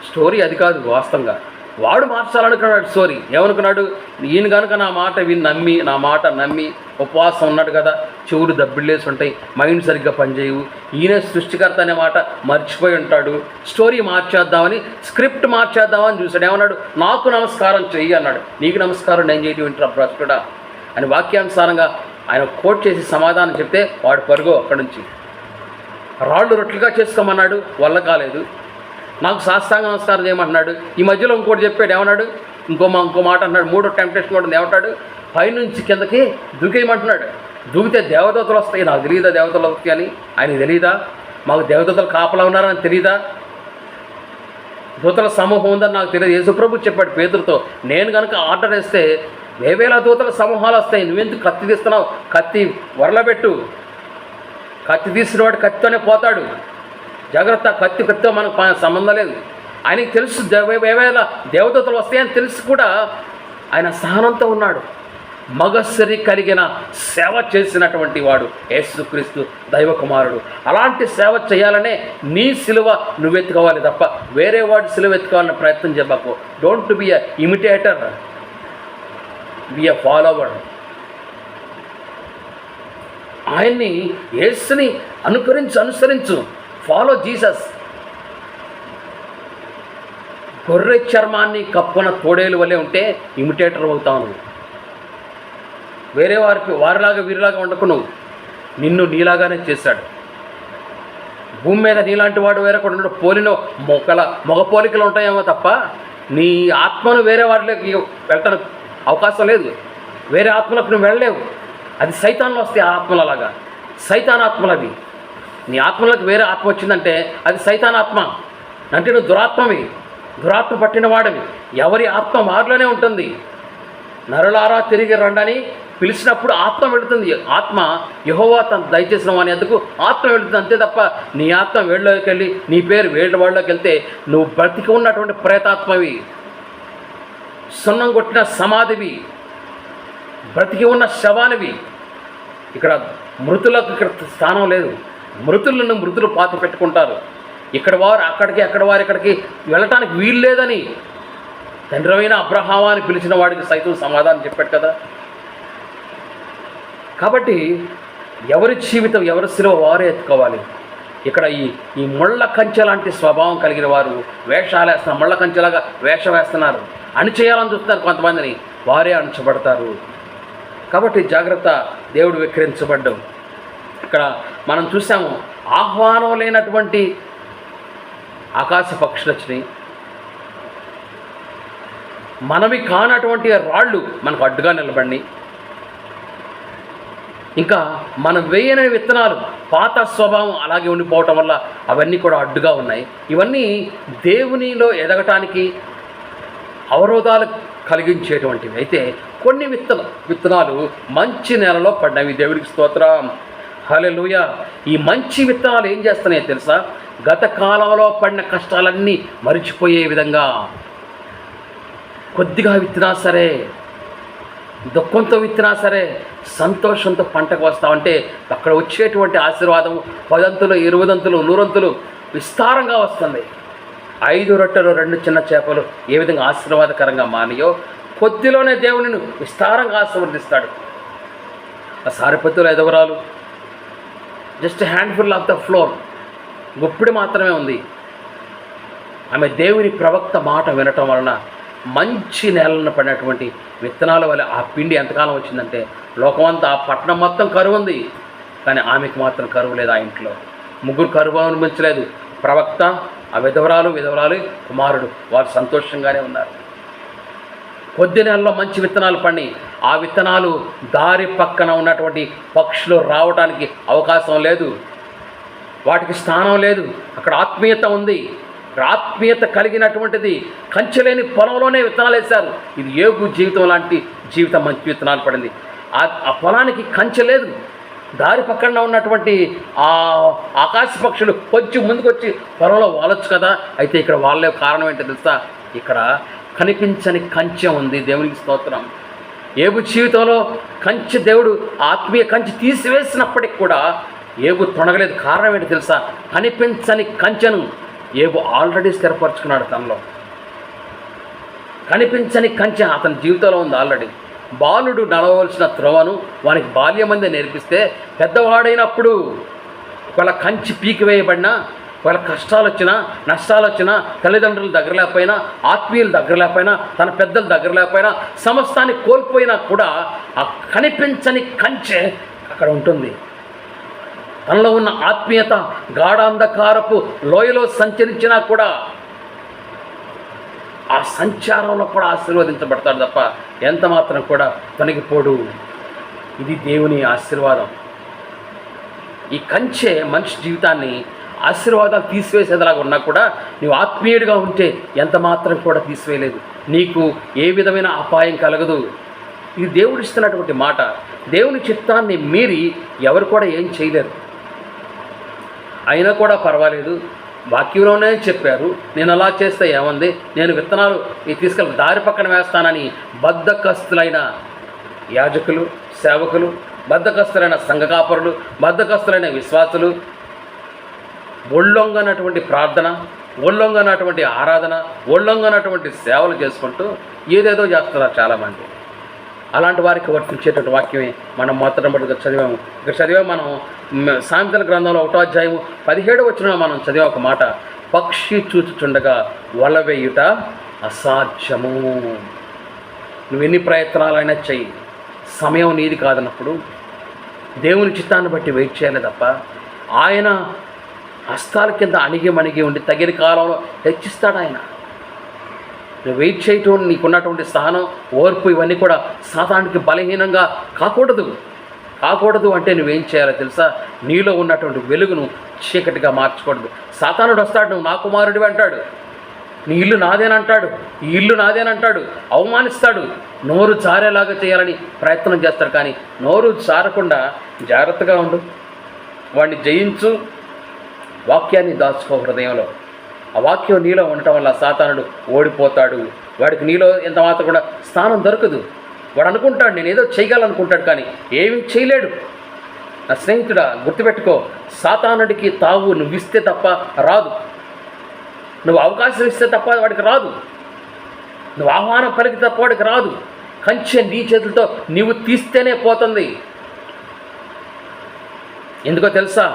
స్టోరీ అది కాదు, వాస్తవంగా వాడు మార్చాలనుకున్నాడు స్టోరీ. ఏమనుకున్నాడు? ఈయన కనుక నా మాట నమ్మి ఉపవాసం ఉన్నాడు కదా, చెవులు దబ్బిళ్ళేసి ఉంటాయి, మైండ్ సరిగ్గా పనిచేయవు, ఈయన సృష్టికర్త అనే మాట మర్చిపోయి ఉంటాడు, స్టోరీ మార్చేద్దామని, స్క్రిప్ట్ మార్చేద్దామని చూశాడు. ఏమన్నాడు? నాకు నమస్కారం చెయ్యి అన్నాడు. నీకు నమస్కారం నేను చేయటం వింటారా భ్రష్టుడా అని వాక్యానుసారంగా ఆయన కోట్ చేసి సమాధానం చెప్తే వాడు పరుగో అక్కడి నుంచి. రాళ్ళు రొట్టెలుగా చేసుకోమన్నాడు, వల్ల కాలేదు. నాకు సాష్టాంగ నమస్కారం చేయమంటున్నాడు. ఈ మధ్యలో ఇంకోటి చెప్పాడు. ఏమన్నాడు? ఇంకో మాట అన్నాడు. 3వ టెంప్టేషన్ కూడా ఏమంటాడు? పైనుంచి కిందకి దూకేయమంటున్నాడు. దూకితే దేవదూతలు వస్తాయి. నాకు తెలియదా దేవతలు వస్తాయి అని? ఆయనకు తెలియదా? మాకు దేవదూతలు కాపలా ఉన్నారని తెలియదా? దూతల సమూహం ఉందని నాకు తెలియదు. యేసుప్రభు చెప్పాడు పేతురుతో, నేను కనుక ఆర్డర్ వేస్తే వేవేల దూతల సమూహాలు వస్తాయి, నువ్వెందుకు కత్తి తీస్తున్నావు? కత్తి వరలబెట్టు. కత్తి తీసిన వాడు కత్తితోనే పోతాడు. జాగ్రత్త, కత్తితో మనకు సంబంధం లేదు. ఆయనకి తెలుసు వేవేల దేవదూతలు వస్తాయని తెలుసు కూడా ఆయన సహనంతో ఉన్నాడు. మగస్సరి కలిగిన సేవ చేసినటువంటి వాడు యేసుక్రీస్తు దైవ కుమారుడు. అలాంటి సేవ చేయాలనే నీ సిలువ నువ్వెత్తుకోవాలి తప్ప వేరే వాడి సిలువ ఎత్తుకోవాలని ప్రయత్నం చెప్పకు. Don't be a imitator, be a follower. ఆయన్ని, యేసుని అనుసరించు. Follow Jesus. గొర్రె చర్మాన్ని కప్పున తోడేలు వలె ఉంటే ఇమిటేటర్ అవుతావు నువ్వు. వేరే వారిలాగా వీరిలాగా ఉండకు నువ్వు. నిన్ను నీలాగానే చేశాడు. భూమి మీద నీలాంటి వాడు వేరే కూడా ఉండడు. పోలిన మగ పోలికలు ఉంటాయేమో తప్ప నీ ఆత్మను వేరే వాటిలోకి వెళ్ళటానికి అవకాశం లేదు. వేరే ఆత్మలకు నువ్వు వెళ్ళలేవు. అది సైతాన్లో వస్తాయి ఆ ఆత్మలలాగా. సైతాన్ ఆత్మలు అవి. నీ ఆత్మలకు వేరే ఆత్మ వచ్చిందంటే అది సైతాన్ ఆత్మ. అంటే నువ్వు దురాత్మవి, దురాత్మ పట్టిన వాడివి. ఎవరి ఆత్మ వారిలోనే ఉంటుంది. నరులారా తిరిగి రండని పిలిచినప్పుడు ఆత్మ వెళుతుంది. ఆత్మ యెహోవా తను దయచేసిన వాని ఎందుకు ఆత్మ వెళుతుంది, అంతే తప్ప నీ ఆత్మ వేళ్ళలోకి వెళ్ళి నీ పేరు వేళ్ళ వాళ్ళలోకి వెళ్తే నువ్వు బ్రతికి ఉన్నటువంటి ప్రేతాత్మవి, సున్నం కొట్టిన సమాధివి, బ్రతికి ఉన్న శవానివి. ఇక్కడ మృతులకు ఇక్కడ స్థానం లేదు. మృతులను మృతులు పాతి పెట్టుకుంటారు. ఇక్కడ వారు అక్కడికి, అక్కడ వారు ఇక్కడికి వెళ్ళటానికి వీలు లేదని తండ్రివైన అబ్రహామాని పిలిచిన వాడికి సైతం సమాధానం చెప్పాడు కదా. కాబట్టి ఎవరి జీవితం, ఎవరి శిలువ వారే ఎత్తుకోవాలి. ఇక్కడ ఈ ముళ్ళ కంచె లాంటి స్వభావం కలిగిన వారు వేషాలు వేస్తున్నారు. ముళ్ళ కంచెలాగా వేషం వేస్తున్నారు. అణిచేయాలని చూస్తున్నారు కొంతమందిని, వారే అణచబడతారు. కాబట్టి జాగ్రత్త. దేవుడు విక్రయించబడ్డం. ఇక్కడ మనం చూసాము, ఆహ్వానం లేనటువంటి ఆకాశ పక్షులు వచ్చినాయి. మనవి కానటువంటి రాళ్ళు మనకు అడ్డుగా నిలబడినాయి. ఇంకా మనం వేయని విత్తనాలు, పాత స్వభావం అలాగే ఉండిపోవటం వల్ల అవన్నీ కూడా అడ్డుగా ఉన్నాయి. ఇవన్నీ దేవునిలో ఎదగటానికి అవరోధాలు కలిగించేటువంటివి. అయితే కొన్ని విత్తనాలు మంచి నేలలో పడ్డవి. దేవుడికి స్తోత్రం, హల్లెలూయా. ఈ మంచి విత్తనాలు ఏం చేస్తున్నాయో తెలుసా? గత కాలంలో పడిన కష్టాలన్నీ మరిచిపోయే విధంగా కొద్దిగా విత్తినా సరే, దుఃఖంతో విత్తినా సరే సంతోషంతో పంటకు వస్తామంటే అక్కడ వచ్చేటువంటి ఆశీర్వాదం 10 అంతులు, 20 అంతులు, 100 అంతులు విస్తారంగా వస్తుంది. 5 రొట్టెలు 2 చిన్న చేపలు ఏ విధంగా ఆశీర్వాదకరంగా మానియో కొద్దిలోనే దేవునిని విస్తారంగా ఆశీర్వదిస్తాడు. ఆ సారిపత్తుల ఎదవరాలు just handful of the flour, గుప్పిడి మాత్రమే ఉంది. ఆమె దేవుని ప్రవక్త మాట వినటం వలన మంచి నేలను పడినటువంటి విత్తనాల వల్ల ఆ పిండి ఎంతకాలం వచ్చిందంటే లోకమంతా, ఆ పట్టణం మొత్తం కరువు ఉంది, కానీ ఆమెకు మాత్రం కరువు లేదు. ఆ ఇంట్లో 3 కరువు అనుభవించలేదు. ప్రవక్త, ఆ విధవరాలు కుమారుడు, వారు సంతోషంగానే ఉన్నారు. కొద్ది నెలలో మంచి విత్తనాలు పడి ఆ విత్తనాలు దారి పక్కన ఉన్నటువంటి పక్షులు రావడానికి అవకాశం లేదు. వాటికి స్థానం లేదు. అక్కడ ఆత్మీయత ఉంది. ఆత్మీయత కలిగినటువంటిది కంచెలేని పొలంలోనే విత్తనాలు వేశారు. ఇది యోగు జీవితం లాంటి జీవితం, మంచి విత్తనాలు పడింది. ఆ పొలానికి కంచె లేదు. దారి పక్కన ఉన్నటువంటి ఆ ఆకాశ పక్షులు కొంచెం ముందుకొచ్చి పొలంలో వాలొచ్చు కదా. అయితే ఇక్కడ వాళ్ళే కారణం ఏంటో తెలుసా? ఇక్కడ కనిపించని కంచె ఉంది. దేవునికి స్తోత్రం. యోగు జీవితంలో కంచె, దేవుడు ఆత్మీయ కంచె తీసివేసినప్పటికి కూడా యోగు తొణగలేదు. కారణం ఏంటో తెలుసా? కనిపించని కంచెను యోగు ఆల్రెడీ స్థిరపరచుకున్నాడు తనలో. కనిపించని కంచె అతని జీవితంలో ఉంది ఆల్రెడీ. బాలుడు నడవలసిన త్రోవను వానికి బాల్యమందే నేర్పిస్తే పెద్దవాడైనప్పుడు ఒకవేళ కంచి పీకివేయబడినా, ఒకవేళ కష్టాలు వచ్చినా, నష్టాలు వచ్చినా, తల్లిదండ్రుల దగ్గర లేకపోయినా, ఆత్మీయుల దగ్గర లేకపోయినా, తన పెద్దల దగ్గర లేకపోయినా, సమస్తాన్ని కోల్పోయినా కూడా ఆ కనిపించని కంచె అక్కడ ఉంటుంది. తనలో ఉన్న ఆత్మీయత గాఢాంధకారపు లోయలో సంచరించినా కూడా ఆ సంచారంలో కూడా ఆశీర్వదించబడతాడు తప్ప ఎంత మాత్రం కూడా తొలగిపోడు. ఇది దేవుని ఆశీర్వాదం. ఈ కంచె మనిషి జీవితాన్ని ఆశీర్వాదాలు తీసివేసేదిలాగా ఉన్నా కూడా నువ్వు ఆత్మీయుడిగా ఉంటే ఎంత మాత్రం కూడా తీసివేయలేదు. నీకు ఏ విధమైన అపాయం కలగదు. ఇది దేవుడు ఇస్తున్నటువంటి మాట. దేవుని చిత్తాన్ని మీరి ఎవరు కూడా ఏం చేయలేరు. అయినా కూడా పర్వాలేదు, వాక్యంలోనే చెప్పారు, నేను అలా చేస్తే ఏముంది, నేను విత్తనాలు తీసుకెళ్ళి దారి పక్కన వేస్తానని బద్ధకస్తులైన యాజకులు, సేవకులు, బద్ధకస్తులైన సంఘకాపరులు, బద్ధకస్తులైన విశ్వాసులు, ఒళ్ళొంగనటువంటి ప్రార్థన, ఒళ్ళొంగనటువంటి ఆరాధన, ఒళ్ళొంగనటువంటి సేవలు చేసుకుంటూ ఏదేదో చేస్తున్నారు చాలామంది. అలాంటి వారికి వర్తించేటువంటి వాక్యమే మనం మొట్టమొదటిగా చదివాము. ఇక్కడ చదివా మనం సామెతల గ్రంథంలో 1వ అధ్యాయము 17వ వచనంలో మనం చదివే ఒక మాట, పక్షి చూచుచుండగా వల వేయుట అసాధ్యము. నువ్వు ఎన్ని ప్రయత్నాలైనా చెయ్యి, సమయం నీది కాదన్నప్పుడు దేవుని చిత్తాన్ని బట్టి వెయిట్ చేయాలి తప్ప ఆయన హస్తాల కింద అణిగి ఉండి తగిన కాలంలో హెచ్చిస్తాడు ఆయన. నువ్వు వెయిట్ చేయటం, నీకున్నటువంటి సహనం, ఓర్పు ఇవన్నీ కూడా సాతానికి బలహీనంగా కాకూడదు అంటే నువ్వేం చేయాలో తెలుసా? నీలో ఉన్నటువంటి వెలుగును చీకటిగా మార్చకూడదు. సాతానుడు వస్తాడు, నువ్వు నా కుమారుడివి అంటాడు, నీ ఇల్లు నాదేనంటాడు, ఈ ఇల్లు నాదేనంటాడు, అవమానిస్తాడు, నోరు జారేలాగా చేయాలని ప్రయత్నం చేస్తాడు. కానీ నోరు జారకుండా జాగ్రత్తగా ఉండు, వాడిని జయించు, వాక్యాన్ని దాచుకో హృదయంలో. ఆ వాక్యం నీలో ఉండటం వల్ల సాతానుడు ఓడిపోతాడు. వాడికి నీలో ఎంత మాత్రం కూడా స్థానం దొరకదు. వాడు అనుకుంటాడు నేను ఏదో చేయగలనుకుంటాడు, కానీ ఏమీ చేయలేడు. నా స్నేహితుడా, గుర్తుపెట్టుకో, సాతానుడికి తావు నువ్వు ఇస్తే తప్ప రాదు. నువ్వు అవకాశం ఇస్తే తప్ప వాడికి రాదు. నువ్వు ఆహ్వానం పలికితే తప్ప వాడికి రాదు. కంచె నీ చేతులతో నీవు తీస్తేనే పోతుంది. ఎందుకో తెలుసా?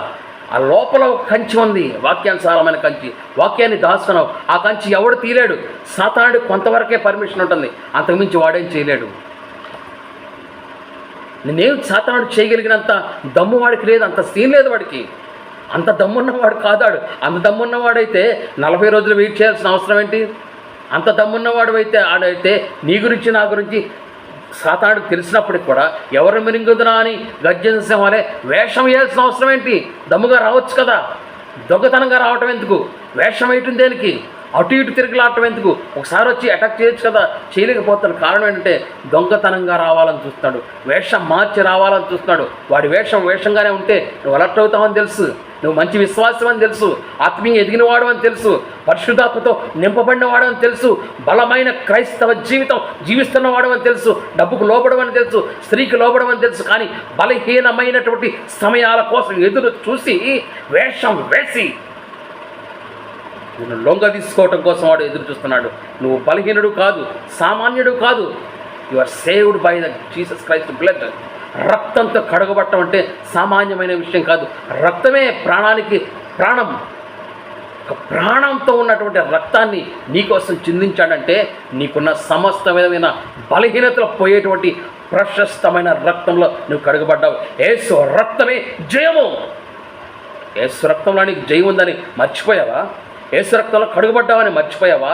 ఆ లోపల ఒక కంచి ఉంది, వాక్యానుసారమైన కంచి. వాక్యాన్ని దాస్తున్నావు, ఆ కంచి ఎవడు తీయలేడు. సాతానుడు కొంతవరకే పర్మిషన్ ఉంటుంది, అంతకుమించి వాడేం చేయలేడు. నేనేం సాతానుడు చేయగలిగినంత దమ్ము వాడికి లేదు, అంత సీన్ లేదు వాడికి. అంత దమ్మున్నవాడు కాదాడు. అంత దమ్మున్నవాడైతే 40 రోజులు వెయిట్ చేయాల్సిన అవసరం ఏంటి? అంత దమ్మున్నవాడు అయితే ఆడైతే నీ గురించి నా గురించి సాతానుడికి తెలిసినప్పటికి కూడా ఎవరు మిరింగుదునా అని గర్జన వలె వేషం వేయాల్సిన అవసరం ఏంటి? దమ్ముగా రావచ్చు కదా. దొంగతనంగా రావటం ఎందుకు? వేషం వేయటం దేనికి? అటు ఇటు తిరిగిలాడటం ఎందుకు? ఒకసారి వచ్చి అటాక్ చేయొచ్చు కదా. చేయలేకపోతాడు. కారణం ఏంటంటే దొంగతనంగా రావాలని చూస్తున్నాడు, వేషం మార్చి రావాలని చూస్తున్నాడు. వాడి వేషంగానే ఉంటే నువ్వు అలర్ట్ అవుతావని తెలుసు, నువ్వు మంచి విశ్వాసం అని తెలుసు, ఆత్మీయ ఎదిగినవాడు అని తెలుసు, పరిశుద్ధాత్మతో నింపబడినవాడు అని తెలుసు, బలమైన క్రైస్తవ జీవితం జీవిస్తున్నవాడు అని తెలుసు, డబ్బుకు లోబడమని తెలుసు, స్త్రీకి లోబడమని తెలుసు. కానీ బలహీనమైనటువంటి సమయాల కోసం ఎదురు చూసి వేషం వేసి నిన్ను లొంగ తీసుకోవటం కోసం వాడు ఎదురు చూస్తున్నాడు. నువ్వు బలహీనుడు కాదు, సామాన్యుడు కాదు. You are saved by the Jesus Christ blood. రక్తంతో కడగబట్టం అంటే సామాన్యమైన విషయం కాదు. రక్తమే ప్రాణానికి ప్రాణం. ఒక ప్రాణంతో ఉన్నటువంటి రక్తాన్ని నీకోసం చిందించాడంటే నీకున్న సమస్త విధమైన బలహీనతలు పోయేటువంటి ప్రశస్తమైన రక్తంలో నువ్వు కడగబడ్డావు. యేసు రక్తమే జయము. యేసు రక్తంలో నీకు జయం ఉందని మర్చిపోయావా? యేసు రక్తంలో కడుగుబడ్డావని మర్చిపోయావా?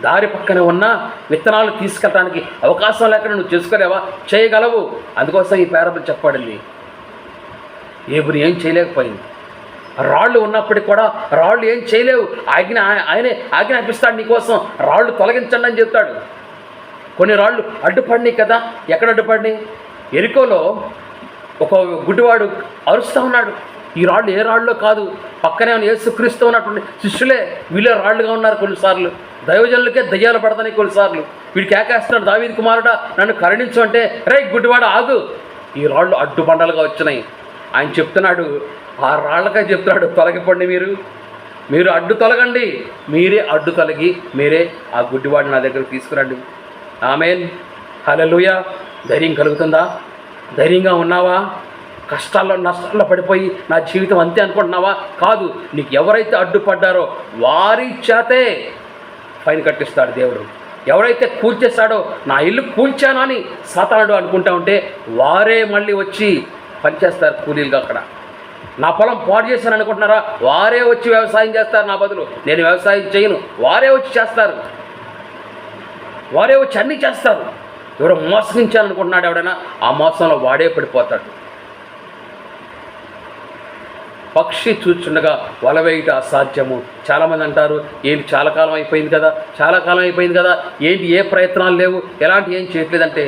దారి పక్కనే ఉన్న విత్తనాలు తీసుకెళ్ళడానికి అవకాశం లేకుండా నువ్వు చేసుకోలేవా? చేయగలవు. అందుకోసం ఈ పేరబుల్ చెప్పబడింది. ఏబుని ఏం చేయలేకపోయింది. రాళ్ళు ఉన్నప్పటికీ కూడా రాళ్ళు ఏం చేయలేవు. ఆయనే ఆజ్ఞాపిస్తాడు నీకోసం. రాళ్ళు తొలగించండి అని చెప్తాడు. కొన్ని రాళ్ళు అడ్డుపడినాయి కదా. ఎక్కడ అడ్డుపడినాయి? ఎరికోలో ఒక గుడ్డివాడు అరుస్తూ ఉన్నాడు. ఈ రాళ్ళు ఏ రాళ్ళలో కాదు, పక్కనే యేసుక్రీస్తు ఉన్నటువంటి శిష్యులే వీళ్ళే రాళ్ళుగా ఉన్నారు. కొన్నిసార్లు దైవజనులకే దయ్యాలు పడతాయి. కొన్నిసార్లు వీడికి ఏకేస్తున్నాడు, దావీదు కుమారుడా నన్ను కరుణించు అంటే, రే గుడ్డివాడు ఆగు, ఈ రాళ్ళు అడ్డు బండలుగా వచ్చినాయి. ఆయన చెప్తున్నాడు, ఆ రాళ్ళకే చెప్తున్నాడు, తొలగిపోండి, మీరు అడ్డు తొలగండి, మీరే అడ్డు తొలగి మీరే ఆ గుడ్డివాడిని నా దగ్గరకు తీసుకురండి. ఆమేన్, హల్లెలూయా. ధైర్యం కలుగుతుందా? ధైర్యంగా ఉన్నావా? కష్టాల్లో నష్టాల్లో పడిపోయి నా జీవితం అంతే అనుకుంటున్నావా? కాదు. నీకు ఎవరైతే అడ్డుపడ్డారో వారి చేతే ఫైన్ కట్టిస్తాడు దేవుడు. ఎవరైతే కూల్చేస్తాడో, నా ఇల్లు కూల్చాను అని సాతానుడు అనుకుంటా ఉంటే వారే మళ్ళీ వచ్చి పనిచేస్తారు కూలీలుగా. అక్కడ నా పొలం పాడు చేశాను అనుకుంటున్నారా? వారే వచ్చి వ్యవసాయం చేస్తారు నా బదులు. నేను వ్యవసాయం చేయను, వారే వచ్చి చేస్తారు. వారే వచ్చి అన్నీ చేస్తారు. ఎవరో మోసగించాను అనుకుంటున్నాడు ఎవడైనా, ఆ మోసంలో వాడే పడిపోతాడు. పక్షి చూచుండగా వల వేయుట అసాధ్యము. చాలామంది అంటారు, ఏంటి చాలా కాలం అయిపోయింది కదా, ఏంటి ఏ ప్రయత్నాలు లేవు, ఎలాంటి ఏం చేయట్లేదంటే,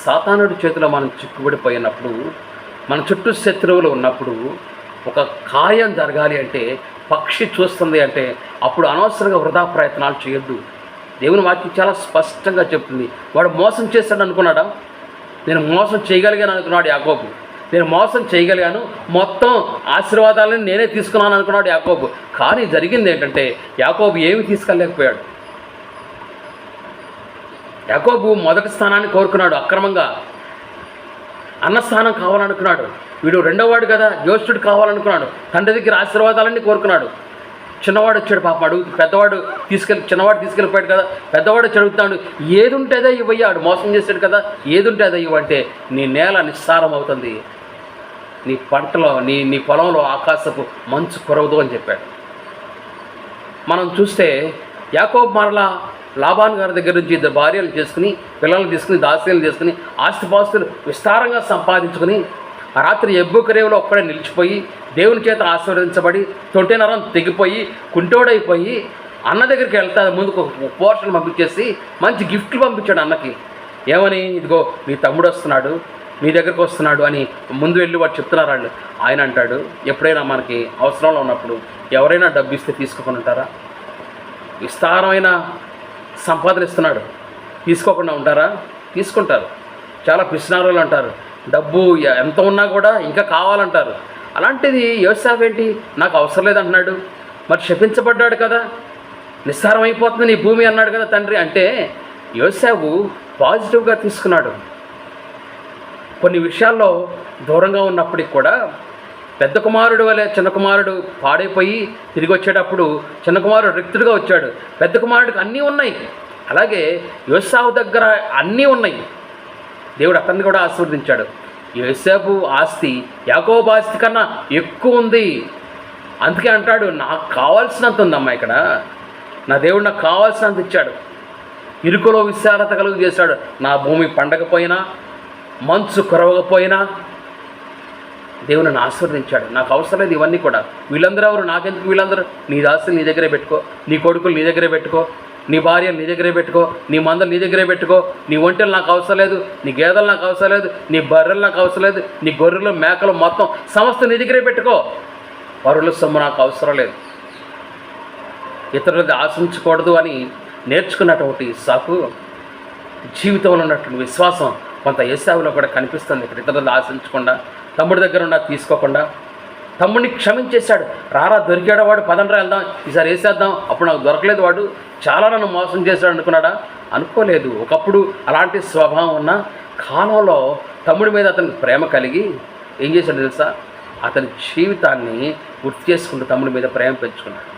సాతానుడి చేతిలో మనం చిక్కుబడిపోయినప్పుడు, మన చుట్టూ శత్రువులు ఉన్నప్పుడు, ఒక కార్యం జరగాలి అంటే, పక్షి చూస్తుంది అంటే, అప్పుడు అనవసరంగా వృధా ప్రయత్నాలు చేయొద్దు. దేవుని వాక్యం చాలా స్పష్టంగా చెప్తుంది. వాడు మోసం చేస్తాడు అనుకున్నాడా? నేను మోసం చేయగలిగాను అనుకున్నాడు యాకోబు. నేను మోసం చేయగలిగాను, మొత్తం ఆశీర్వాదాలను నేనే తీసుకున్నాను అనుకున్నాడు యాకోబు. కానీ జరిగింది ఏంటంటే, యాకోబు ఏమి తీసుకెళ్ళలేకపోయాడు. యాకోబు మొదటి స్థానాన్ని కోరుకున్నాడు అక్రమంగా. అన్నస్థానం కావాలనుకున్నాడు. వీడు రెండోవాడు కదా, జ్యేష్ఠుడు కావాలనుకున్నాడు. తండ్రి దగ్గర ఆశీర్వాదాలన్నీ కోరుకున్నాడు. చిన్నవాడు వచ్చాడు పాపం అడుగుతూ, పెద్దవాడు చిన్నవాడు తీసుకెళ్ళిపోయాడు కదా, పెద్దవాడు వచ్చి అడుగుతాడు, ఏది ఉంటే అదే ఇవ్వయ్యాడు, మోసం చేశాడు కదా, ఏది ఉంటే అదే ఇవ్వంటే నీ నేల నిస్సారం అవుతుంది, నీ పంటలో నీ పొలంలో ఆకాశపు మంచు కురవదు అని చెప్పాడు. మనం చూస్తే యాకోబు మరలా లాబాన్ గారి దగ్గర నుంచి 2 భార్యలు చేసుకుని, పిల్లల్ని తీసుకుని, దాసీలను చేసుకుని, ఆస్తిపాస్తులు విస్తారంగా సంపాదించుకుని ఆ రాత్రి ఎబ్బుకరేవులో ఒక్కడే నిలిచిపోయి దేవుని చేత ఆశీర్వదించబడి తొంటినరం తెగిపోయి కుంటోడైపోయి అన్న దగ్గరికి వెళ్తా ముందుకు ఒక పోర్షన్ పంపించేసి మంచి గిఫ్ట్లు పంపించాడు అన్నకి. ఏమని, ఇదిగో మీ తమ్ముడు వస్తున్నాడు, మీ దగ్గరికి వస్తున్నాడు అని ముందు వెళ్ళి వాడు చెప్తున్నారు వాళ్ళు. ఆయన అంటాడు, ఎప్పుడైనా మనకి అవసరంలో ఉన్నప్పుడు ఎవరైనా డబ్బు ఇస్తే తీసుకోకుండా ఉంటారా? విస్తారమైన సంపాదన ఇస్తున్నాడు, తీసుకోకుండా ఉంటారా? తీసుకుంటారు. చాలా పిసినారులు అంటారు, డబ్బు ఎంత ఉన్నా కూడా ఇంకా కావాలంటారు. అలాంటిది యోసేపు ఏంటి, నాకు అవసరం లేదంటున్నాడు. మరి శపించబడ్డాడు కదా, నిస్సారం అయిపోతుంది నీ భూమి అన్నాడు కదా తండ్రి. అంటే యోసేపు పాజిటివ్గా తీసుకున్నాడు. కొన్ని విషయాల్లో దూరంగా ఉన్నప్పటికి కూడా పెద్ద కుమారుడు వలె చిన్న కుమారుడు పాడైపోయి తిరిగి వచ్చేటప్పుడు చిన్న కుమారుడు రిక్తుడిగా వచ్చాడు. పెద్ద కుమారుడికి అన్నీ ఉన్నాయి. అలాగే యోసేపు దగ్గర అన్నీ ఉన్నాయి. దేవుడు అతన్ని కూడా ఆశీర్వదించాడు. యోసేపు ఆస్తి యాకోబు ఆస్తి కన్నా ఎక్కువ ఉంది. అందుకే అంటాడు, నాకు కావాల్సినంత ఉందమ్మా, ఇక్కడ నా దేవుడు నాకు కావాల్సినంత ఇచ్చాడు. ఇరుకులో విశాలత కలుగు చేశాడు. నా భూమి పండకపోయినా మంచు కురవకపోయినా దేవుని ఆశీర్వదించాడు. నాకు అవసరం లేదు ఇవన్నీ కూడా. వీళ్ళందరూ ఎవరు, నాకెందుకు వీళ్ళందరూ? నీ దాసులు నీ దగ్గరే పెట్టుకో, నీ కొడుకులు నీ దగ్గరే పెట్టుకో, నీ భార్యలు నీ దగ్గరే పెట్టుకో, నీ మందలు నీ దగ్గరే పెట్టుకో, నీ ఒంటెలు నాకు అవసరం లేదు, నీ గేదెలు నాకు అవసరం లేదు, నీ బర్రెలు నాకు అవసరం లేదు, నీ గొర్రెలు మేకలు మొత్తం సమస్త నీ దగ్గరే పెట్టుకో, పరుల సొమ్ము నాకు అవసరం లేదు. ఇతరులది ఆశించకూడదు అని నేర్చుకున్నటువంటి ఇస్సాకు జీవితంలో ఉన్నటువంటి విశ్వాసం కొంత యేసావులో కూడా కనిపిస్తుంది. ఇక్కడ ఇతరులు ఆశించకుండా, తమ్ముడి దగ్గర ఉన్న తీసుకోకుండా తమ్ముడిని క్షమించేశాడు. రారా దొరికాడు వాడు, పదండ్రా వెళ్దాం, ఈసారి వేసేద్దాం, అప్పుడు నాకు దొరకలేదు, వాడు చాలా నన్ను మోసం చేశాడు అనుకున్నాడా? అనుకోలేదు. ఒకప్పుడు అలాంటి స్వభావం ఉన్న కాలంలో తమ్ముడి మీద అతనికి ప్రేమ కలిగి ఏం చేశాడు తెలుసా? అతని జీవితాన్ని గుర్తు చేసుకుంటూ తమ్ముడి మీద ప్రేమ పెంచుకున్నాడు.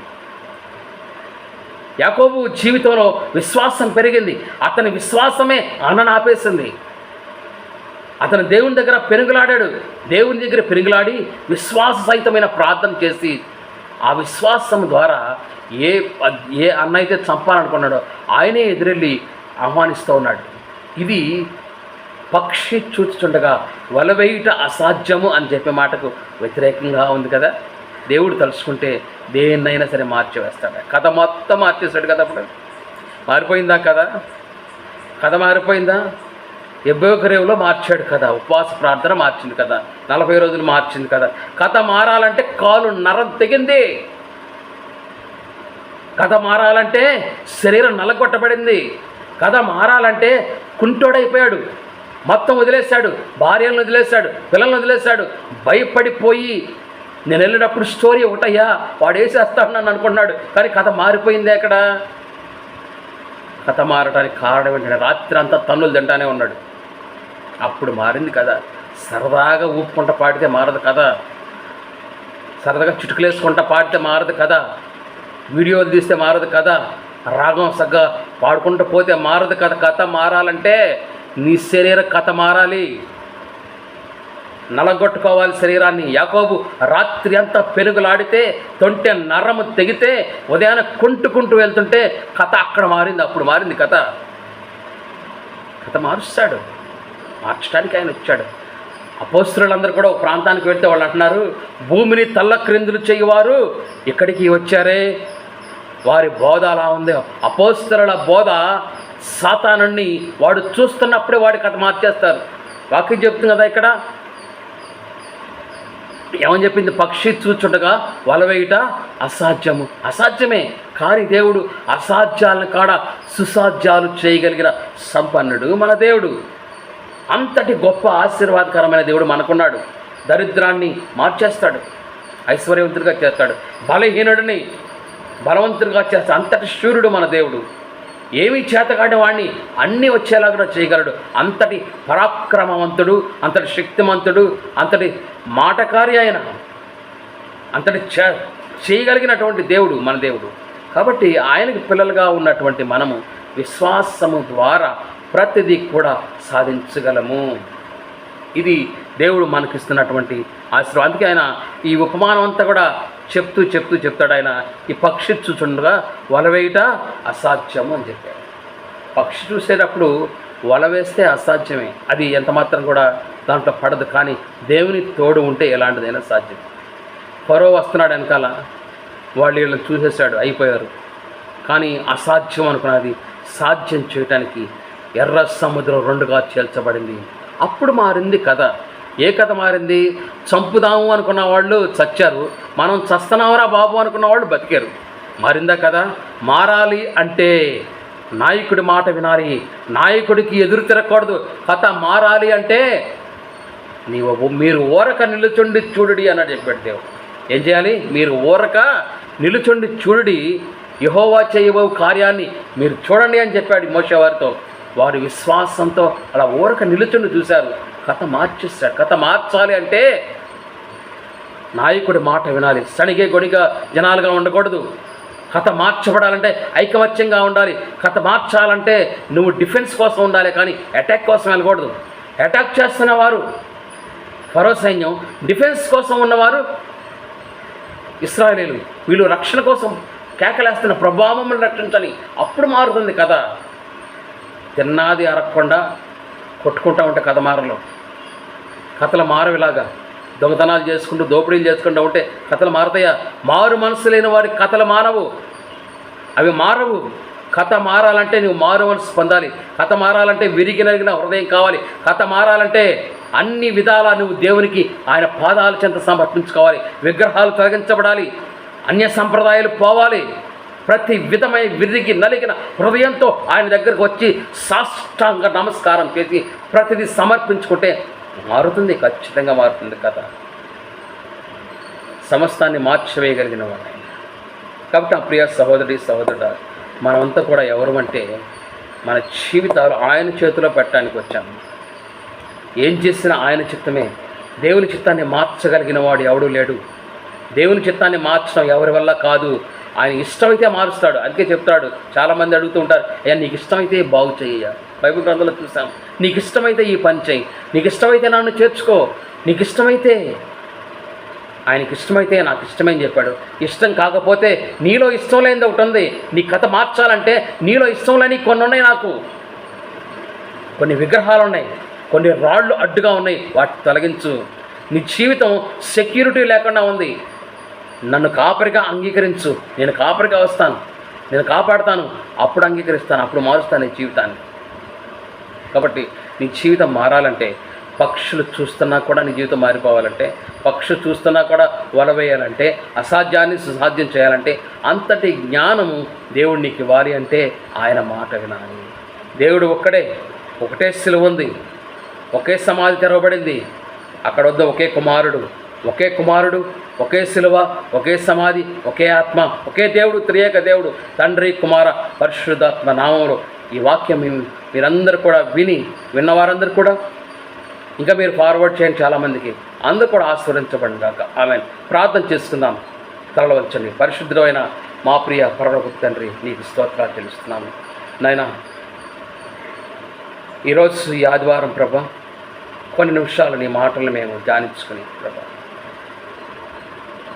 యాకోబు జీవితంలో విశ్వాసం పెరిగింది. అతని విశ్వాసమే అన్నను ఆపేసింది. అతను దేవుని దగ్గర పెనుగులాడాడు. దేవుని దగ్గర పెనుగులాడి విశ్వాస సహితమైన ప్రార్థన చేసి ఆ విశ్వాసం ద్వారా ఏ అన్న అయితే చంపాలనుకున్నాడో ఆయనే ఎదురెళ్ళి ఆహ్వానిస్తూ ఉన్నాడు. ఇది పక్షి చూచుచుండగా వలవేయుట అసాధ్యము అని చెప్పే మాటకు వ్యతిరేకంగా ఉంది కదా. దేవుడు తలుచుకుంటే దేన్నైనా సరే మార్చివేస్తాడు. కథ మొత్తం మార్చేస్తాడు కదా. అప్పుడు మారిపోయిందా కదా? కథ మారిపోయిందా? ఎబ్బోకరేవులో మార్చాడు కదా, ఉపవాస ప్రార్థన మార్చింది కదా, 40 రోజులు మార్చింది కదా. కథ మారాలంటే కాలు నరం తెగింది. కథ మారాలంటే శరీరం నలగొట్టబడింది. కథ మారాలంటే కుంటోడైపోయాడు, మొత్తం వదిలేశాడు, భార్యలను వదిలేశాడు, పిల్లలను వదిలేశాడు, భయపడిపోయి నేను వెళ్ళినప్పుడు స్టోరీ ఒకటయ్యా వాడు వేసేస్తాడు నన్ను అనుకున్నాడు. కానీ కథ మారిపోయింది. ఎక్కడ కథ మారడానికి కారణం ఏంటంటే రాత్రి అంతా తన్నులు తింటానే ఉన్నాడు. అప్పుడు మారింది కదా. సరదాగా ఊపుకుంటా పాడితే మారదు కదా, సరదాగా చిటుకులేసుకుంటా పాడితే మారదు కదా, వీడియోలు తీస్తే మారదు కదా, రాగం సగ్గా పాడుకుంటూ పోతే మారదు కదా. కథ మారాలంటే నీ శరీర కథ మారాలి, నలగొట్టుకోవాలి శరీరాన్ని. యాకోబు రాత్రి అంతా పెనుగులాడితే తొంటె నరము తెగితే ఉదయాన్నే కుంటుకుంటూ వెళ్తుంటే కథ అక్కడ మారింది. అప్పుడు మారింది కథ. కథ మారుస్తాడు, మార్చడానికి ఆయన వచ్చాడు. అపోస్తలులందరూ కూడా ఒక ప్రాంతానికి వెళ్తే వాళ్ళు అంటున్నారు, భూమిని తల్ల క్రిందులు చేయవారు ఇక్కడికి వచ్చారే, వారి బోధ అలా ఉంది. అపోస్తలుల బోధ సాతానుని వాడు చూస్తున్నప్పుడే వాడి కథ మార్చేస్తారు. వాక్యం చెప్తుంది కదా ఇక్కడ, ఏమని చెప్పింది? పక్షి చూచుండగా వలవేయుట అసాధ్యము. అసాధ్యమే, కానీ దేవుడు అసాధ్యాలను కాడ సుసాధ్యాలు చేయగలిగిన సంపన్నుడు మన దేవుడు. అంతటి గొప్ప ఆశీర్వాదకరమైన దేవుడు మనకున్నాడు. దరిద్రాన్ని మార్చేస్తాడు, ఐశ్వర్యవంతుడిగా చేస్తాడు, బలహీనుడిని బలవంతుడిగా చేస్తాడు. అంతటి శూరుడు మన దేవుడు. ఏమీ చేతకాడిన వాడిని అన్నీ వచ్చేలాగా చేయగలడు. అంతటి పరాక్రమవంతుడు, అంతటి శక్తిమంతుడు, అంతటి మాటకారి ఆయన, అంతటి చేయగలిగినటువంటి దేవుడు మన దేవుడు. కాబట్టి ఆయనకి పిల్లలుగా ఉన్నటువంటి మనము విశ్వాసము ద్వారా ప్రతిదీ కూడా సాధించగలము. ఇది దేవుడు మనకిస్తున్నటువంటి ఆశీర్వాదం. అందుకే ఆయన ఈ ఉపమానం అంతా కూడా చెప్తాడు. ఆయన ఈ పక్షి చూచుండగా వల వేయుట అసాధ్యము అని చెప్పాడు. పక్షి చూసేటప్పుడు వల వేస్తే అసాధ్యమే, అది ఎంత మాత్రం కూడా దాంట్లో పడదు. కానీ దేవుని తోడు ఉంటే ఎలాంటిదైనా సాధ్యం. ఫరో వస్తున్నాడు వెనకాల, వాళ్ళు వీళ్ళని చూసేసాడు, అయిపోయారు. కానీ అసాధ్యం అనుకున్నది సాధ్యం చేయటానికి ఎర్ర సముద్రం రెండుగా చీల్చబడింది. అప్పుడు మారింది కథ. ఏ కథ మారింది? చంపుదాము అనుకున్న వాళ్ళు చచ్చారు, మనం చస్తున్నామరా బాబు అనుకున్న వాళ్ళు బతికారు. మారిందా కదా? మారాలి అంటే నాయకుడి మాట వినాలి, నాయకుడికి ఎదురు తిరగకూడదు. కథ మారాలి అంటే మీరు ఊరక నిలుచుండి చూడుడి అన్నాడు చెప్పాడు దేవుడు. ఏం చేయాలి? మీరు ఊరక నిలుచుండి చూడుడి, యెహోవా చేయబో కార్యాన్ని మీరు చూడండి అని చెప్పాడు మోషే వారితో. వారి విశ్వాసంతో అలా ఊరక నిలుచుండి చూశారు, కథ మార్చేస్తాడు. కథ మార్చాలి అంటే నాయకుడి మాట వినాలి, సణిగే గొడిగా జనాలుగా ఉండకూడదు. కథ మార్చబడాలంటే ఐకమత్యంగా ఉండాలి. కథ మార్చాలంటే నువ్వు డిఫెన్స్ కోసం ఉండాలి, కానీ అటాక్ కోసం వెళ్ళకూడదు. అటాక్ చేస్తున్న వారు ఫరో సైన్యం, డిఫెన్స్ కోసం ఉన్నవారు ఇశ్రాయేలీయులు. వీళ్ళు రక్షణ కోసం కేకలేస్తున్న ప్రభావం రక్షించాలి. అప్పుడు మారుతుంది కథ. తిన్నాది అరగకుండా కొట్టుకుంటా ఉంటే కథ మారలు. కథలు మారవిలాగా దొంగతనాలు చేసుకుంటూ దోపిడీలు చేసుకుంటూ ఉంటే కథలు మారతాయా? మారు మనసు లేని వారికి కథలు మారవు, అవి మారవు. కథ మారాలంటే నువ్వు మారు మనసు పొందాలి. కథ మారాలంటే విరిగినగిన హృదయం కావాలి. కథ మారాలంటే అన్ని విధాలా నువ్వు దేవునికి ఆయన పాదాల చెంత సమర్పించుకోవాలి. విగ్రహాలు తొలగించబడాలి, అన్య సంప్రదాయాలు పోవాలి. ప్రతి విధమైన విరిగి నలిగిన హృదయంతో ఆయన దగ్గరకు వచ్చి సాష్టాంగ నమస్కారం చేసి ప్రతిదీ సమర్పించుకుంటే మారుతుంది, ఖచ్చితంగా మారుతుంది కథ. సమస్తాన్ని మార్చివేయగలిగిన వాడు ఆయన. కాబట్టి ఆ ప్రియ సహోదరుడా, మనమంతా కూడా ఎవరు అంటే మన జీవితాలు ఆయన చేతిలో పెట్టడానికి వచ్చాము. ఏం చేసినా ఆయన చిత్తమే. దేవుని చిత్తాన్ని మార్చగలిగిన వాడు ఎవడూ లేడు. దేవుని చిత్తాన్ని మార్చడం ఎవరి వల్ల కాదు. ఆయన ఇష్టమైతే మారుస్తాడు. అందుకే చెప్తాడు, చాలామంది అడుగుతూ ఉంటారు, అయ్యా నీకు ఇష్టమైతే బాగు చేయ. బైబిల్ గ్రంథంలో చూసాం, నీకు ఇష్టమైతే ఈ పని చేయి, నీకు ఇష్టమైతే నన్ను చేర్చుకో, నీకు ఇష్టమైతే. ఆయనకి ఇష్టమైతే నాకు ఇష్టమని చెప్పాడు. ఇష్టం కాకపోతే నీలో ఇష్టం లేనిది ఒకటి ఉంది. నీ కథ మార్చాలంటే నీలో ఇష్టం లేని కొన్ని ఉన్నాయి. నాకు కొన్ని విగ్రహాలు ఉన్నాయి, కొన్ని రాళ్ళు అడ్డుగా ఉన్నాయి, వాటిని తొలగించు. నీ జీవితం సెక్యూరిటీ లేకుండా ఉంది. నన్ను కాపరిగా అంగీకరించు, నేను కాపరిగా వస్తాను, నేను కాపాడుతాను, అప్పుడు అంగీకరిస్తాను, అప్పుడు మారుస్తాను నీ జీవితాన్ని. కాబట్టి నీ జీవితం మారాలంటే, పక్షులు చూస్తున్నా కూడా నీ జీవితం మారిపోవాలంటే, పక్షులు చూస్తున్నా కూడా వలవేయాలంటే, అసాధ్యాన్ని సుసాధ్యం చేయాలంటే, అంతటి జ్ఞానము దేవుడు నీకు ఇవ్వాలి అంటే ఆయన మాట వినాలి. దేవుడు ఒక్కడే, ఒకటే సిలువ ఉంది, ఒకే సమాధి తెరవబడింది. అక్కడ వద్ద ఒకే కుమారుడు, ఒకే సిలువ, ఒకే సమాధి, ఒకే ఆత్మ, ఒకే దేవుడు, త్రియేక దేవుడు, తండ్రి, కుమార, పరిశుద్ధాత్మ నామములో ఈ వాక్యం మీరందరూ కూడా విన్నవారందరూ కూడా ఇంకా మీరు ఫార్వర్డ్ చేయండి చాలామందికి, అందరూ కూడా ఆశీర్వదించబడినాక. ఆమేన్. ప్రార్థన చేసుకుందాం. తలలు వంచండి. పరిశుద్ధమైన మా ప్రియ పరలోకపు తండ్రి, నీకు స్తోత్రాలు తెలుస్తున్నాము నాయనా. ఈరోజు ఈ ఆదివారం ప్రభా, కొన్ని నిమిషాలు నీ మాటలను మేము ధ్యానించుకుని ప్రభా,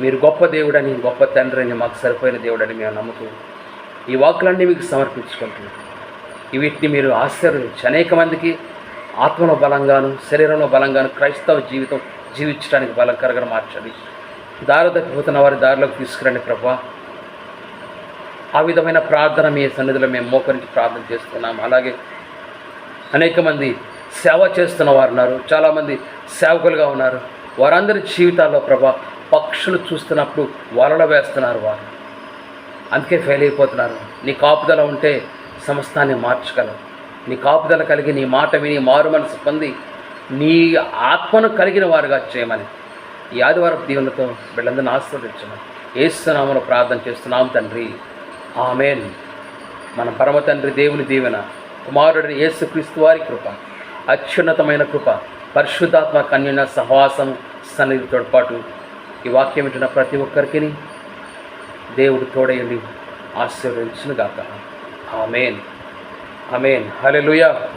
మీరు గొప్ప దేవుడని, గొప్ప తండ్రి అని, మాకు సరిపోయిన దేవుడని మేము నమ్ముతూ ఈ వాక్కులన్నీ మీకు సమర్పించుకుంటున్నాం. వీటిని మీరు ఆశీర్వదించి అనేక మందికి ఆత్మలో బలంగాను, శరీరంలో బలంగాను, క్రైస్తవ జీవితం జీవించడానికి బలంకరంగా మార్చండి. దారి తప్పిపోతున్న వారి దారిలోకి తీసుకురండి ప్రభా. ఆ విధమైన ప్రార్థన మీ సన్నిధిలో మేము మోకరించి ప్రార్థన చేస్తున్నాం. అలాగే అనేక మంది సేవ చేస్తున్న వారు ఉన్నారు, చాలామంది సేవకులుగా ఉన్నారు. వారందరి జీవితాల్లో ప్రభా, పక్షులు చూస్తున్నప్పుడు వలలు వేస్తున్నారు వారు, అందుకే ఫెయిల్ అయిపోతున్నారు. నీ కాపుదల ఉంటే సమస్తాన్ని మార్చగలవు. నీ కాపుదల కలిగి నీ మాట విని మారు మనసు పొంది నీ ఆత్మను కలిగిన వారుగా చేయమని ఈ ఆదివారం దీవెనలతో వీళ్ళందరినీ ఆశీర్వదించమని యేసు నామములో ప్రార్థన చేస్తున్నాం తండ్రి. ఆమేన్. మన పరమ తండ్రి దేవుని దీవెన, కుమారుడిని యేసుక్రీస్తు వారి కృప, అత్యున్నతమైన కృప, పరిశుద్ధాత్మ కన్యన సహవాసం, సన్నిధి తోడ్పాటు ఈ వాక్యం వింటున్న ప్రతి ఒక్కరికి దేవుడు తోడయండి ఆశీర్వదించును గాక. ఆమేన్. ఆమేన్. హల్లెలూయా.